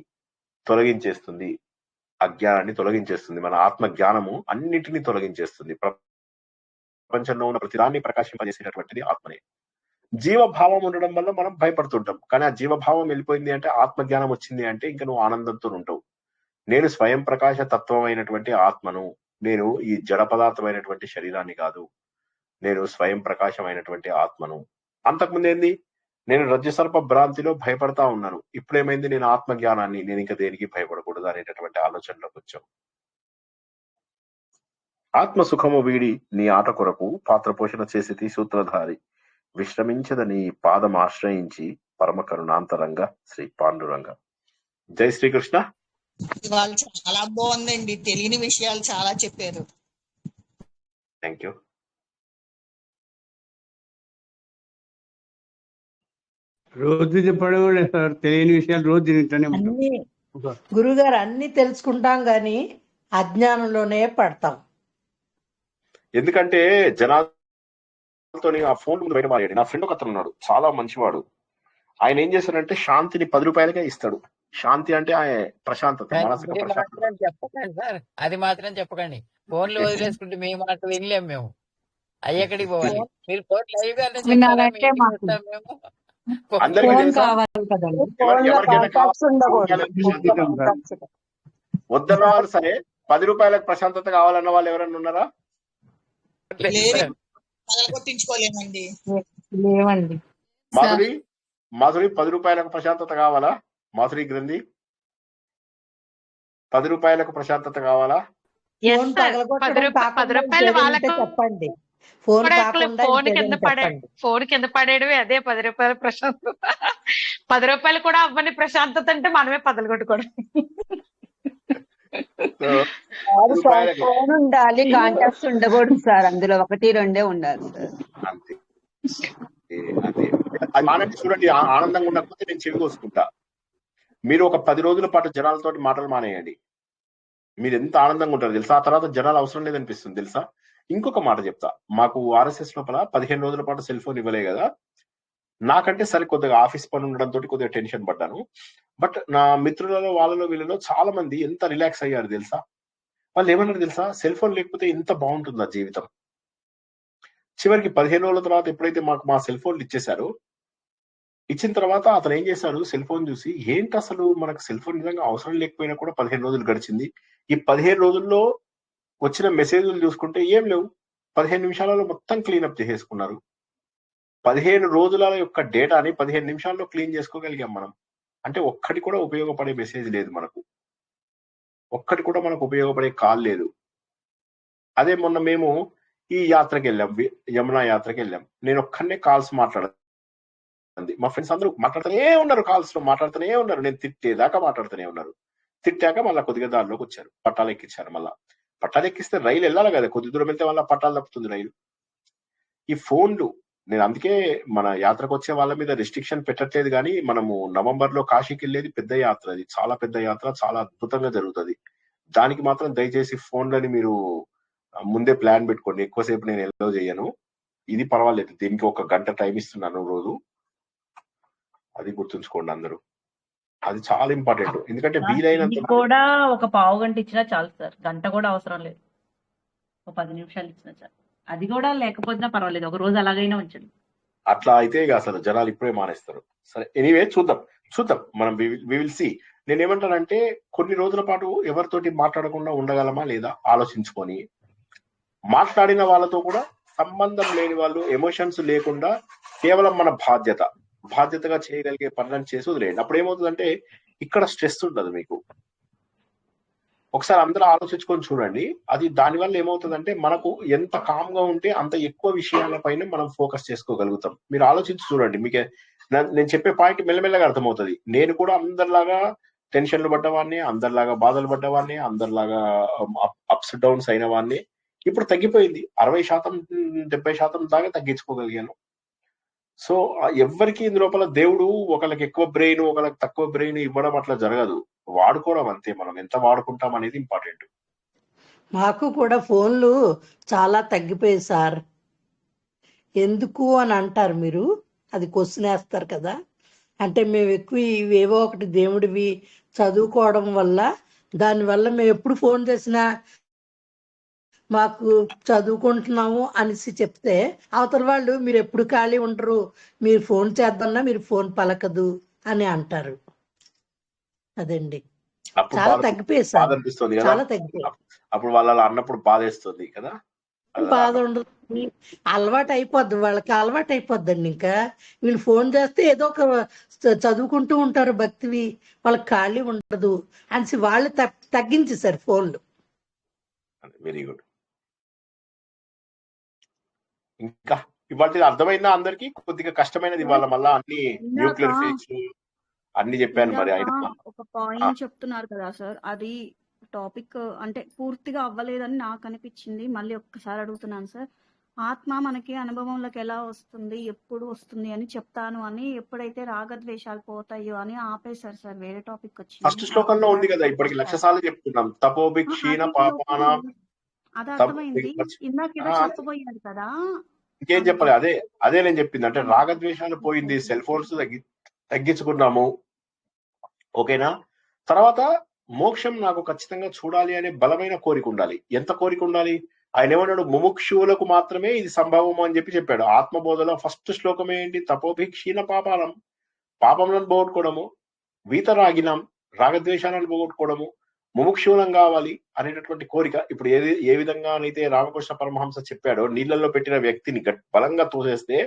తొలగించేస్తుంది. మన ఆత్మ జ్ఞానము అన్నిటినీ తొలగించేస్తుంది. ప్రపంచంలో ఉన్న ప్రతిదాన్ని ప్రకాశింపజేసేటటువంటిది ఆత్మనే. జీవభావం ఉండడం వల్ల మనం భయపడుతుంటాం. కానీ ఆ జీవభావం వెళ్ళిపోయింది అంటే, ఆత్మ జ్ఞానం వచ్చింది అంటే ఇంకా నువ్వు ఆనందంతో ఉంటావు. నేను స్వయం ప్రకాశ తత్వం అయినటువంటి ఆత్మను, నేను ఈ జడ పదార్థమైనటువంటి శరీరాన్ని కాదు, నేను స్వయం ప్రకాశమైనటువంటి ఆత్మను. అంతకుముందు ఏంది? నేను రజ్జుసర్ప భ్రాంతిలో భయపడతా ఉన్నాను. ఇప్పుడేమైంది? నేను ఆత్మ జ్ఞానాన్ని, నేను ఇంకా దేనికి భయపడకూడదు అనేటటువంటి ఆలోచనలోకి వచ్చాం. ఆత్మ సుఖము వీడి నీ ఆట కొరకు పాత్ర పోషణ చేసేది సూత్రధారి, విశ్రమించదని పాదం ఆశ్రయించి పరమ కరుణాంతరంగా శ్రీ పాండురంగ. జై శ్రీకృష్ణ. ఇవాళ చాలా బాగుందండి. తెలియని విషయాలు చాలా చెప్పారు. Thank you. రోజు చెప్పడం లేదు సార్, తెలియని విషయాలు రోజు తింటూనే ఉంటాం. అన్ని గురుగారు అన్ని తెలుసుకుంటాం గాని అజ్ఞానంలోనే పడతాం. ఎందుకంటే జనాలతో ఆ ఫోన్ ముందు బయట మారాడు. నా ఫ్రెండ్ ఒక అతను ఉన్నాడు, చాలా మంచివాడు. ఆయన ఏం చేశాడంటే శాంతిని 10 రూపాయలకే ఇస్తాడు. శాంతి అంటే ప్రశాంతత, మానసిక ప్రశాంతత. చెప్పకండి సార్, అది మాత్రం చెప్పకండి. ఫోన్లు వదిలేసుకుంటే మేము మాట వినలేము. మేము అయ్యక్కడికి పోవాలి. మీరు ఫోన్ లైవ్ గానే చెప్తారా? మేము అందరికీ వద్దన్న వాళ్ళు సరే 10 రూపాయలకు ప్రశాంతత కావాలన్న వాళ్ళు ఎవరన్నా ఉన్నారా? కొట్టించుకోలేమండి. మాధురి 10 రూపాయలకు ప్రశాంతత కావాలా? మాధురి గ్రంథి 10 రూపాయలకు ప్రశాంతత కావాలా? ఫోన్ చెప్పండి. ఫోన్ కింద పడేయడమే అదే 10 రూపాయల ప్రశాంతత. 10 రూపాయలు కూడా అవ్వని ప్రశాంతత అంటే మనమే పదలు కొట్టుకోవడం. ఫోన్ ఉండాలి, కాంటాక్ట్స్ ఉండకూడదు సార్. అందులో 1-2 ఉండాలి సార్. అంతే. చూడండి, ఆనందంగా ఉండకపోతే నేను చెవి కోసుకుంటా. మీరు ఒక 10 రోజుల పాటు జనాలతోటి మాటలు మానేయండి, మీరు ఎంత ఆనందంగా ఉంటారు తెలుసా. ఆ తర్వాత జనాలు అవసరం లేదనిపిస్తుంది తెలుసా. ఇంకొక మాట చెప్తా, మాకు RSS లోపల 15 రోజుల పాటు సెల్ ఫోన్ ఇవ్వలే కదా. నాకంటే సరే కొద్దిగా ఆఫీస్ పని ఉండడంతో కొద్దిగా టెన్షన్ పడ్డాను. బట్ నా మిత్రులలో, వాళ్ళలో, వీళ్ళలో చాలా మంది ఎంత రిలాక్స్ అయ్యారు తెలుసా. వాళ్ళు ఏమన్నారు తెలుసా, సెల్ ఫోన్ లేకపోతే ఎంత బాగుంటుందా జీవితం. చివరికి 15 రోజుల తర్వాత ఎప్పుడైతే మాకు మా సెల్ ఫోన్లు ఇచ్చేశారో, ఇచ్చిన తర్వాత అతను ఏం చేశాడు, సెల్ ఫోన్ చూసి ఏంటి అసలు మనకు సెల్ ఫోన్ నిజంగా అవసరం లేకపోయినా కూడా 15 రోజులు గడిచింది. ఈ 15 రోజుల్లో వచ్చిన మెసేజ్లు చూసుకుంటే ఏం లేవు. 15 నిమిషాలలో మొత్తం క్లీనప్ చేసేసుకున్నారు. 15 రోజుల యొక్క డేటాని 15 నిమిషాల్లో క్లీన్ చేసుకోగలిగాం మనం. అంటే ఒక్కటి కూడా ఉపయోగపడే మెసేజ్ లేదు మనకు, ఒక్కటి కూడా మనకు ఉపయోగపడే కాల్ లేదు. అదే మొన్న మేము ఈ యాత్రకి వెళ్ళాం, యమునా యాత్రకి వెళ్ళాం. నేను ఒక్కనే కాల్స్ మాట్లాడాలి, మా ఫ్రెండ్స్ అందరూ మాట్లాడుతూనే ఉన్నారు, కాల్స్ లో మాట్లాడుతూనే ఉన్నారు. నేను తిట్టేదాకా మాట్లాడుతూనే ఉన్నారు. తిట్టాక మళ్ళీ కొద్దిగా దారిలోకి వచ్చారు, పట్టాలు ఎక్కించారు. మళ్ళా పట్టాలు ఎక్కిస్తే రైలు వెళ్ళాలి కదా, కొద్ది దూరం వెళ్తే మళ్ళీ పట్టాలు తప్పుతుంది రైలు. ఈ ఫోన్లు, నేను అందుకే మన యాత్రకు వచ్చే వాళ్ళ మీద రెస్ట్రిక్షన్ పెట్టట్లేదు. కానీ మనము నవంబర్ లో కాశీకి వెళ్ళేది పెద్ద యాత్ర, అది చాలా పెద్ద యాత్ర, చాలా అద్భుతంగా జరుగుతుంది. దానికి మాత్రం దయచేసి ఫోన్లని మీరు ముందే ప్లాన్ పెట్టుకోండి. ఎక్కువసేపు నేను ఎల్లో చేయను, ఇది పర్వాలేదు, దీనికి 1 గంట టైం ఇస్తున్నాను రోజు, అది గుర్తుంచుకోండి అందరూ. అది చాలా ఇంపార్టెంట్. ఎందుకంటే వీలైనంత కూడా ఒక పావు గంట ఇచ్చినా చాలు సార్, గంట కూడా అవసరం లేదు, ఒక 10 నిమిషాలు ఇచ్చినా చాలు. అది కూడా లేకపోయినా పర్వాలేదు, ఒక రోజు అలాగైనా ఉంచండి. అట్లా అయితే ఇక అసలు జనాలు ఇప్పుడే మానేస్తారు. సరే, ఎనీవే చూద్దాం మనం, వి విల్ సీ. నేనేమంటానంటే కొన్ని రోజుల పాటు ఎవరితోటి మాట్లాడకుండా ఉండగలమా లేదా ఆలోచించుకొని, మాట్లాడిన వాళ్ళతో కూడా సంబంధం లేని వాళ్ళు, ఎమోషన్స్ లేకుండా కేవలం మన బాధ్యతగా చేయగలిగే పనులను చేసి వదిలేయండి. అప్పుడు ఏమవుతుందంటే ఇక్కడ స్ట్రెస్ ఉండదు మీకు. ఒకసారి అందరూ ఆలోచించుకొని చూడండి. అది దానివల్ల ఏమవుతుందంటే మనకు ఎంత కామ్ గా ఉంటే అంత ఎక్కువ విషయాలపైన మనం ఫోకస్ చేసుకోగలుగుతాం. మీరు ఆలోచించి చూడండి, మీకే నేను చెప్పే పాయింట్ మెల్లమెల్లగా అర్థమవుతుంది. నేను కూడా అందరిలాగా టెన్షన్లు పడ్డవాడిని, అందరిలాగా బాధలు పడ్డవాడిని, అందరిలాగా అప్స్ డౌన్స్ అయిన వాడిని. ఇప్పుడు తగ్గిపోయింది, 60% 70% దాకా తగ్గించుకోగలిగాను. సో ఎవరికి ఇందులోపల దేవుడు ఒకళ్ళకి ఎక్కువ బ్రెయిన్, ఒకళ్ళకి తక్కువ బ్రెయిన్ ఇవ్వడం అట్లా జరగదు, వాడుకోవడం అంతే. మనం ఎంత వాడుకుంటాం అనేది ఇంపార్టెంట్. మాకు కూడా ఫోన్లు చాలా తగ్గిపోయాయి సార్. ఎందుకు అని అంటారు మీరు, అది క్వశ్చన్ వేస్తారు కదా. అంటే మేము ఎక్కువ ఇవేవో ఒకటి దేవుడివి చదువుకోవడం వల్ల, దానివల్ల మేము ఎప్పుడు ఫోన్ చేసినా మాకు చదువుకుంటున్నాము అనేసి చెప్తే అవతల వాళ్ళు మీరు ఎప్పుడు ఖాళీ ఉండరు, మీరు ఫోన్ చేద్దన్నా మీరు ఫోన్ పలకదు అని అంటారు. అదండి, చాలా తగ్గిపోయాయి సార్, చాలా తగ్గిపోయాయి. అప్పుడు వాళ్ళు అలా అన్నప్పుడు బాధేస్తుంది కదా, బాధ ఉండదు, అలవాటు అయిపోద్ది, వాళ్ళకి అలవాటు అయిపోద్దండి. ఇంకా వీళ్ళు ఫోన్ చేస్తే ఏదో ఒక చదువుకుంటూ ఉంటారు భక్తివి, వాళ్ళకి ఖాళీ ఉండదు అనేసి వాళ్ళు తగ్గించేశారు ఫోన్లు. Very good. ఇంకా ఇవాళ అర్థమైందా అందరికి? కొద్దిగా కష్టమైనది ఇవాళ, మళ్ళా అన్ని న్యూక్లియర్ ఫిజిక్స్ అన్ని చెప్పాను. మరి ఆయన ఒక పాయింట్ చెప్తున్నారు కదా సార్, అది టాపిక్ అంటే పూర్తిగా అవ్వలేదని నాకు అనిపించింది. మళ్ళీ ఒక్కసారి అడుగుతున్నాను సార్. ఆత్మ మనకి అనుభవంలోకి ఎలా వస్తుంది, ఎప్పుడు వస్తుంది అని చెప్తాను అని ఎప్పుడైతే రాగద్వేషాలు పోతాయో అని ఆపేశారు సార్, వేరే టాపిక్ వచ్చింది. ఫస్ట్ శ్లోకంలో ఉంది కదా, ఇప్పటికి 1,00,000 సార్లు చెప్తున్నాం. తపోభి క్షీణ పాపాన, అది అర్థమైంది. ఇందాక ఏదో చెప్పబోయారు కదా, ఇంకేం చెప్పాలి? అదే నేను చెప్పింది. అంటే రాగద్వేషాలు పోయింది, సెల్ ఫోన్స్ తగ్గించుకున్నాము, ఓకేనా. తర్వాత మోక్షం నాకు ఖచ్చితంగా చూడాలి అనే బలమైన కోరిక ఉండాలి. ఎంత కోరిక ఉండాలి? ఆయన ఏమన్నాడు, ముముక్షువులకు మాత్రమే ఇది సంభవము అని చెప్పాడు. ఆత్మబోధలో ఫస్ట్ శ్లోకం ఏంటి? తపోభి క్షీణ పాపాలం, పాపంలను పోగొట్టుకోవడము, వీతరాగినం, రాగద్వేషాలను పోగొట్టుకోవడము, ముముక్షువులం కావాలి అనేటటువంటి కోరిక. ఇప్పుడు ఏ విధంగానైతే రామకృష్ణ పరమహంస చెప్పాడో, నీళ్లలో పెట్టిన వ్యక్తిని బలంగా తోసేస్తే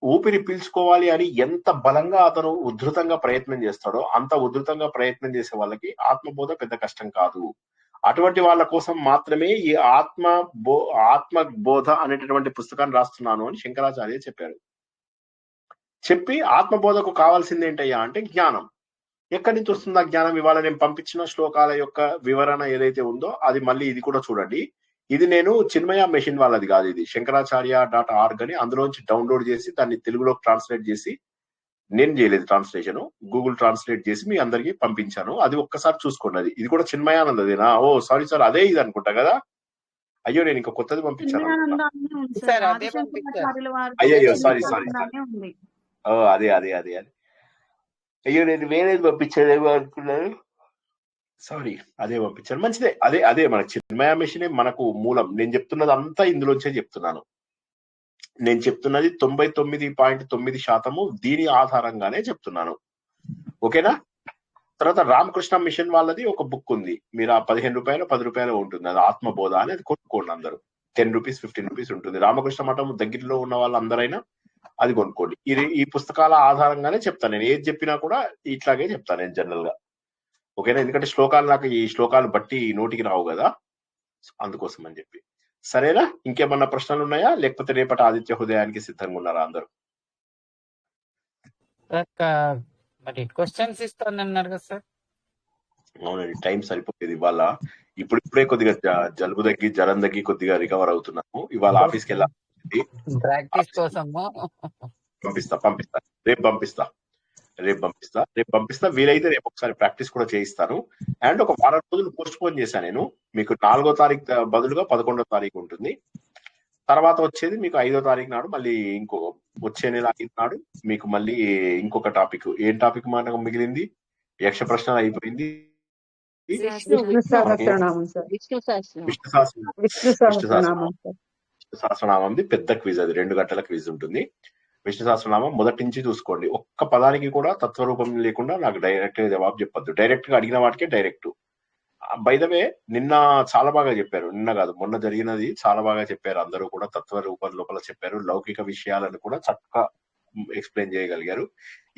ఊపిరి పీల్చుకోవాలి అని ఎంత బలంగా అతను ఉధృతంగా ప్రయత్నం చేస్తాడో, అంత ఉధృతంగా ప్రయత్నం చేసే వాళ్ళకి ఆత్మబోధ పెద్ద కష్టం కాదు. అటువంటి వాళ్ళ కోసం మాత్రమే ఈ ఆత్మ బోధ అనేటటువంటి పుస్తకాన్ని రాస్తున్నాను అని శంకరాచార్య చెప్పారు. చెప్పి ఆత్మబోధకు కావాల్సింది ఏంటయ్యా అంటే జ్ఞానం. ఎక్కడి నుంచి వస్తుంది ఆ జ్ఞానం? ఇవాళ నేను పంపించిన శ్లోకాల యొక్క వివరణ ఏదైతే ఉందో అది మళ్ళీ ఇది కూడా చూడండి. ఇది నేను చిన్మయ మెషిన్ వాళ్ళది కాదు, ఇది శంకరాచార్య.org అని అందులోంచి డౌన్లోడ్ చేసి దాన్ని తెలుగులో ట్రాన్స్లేట్ చేసి, నేను చేయలేదు ట్రాన్స్లేషన్, గూగుల్ ట్రాన్స్లేట్ చేసి మీ అందరికి పంపించాను. అది ఒక్కసారి చూసుకోండి. ఇది కూడా చిన్మయానందదేనా? ఓ సారీ సార్, అదే ఇది అనుకుంటా కదా. అయ్యో నేను ఇంకా కొత్తది పంపించాను. అయ్యో సారీ అదే అయ్యో నేను వేరేది పంపించానేమో అనుకున్నాను. సారీ, అదే పంపించారు. మంచిదే. అదే అదే మన చిన్మయ మిషనే మనకు మూలం. నేను చెప్తున్నది అంతా ఇందులోంచే చెప్తున్నాను. నేను చెప్తున్నది 99.9% దీని ఆధారంగానే చెప్తున్నాను. ఓకేనా? తర్వాత రామకృష్ణ మిషన్ వాళ్ళది ఒక బుక్ ఉంది. మీరు ఆ 15 రూపాయలు 10 రూపాయలు ఉంటుంది. అది ఆత్మబోధ అనేది కొనుక్కోండి అందరూ. 10 రూపీస్ 15 రూపీస్ ఉంటుంది. రామకృష్ణ మఠం దగ్గరలో ఉన్న వాళ్ళందరైనా అది కొనుక్కోండి. ఈ పుస్తకాల ఆధారంగానే చెప్తాను. నేను ఏది చెప్పినా కూడా ఇట్లాగే చెప్తాను నేను జనరల్ గా. ఓకేనా? ఎందుకంటే శ్లోకాలు నాకు ఈ శ్లోకాలు బట్టి నోటికి రావు కదా, అందుకోసం అని చెప్పి. సరేనా? ఇంకేమన్నా ప్రశ్నలు ఉన్నాయా, లేకపోతే రేపటి ఆదిత్య హృదయానికి సిద్ధంగా ఉన్నారా అందరూ? మరి క్వశ్చన్స్ ఇస్తానన్నారు కదా సార్. అవునండి, టైం సరిపోయేది ఇవాళ. ఇప్పుడే కొద్దిగా జలుబు తగ్గి జ్వరం తగ్గి కొద్దిగా రికవర్ అవుతున్నాము. ఇవాళ ఆఫీస్కి వెళ్ళాలి, ప్రాక్టీస్ కోసము. పంపిస్తా రేపు పంపిస్తా. వీలైతే రేపు ఒకసారి ప్రాక్టీస్ కూడా చేయిస్తాను. అండ్ ఒక వారం రోజులు పోస్ట్ పోన్ చేశాను నేను. మీకు 4వ తారీఖు బదులుగా 11వ తారీఖు ఉంటుంది. తర్వాత వచ్చేది మీకు 5వ తారీఖు నాడు మళ్ళీ వచ్చే నెల 5 నాడు మీకు మళ్ళీ ఇంకొక టాపిక్. ఏం టాపిక్ మనకు మిగిలింది? యక్ష ప్రశ్నలు అయిపోయింది. విష్ణు సహస్రనామంది పెద్ద క్విజ్. అది 2 గంటల క్విజ్ ఉంటుంది. విష్ణు సహస్రనామం మొదటి నుంచి చూసుకోండి. ఒక్క పదానికి కూడా తత్వరూపం లేకుండా నాకు డైరెక్ట్ గా జవాబు చెప్పొద్దు. డైరెక్ట్ గా అడిగిన వాటికే డైరెక్ట్. బై ద వే నిన్న చాలా బాగా చెప్పారు. నిన్న కాదు, మొన్న జరిగినది చాలా బాగా చెప్పారు. అందరూ కూడా తత్వ రూపం లోపల చెప్పారు. లౌకిక విషయాలను కూడా చక్కగా ఎక్స్ప్లెయిన్ చేయగలిగారు.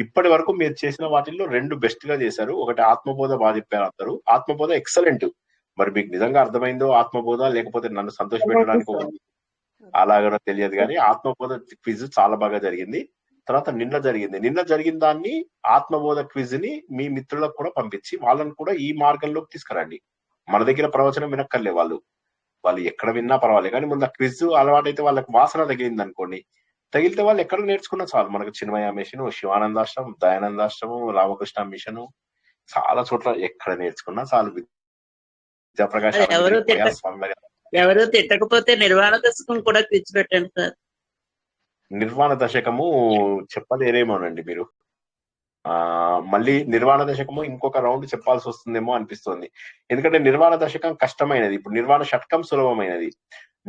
ఇప్పటి వరకు మీరు చేసిన వాటిల్లో 2 బెస్ట్ గా చేశారు. ఒకటి ఆత్మబోధ బాగా చెప్పారు అందరూ. ఆత్మబోధ ఎక్సలెంట్. మరి మీకు నిజంగా అర్థమైందో ఆత్మబోధ, లేకపోతే నన్ను సంతోష పెట్టడానికి అలాగనో తెలియదు కానీ ఆత్మబోధ క్విజ్ చాలా బాగా జరిగింది. తర్వాత నిన్న జరిగిన దాన్ని ఆత్మబోధ క్విజ్ ని మీ మిత్రులకు కూడా పంపించి వాళ్ళని కూడా ఈ మార్గంలోకి తీసుకురండి. మన దగ్గర ప్రవచనం వినక్కర్లే, వాళ్ళు ఎక్కడ విన్నా పర్వాలేదు, కానీ ముందు ఆ క్విజ్ అలవాటైతే వాళ్ళకి వాసన తగిలింది అనుకోండి, తగిలితే వాళ్ళు ఎక్కడ నేర్చుకున్నా చాలు. మనకు చిన్మయ మిషన్, శివానందాశ్రమం, దయానందాశ్రమం, రామకృష్ణ మిషన్, చాలా చోట్ల ఎక్కడ నేర్చుకున్నా చాలు. విద్యాప్రకాశ్ ఎవరు తిట్టకపోతే నిర్వాణ దశకం కూడా క్విజ్ పెట్టండి సార్. నిర్వాణ దశకము చెప్పలేరేమోనండి మీరు. మళ్ళీ నిర్వాణ దశకము ఇంకొక రౌండ్ చెప్పాల్సి వస్తుందేమో అనిపిస్తుంది. ఎందుకంటే నిర్వాణ దశకం కష్టమైనది. ఇప్పుడు నిర్వాణ షట్కం సులభమైనది,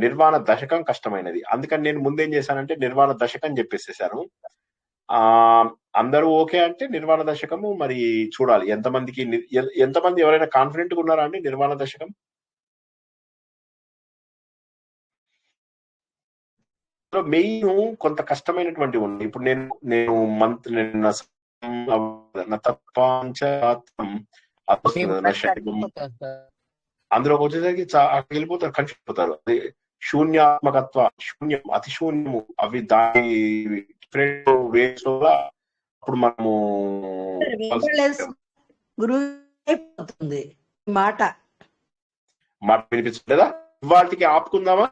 నిర్వాణ దశకం కష్టమైనది. అందుకని నేను ముందేం చేశానంటే నిర్వాణ దశకం చెప్పేసేసాను. అందరూ ఓకే అంటే నిర్వాణ దశకము మరి చూడాలి ఎంతమంది ఎవరైనా కాన్ఫిడెంట్ గా ఉన్నారా అండి నిర్వాణ దశకం? మెయిన్ కొంత కష్టమైనటువంటి ఉంది. ఇప్పుడు నేను అందులో వచ్చేసరికి వెళ్ళిపోతారు, కన్ఫ్యూజ్ అవుతారు. అది శూన్యాత్మకత్వ, శూన్యం, అతి శూన్యము, అవి దాని డిఫరెంట్ వేస్ లో అప్పుడు మనము మాట వినిపించలేదా? వాటికి ఆపుకుందామా?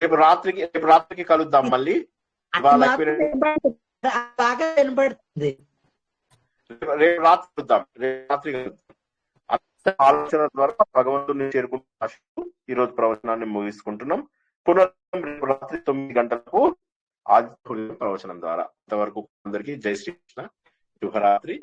రేపు రాత్రికి కలుద్దాం మళ్ళీ. బాగా వినపడుతుంది. రేపు రాత్రి ఆలోచన ద్వారా భగవంతుని చేరుకుంటున్న ఈ రోజు ప్రవచనాన్ని ముగిసుకుంటున్నాం. పునః రేపు రాత్రి 9 గంటలకు ఆదిత్య ప్రవచనం ద్వారా. అంతవరకు అందరికీ జై శ్రీకృష్ణ, శుభరాత్రి.